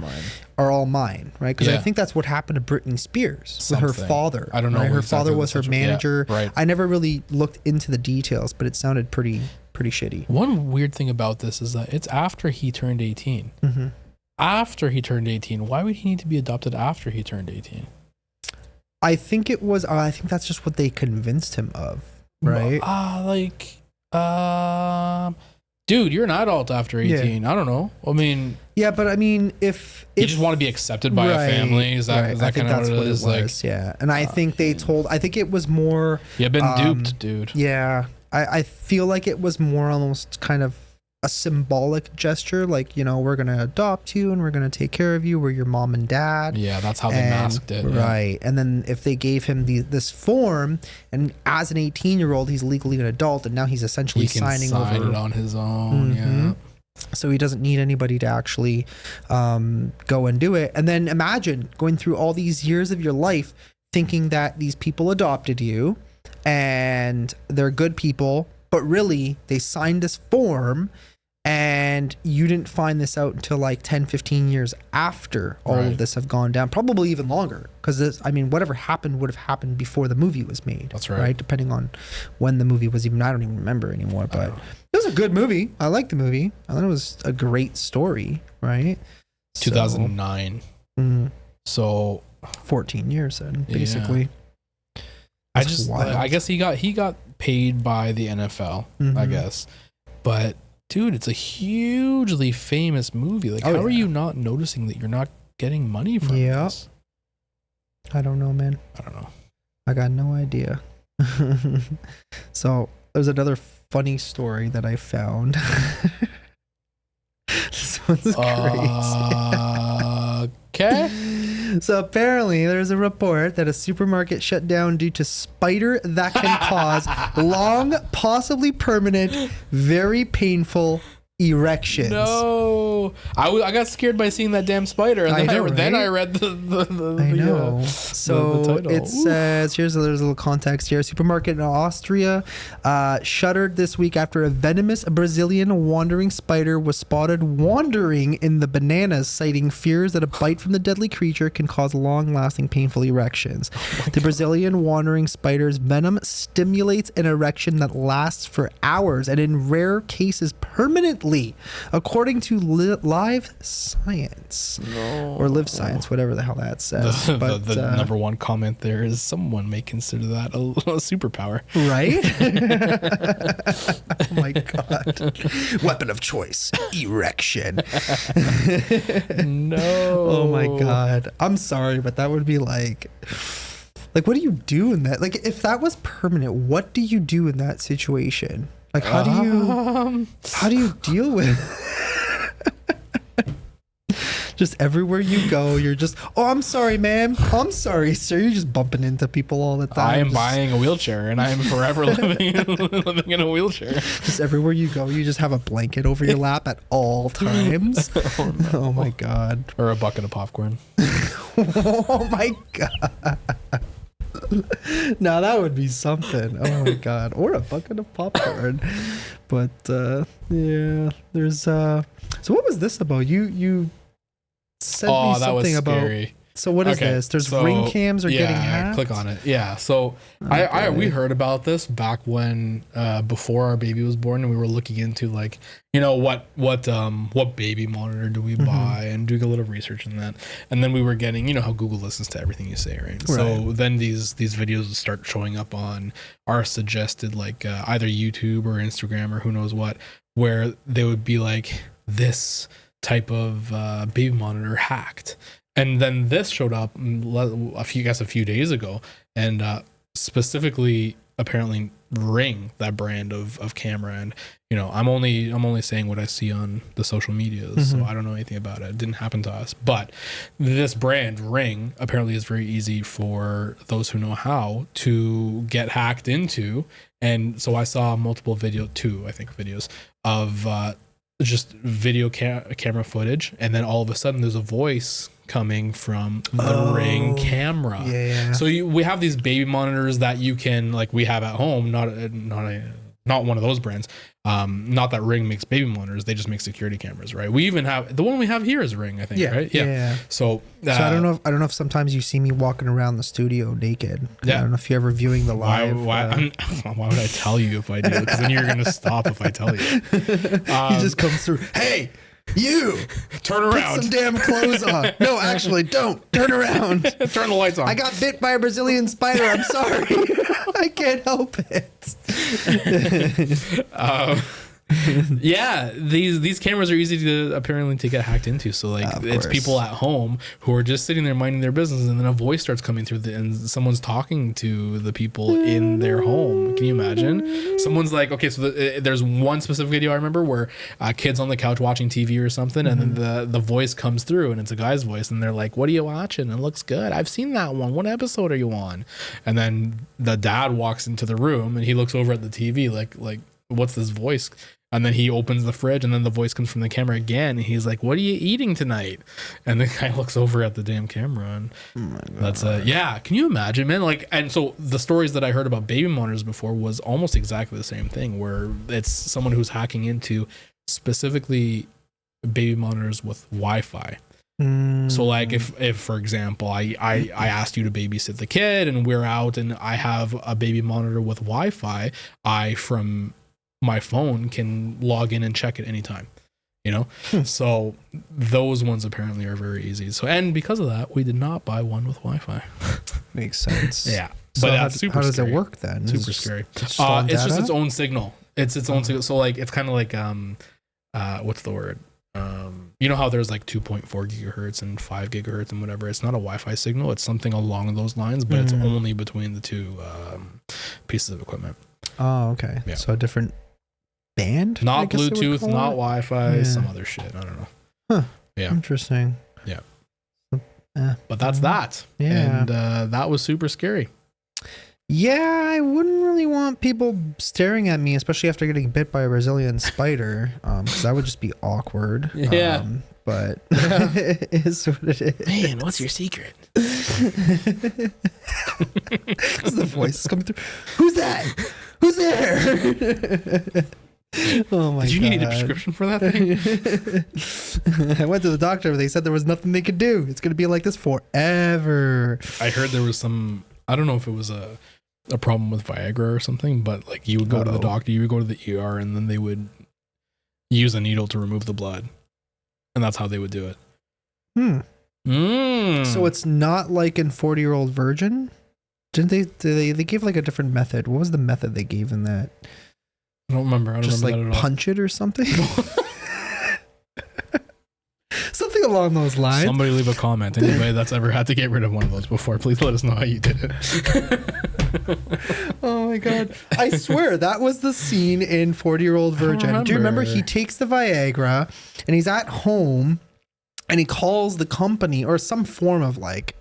S1: are all mine, right? Because I think that's what happened to Britney Spears with her father.
S2: I don't know.
S1: Right? Her father was her manager.
S2: Yeah, right.
S1: I never really looked into the details, but it sounded pretty shitty.
S2: One weird thing about this is that it's after he turned 18. After he turned 18, why would he need to be adopted after he turned 18?
S1: I think it was. I think that's just what they convinced him of, right?
S2: Dude, you're an adult after 18. Yeah. I don't know. I mean,
S1: yeah, but I mean, if
S2: you just want to be accepted by a family, is that kind of what it is? Like,
S1: yeah. And I think they told. I think it was more.
S2: You've been duped, dude.
S1: Yeah, I feel like it was more almost kind of a symbolic gesture, like, we're gonna adopt you and we're gonna take care of you. We're your mom and dad.
S2: Yeah, that's how they masked it.
S1: Right. And then if they gave him this form, and as an 18-year-old, he's legally an adult, and now he's essentially signing
S2: sign
S1: over
S2: it on his own. Yeah.
S1: So he doesn't need anybody to actually go and do it. And then imagine going through all these years of your life thinking that these people adopted you and they're good people, but really they signed this form and you didn't find this out until like 10, 15 years after all of this have gone down, probably even longer. Because whatever happened would have happened before the movie was made. That's right. Depending on when the movie was even, I don't even remember anymore, but it was a good movie. I liked the movie. I thought it was a great story, right?
S2: 2009. So
S1: 14 years then, basically.
S2: Yeah. I guess he got paid by the NFL, I guess. But dude, it's a hugely famous movie. Like, how are you not noticing that you're not getting money from this?
S1: I don't know, man.
S2: I don't know.
S1: I got no idea. So there's another funny story that I found. This one's crazy.
S2: Okay.
S1: So apparently there's a report that a supermarket shut down due to spider that can cause long, possibly permanent, very painful erections.
S2: No, I got scared by seeing that damn spider, and then I read the
S1: I know. So
S2: the title.
S1: it says there's a little context here. A supermarket in Austria shuttered this week after a venomous Brazilian wandering spider was spotted wandering in the bananas, citing fears that a bite from the deadly creature can cause long-lasting painful erections. The Brazilian wandering spider's venom stimulates an erection that lasts for hours and in rare cases permanently, according to Live Science or Live Science, whatever the hell that says.
S2: The number one comment there is someone may consider that a superpower,
S1: right? Oh my god! Weapon of choice: erection.
S2: No.
S1: Oh my god! I'm sorry, but that would be like, what do you do in that? Like, if that was permanent, what do you do in that situation? Like, how do you deal with just everywhere you go, you're just, oh, I'm sorry, ma'am. I'm sorry, sir. You're just bumping into people all the time.
S2: I am buying a wheelchair, and I am forever living in a wheelchair.
S1: Just everywhere you go, you just have a blanket over your lap at all times.
S2: Oh, no.
S1: Oh my god.
S2: Or a bucket of popcorn.
S1: Oh my god. Now that would be something. Oh my god. Or a bucket of popcorn. But yeah, there's so what was this about? You sent me something about
S2: scary.
S1: So what is this? There's ring cams are getting hacked.
S2: Click on it. Yeah. So we heard about this back when before our baby was born, and we were looking into what baby monitor do we buy and doing a little research in that. And then we were getting, how Google listens to everything you say, right? So then these videos would start showing up on our suggested either YouTube or Instagram or who knows what, where they would be like, this type of baby monitor hacked. And then this showed up a few days ago, and specifically apparently Ring, that brand of camera. And I'm only saying what I see on the social medias, so I don't know anything about it. It didn't happen to us, but this brand Ring apparently is very easy for those who know how to get hacked into. And so I saw multiple videos of just video camera footage, and then all of a sudden there's a voice coming from the Ring camera. Yeah. So we have these baby monitors that you can we have at home, not one of those brands. Not that Ring makes baby monitors, they just make security cameras, right? We even have the one we have here is Ring, I think, right? Yeah. So
S1: I don't know if sometimes you see me walking around the studio naked. Yeah. I don't know if you're ever viewing the live.
S2: Why would I tell you if I do? Because then you're gonna stop if I tell you.
S1: He just comes through. Hey, you
S2: turn around.
S1: Put some damn clothes on. No, actually, don't turn around.
S2: Turn the lights on.
S1: I got bit by a Brazilian spider. I'm sorry. I can't help it.
S2: Yeah, these cameras are easy to get hacked into. So it's people at home who are just sitting there minding their business, and then a voice starts coming through and someone's talking to the people in their home. Can you imagine? Someone's like, okay, so there's one specific video I remember where kids on the couch watching TV or something, and then the voice comes through, and it's a guy's voice, and they're like, "What are you watching? It looks good. I've seen that one. What episode are you on?" And then the dad walks into the room, and he looks over at the TV like what's this voice? And then he opens the fridge, and then the voice comes from the camera again. And he's like, "What are you eating tonight?" And the guy looks over at the damn camera, and that's yeah. Can you imagine, man? And so the stories that I heard about baby monitors before was almost exactly the same thing, where it's someone who's hacking into specifically baby monitors with Wi-Fi. So if for example I asked you to babysit the kid, and we're out, and I have a baby monitor with Wi-Fi, I from my phone can log in and check it anytime, So those ones apparently are very easy. So, and because of that, we did not buy one with Wi-Fi.
S1: Makes sense.
S2: Yeah.
S1: So how does it work then?
S2: Super scary. It's just its own signal. It's its own signal. So it's kind of like what's the word? you know how there's like 2.4 gigahertz and 5 gigahertz and whatever. It's not a Wi-Fi signal. It's something along those lines, but it's only between the two pieces of equipment.
S1: Oh, okay. Yeah. So a different band?
S2: Not Bluetooth, not Wi-Fi, some other shit. I don't know.
S1: Huh.
S2: Yeah.
S1: Interesting.
S2: Yeah. But that's that.
S1: Yeah.
S2: And that was super scary.
S1: Yeah, I wouldn't really want people staring at me, especially after getting bit by a Brazilian spider, because that would just be awkward.
S2: Yeah.
S1: But it is what it is.
S2: Man, what's your secret?
S1: The voice is coming through. Who's that? Who's there? Oh my god.
S2: Did you need a prescription for that thing?
S1: I went to the doctor. They said there was nothing they could do. It's going to be like this forever.
S2: I heard there was some, I don't know if it was a problem with Viagra or something, but like you would go to the doctor, you would go to the ER, and then they would use a needle to remove the blood. And that's how they would do it.
S1: So it's not like in 40-Year-Old Virgin? Didn't they gave like a different method? What was the method they gave in that?
S2: I don't remember. I don't
S1: just
S2: remember
S1: like
S2: that at all.
S1: punch it or something? Something along those lines.
S2: Somebody leave a comment. Anybody that's ever had to get rid of one of those before, please let us know how you did it.
S1: Oh my god. I swear that was the scene in 40-Year-Old Virgin. Do you remember he takes the Viagra and he's at home and he calls the company or some form of like,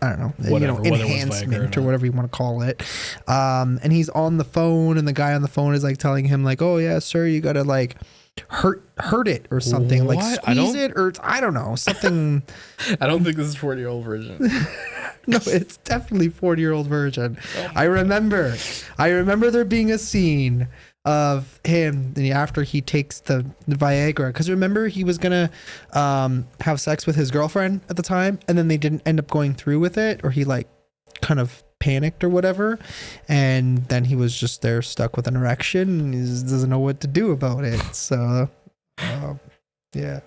S1: I don't know,
S2: whatever,
S1: enhancement or whatever you want to call it. And he's on the phone and the guy on the phone is like telling him like, oh yeah, sir, you got to like hurt it or something. What? Like squeeze it or I don't know, something.
S2: I don't think this is 40-Year-Old Virgin.
S1: No, it's definitely 40-Year-Old Virgin. I remember there being a scene of him after he takes the Viagra, because remember he was gonna have sex with his girlfriend at the time, and then they didn't end up going through with it, or he like kind of panicked or whatever, and then he was just there stuck with an erection and he just doesn't know what to do about it. So yeah,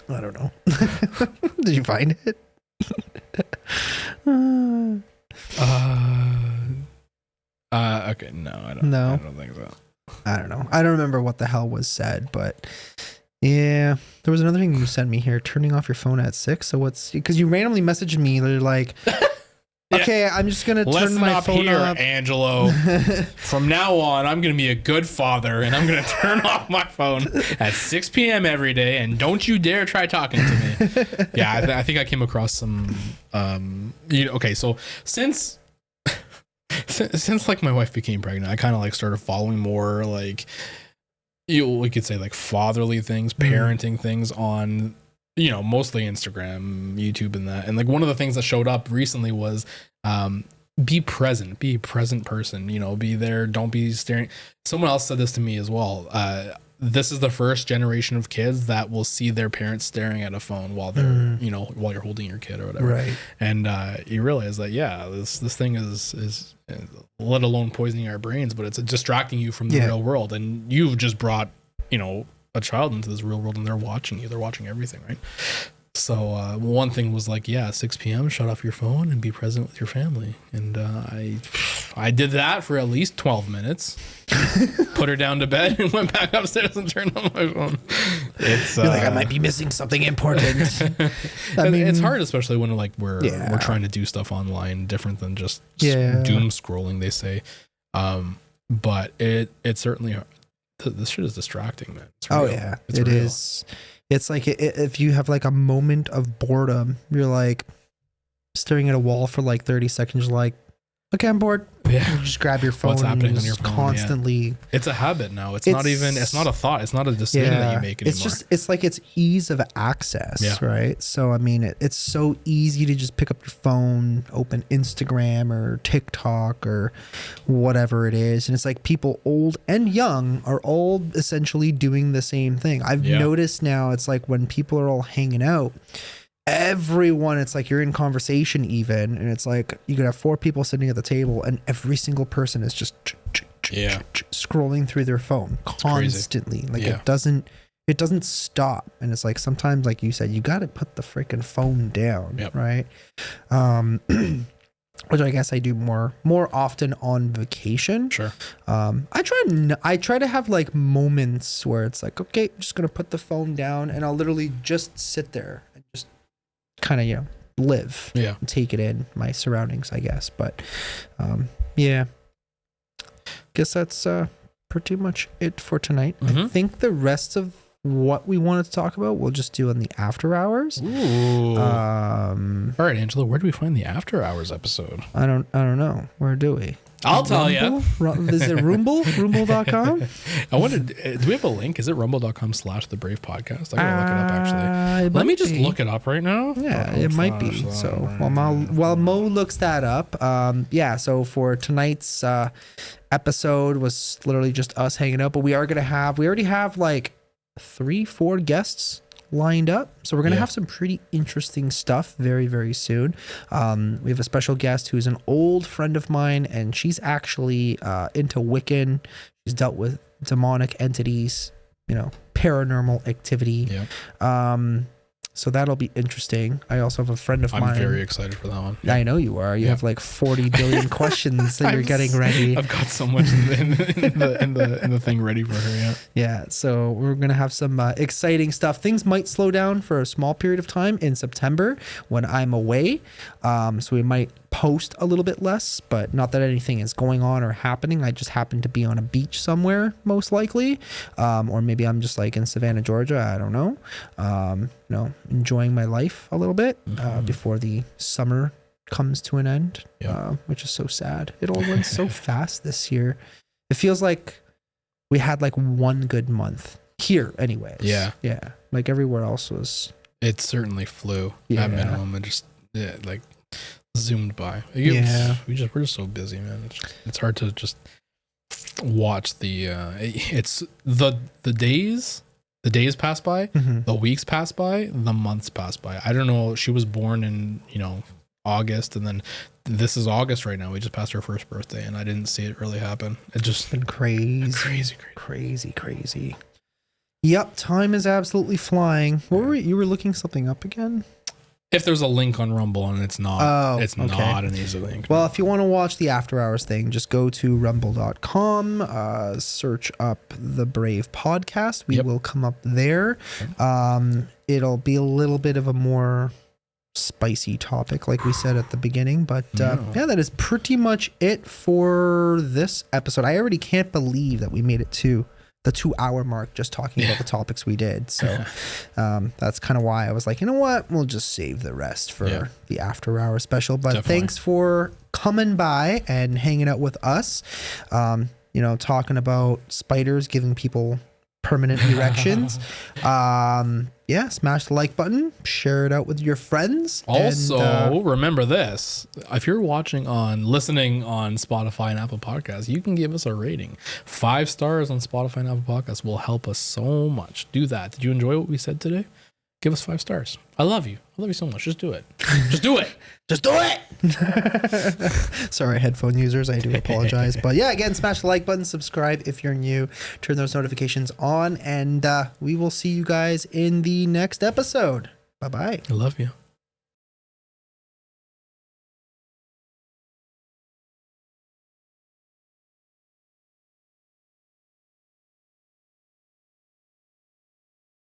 S1: I don't know. Did you find it?
S2: Okay, no, I don't.
S1: No,
S2: I don't think so.
S1: I don't know. I don't remember what the hell was said, but yeah, there was another thing you sent me here: turning off your phone at 6. So what's because you randomly messaged me, they're like, okay, I'm just gonna turn my phone up,
S2: Angelo. From now on, I'm gonna be a good father, and I'm gonna turn off my phone at 6 p.m. every day, and don't you dare try talking to me. Yeah, I think I came across some. Okay, so since like my wife became pregnant, I kind of like started following more like we could say like fatherly things, parenting things on. Mostly Instagram, YouTube, and that. And like one of the things that showed up recently was be present, be a present person, be there. Don't be staring. Someone else said this to me as well. This is the first generation of kids that will see their parents staring at a phone while they're, while you're holding your kid or whatever. Right. And you realize that, yeah, this thing is let alone poisoning our brains, but it's distracting you from the real world. And you've just brought, a child into this real world, and they're watching you. They're watching everything, right? So one thing was like, 6 p.m. shut off your phone and be present with your family. And I did that for at least 12 minutes. Put her down to bed and went back upstairs and turned on my phone.
S1: You're like, I might be missing something important.
S2: I mean, it's hard, especially when like we're trying to do stuff online, different than just doom scrolling. They say, but it certainly. This shit is distracting, man.
S1: Oh yeah, it is. It's like if you have like a moment of boredom, you're like staring at a wall for like 30 seconds. You're like, okay, I'm bored. Yeah. You just grab your phone.
S2: What's happening
S1: and
S2: on your phone?
S1: Constantly.
S2: Yeah. It's a habit now. It's not a thought. It's not a decision that you make anymore.
S1: It's like it's ease of access, right? So, I mean, it's so easy to just pick up your phone, open Instagram or TikTok or whatever it is. And it's like people old and young are all essentially doing the same thing. I've noticed now it's like when people are all hanging out, everyone, it's like you're in conversation even, and it's like you could have 4 people sitting at the table and every single person is just scrolling through their phone constantly. Like it doesn't stop. And it's like sometimes, like you said, you got to put the freaking phone down, right? which I guess I do more often on vacation.
S2: Sure.
S1: I try to have like moments where it's like, okay, I'm just gonna put the phone down and I'll literally just sit there and just kind of live.
S2: Yeah.
S1: And take it in my surroundings, I guess. But yeah, guess that's pretty much it for tonight. I think the rest of what we wanted to talk about we'll just do in the after hours.
S2: Ooh. All right, Angelo, where do we find the after hours episode?
S1: I don't know. Where do we?
S2: I'll tell you.
S1: Is it Rumble? Rumble.com?
S2: I wanted. Do we have a link? Is it rumble.com/The Brave Podcast? I gotta look it up actually. Let me just look it up right now.
S1: Yeah, it might be. So while Mo looks that up, yeah. So for tonight's episode was literally just us hanging out, but we already have like 3-4 guests lined up, so we're gonna have some pretty interesting stuff very, very soon. We have a special guest who's an old friend of mine, and she's actually into Wiccan. She's dealt with demonic entities, paranormal activity. So that'll be interesting. I also have a friend of mine.
S2: I'm very excited for that one.
S1: I know you are. You have like 40 billion questions that you're getting ready.
S2: I've got so much in the thing ready for her. Yeah.
S1: Yeah. So we're gonna have some exciting stuff. Things might slow down for a small period of time in September when I'm away. So we might post a little bit less, but not that anything is going on or happening. I just happen to be on a beach somewhere, most likely, or maybe I'm just like in Savannah, Georgia. I don't know. Enjoying my life a little bit before the summer comes to an end, which is so sad. It all went so fast this year. It feels like we had like one good month here, anyways. Yeah. Like everywhere else was.
S2: It certainly flew at minimum. It just like zoomed by. We're just so busy, man. It's hard to just watch it's the days. The days pass by, the weeks pass by, the months pass by. I don't know. She was born in, August, and then this is August right now. We just passed her first birthday, and I didn't see it really happen. It just
S1: been crazy. Yep, time is absolutely flying. You were looking something up again?
S2: If there's a link on Rumble and it's not, not an easy link.
S1: Well, if you want to watch the after hours thing, just go to rumble.com, search up The Brave Podcast. We will come up there. It'll be a little bit of a more spicy topic, like we said at the beginning. But that is pretty much it for this episode. I already can't believe that we made it to the 2-hour mark just talking about the topics we did. So that's kind of why I was like, you know what? We'll just save the rest for the after hour special. But thanks for coming by and hanging out with us. Talking about spiders giving people permanent erections. Smash the like button, share it out with your friends.
S2: Also, remember this: if you're listening on Spotify and Apple Podcasts, you can give us a rating. 5 stars on Spotify and Apple Podcasts will help us so much. Do that. Did you enjoy what we said today? Give us 5 stars. I love you. I love you so much. Just do it. Just do it. Just do it.
S1: Sorry, headphone users. I do apologize. But again, smash the like button, subscribe if you're new, turn those notifications on, and we will see you guys in the next episode. Bye-bye.
S2: I love you.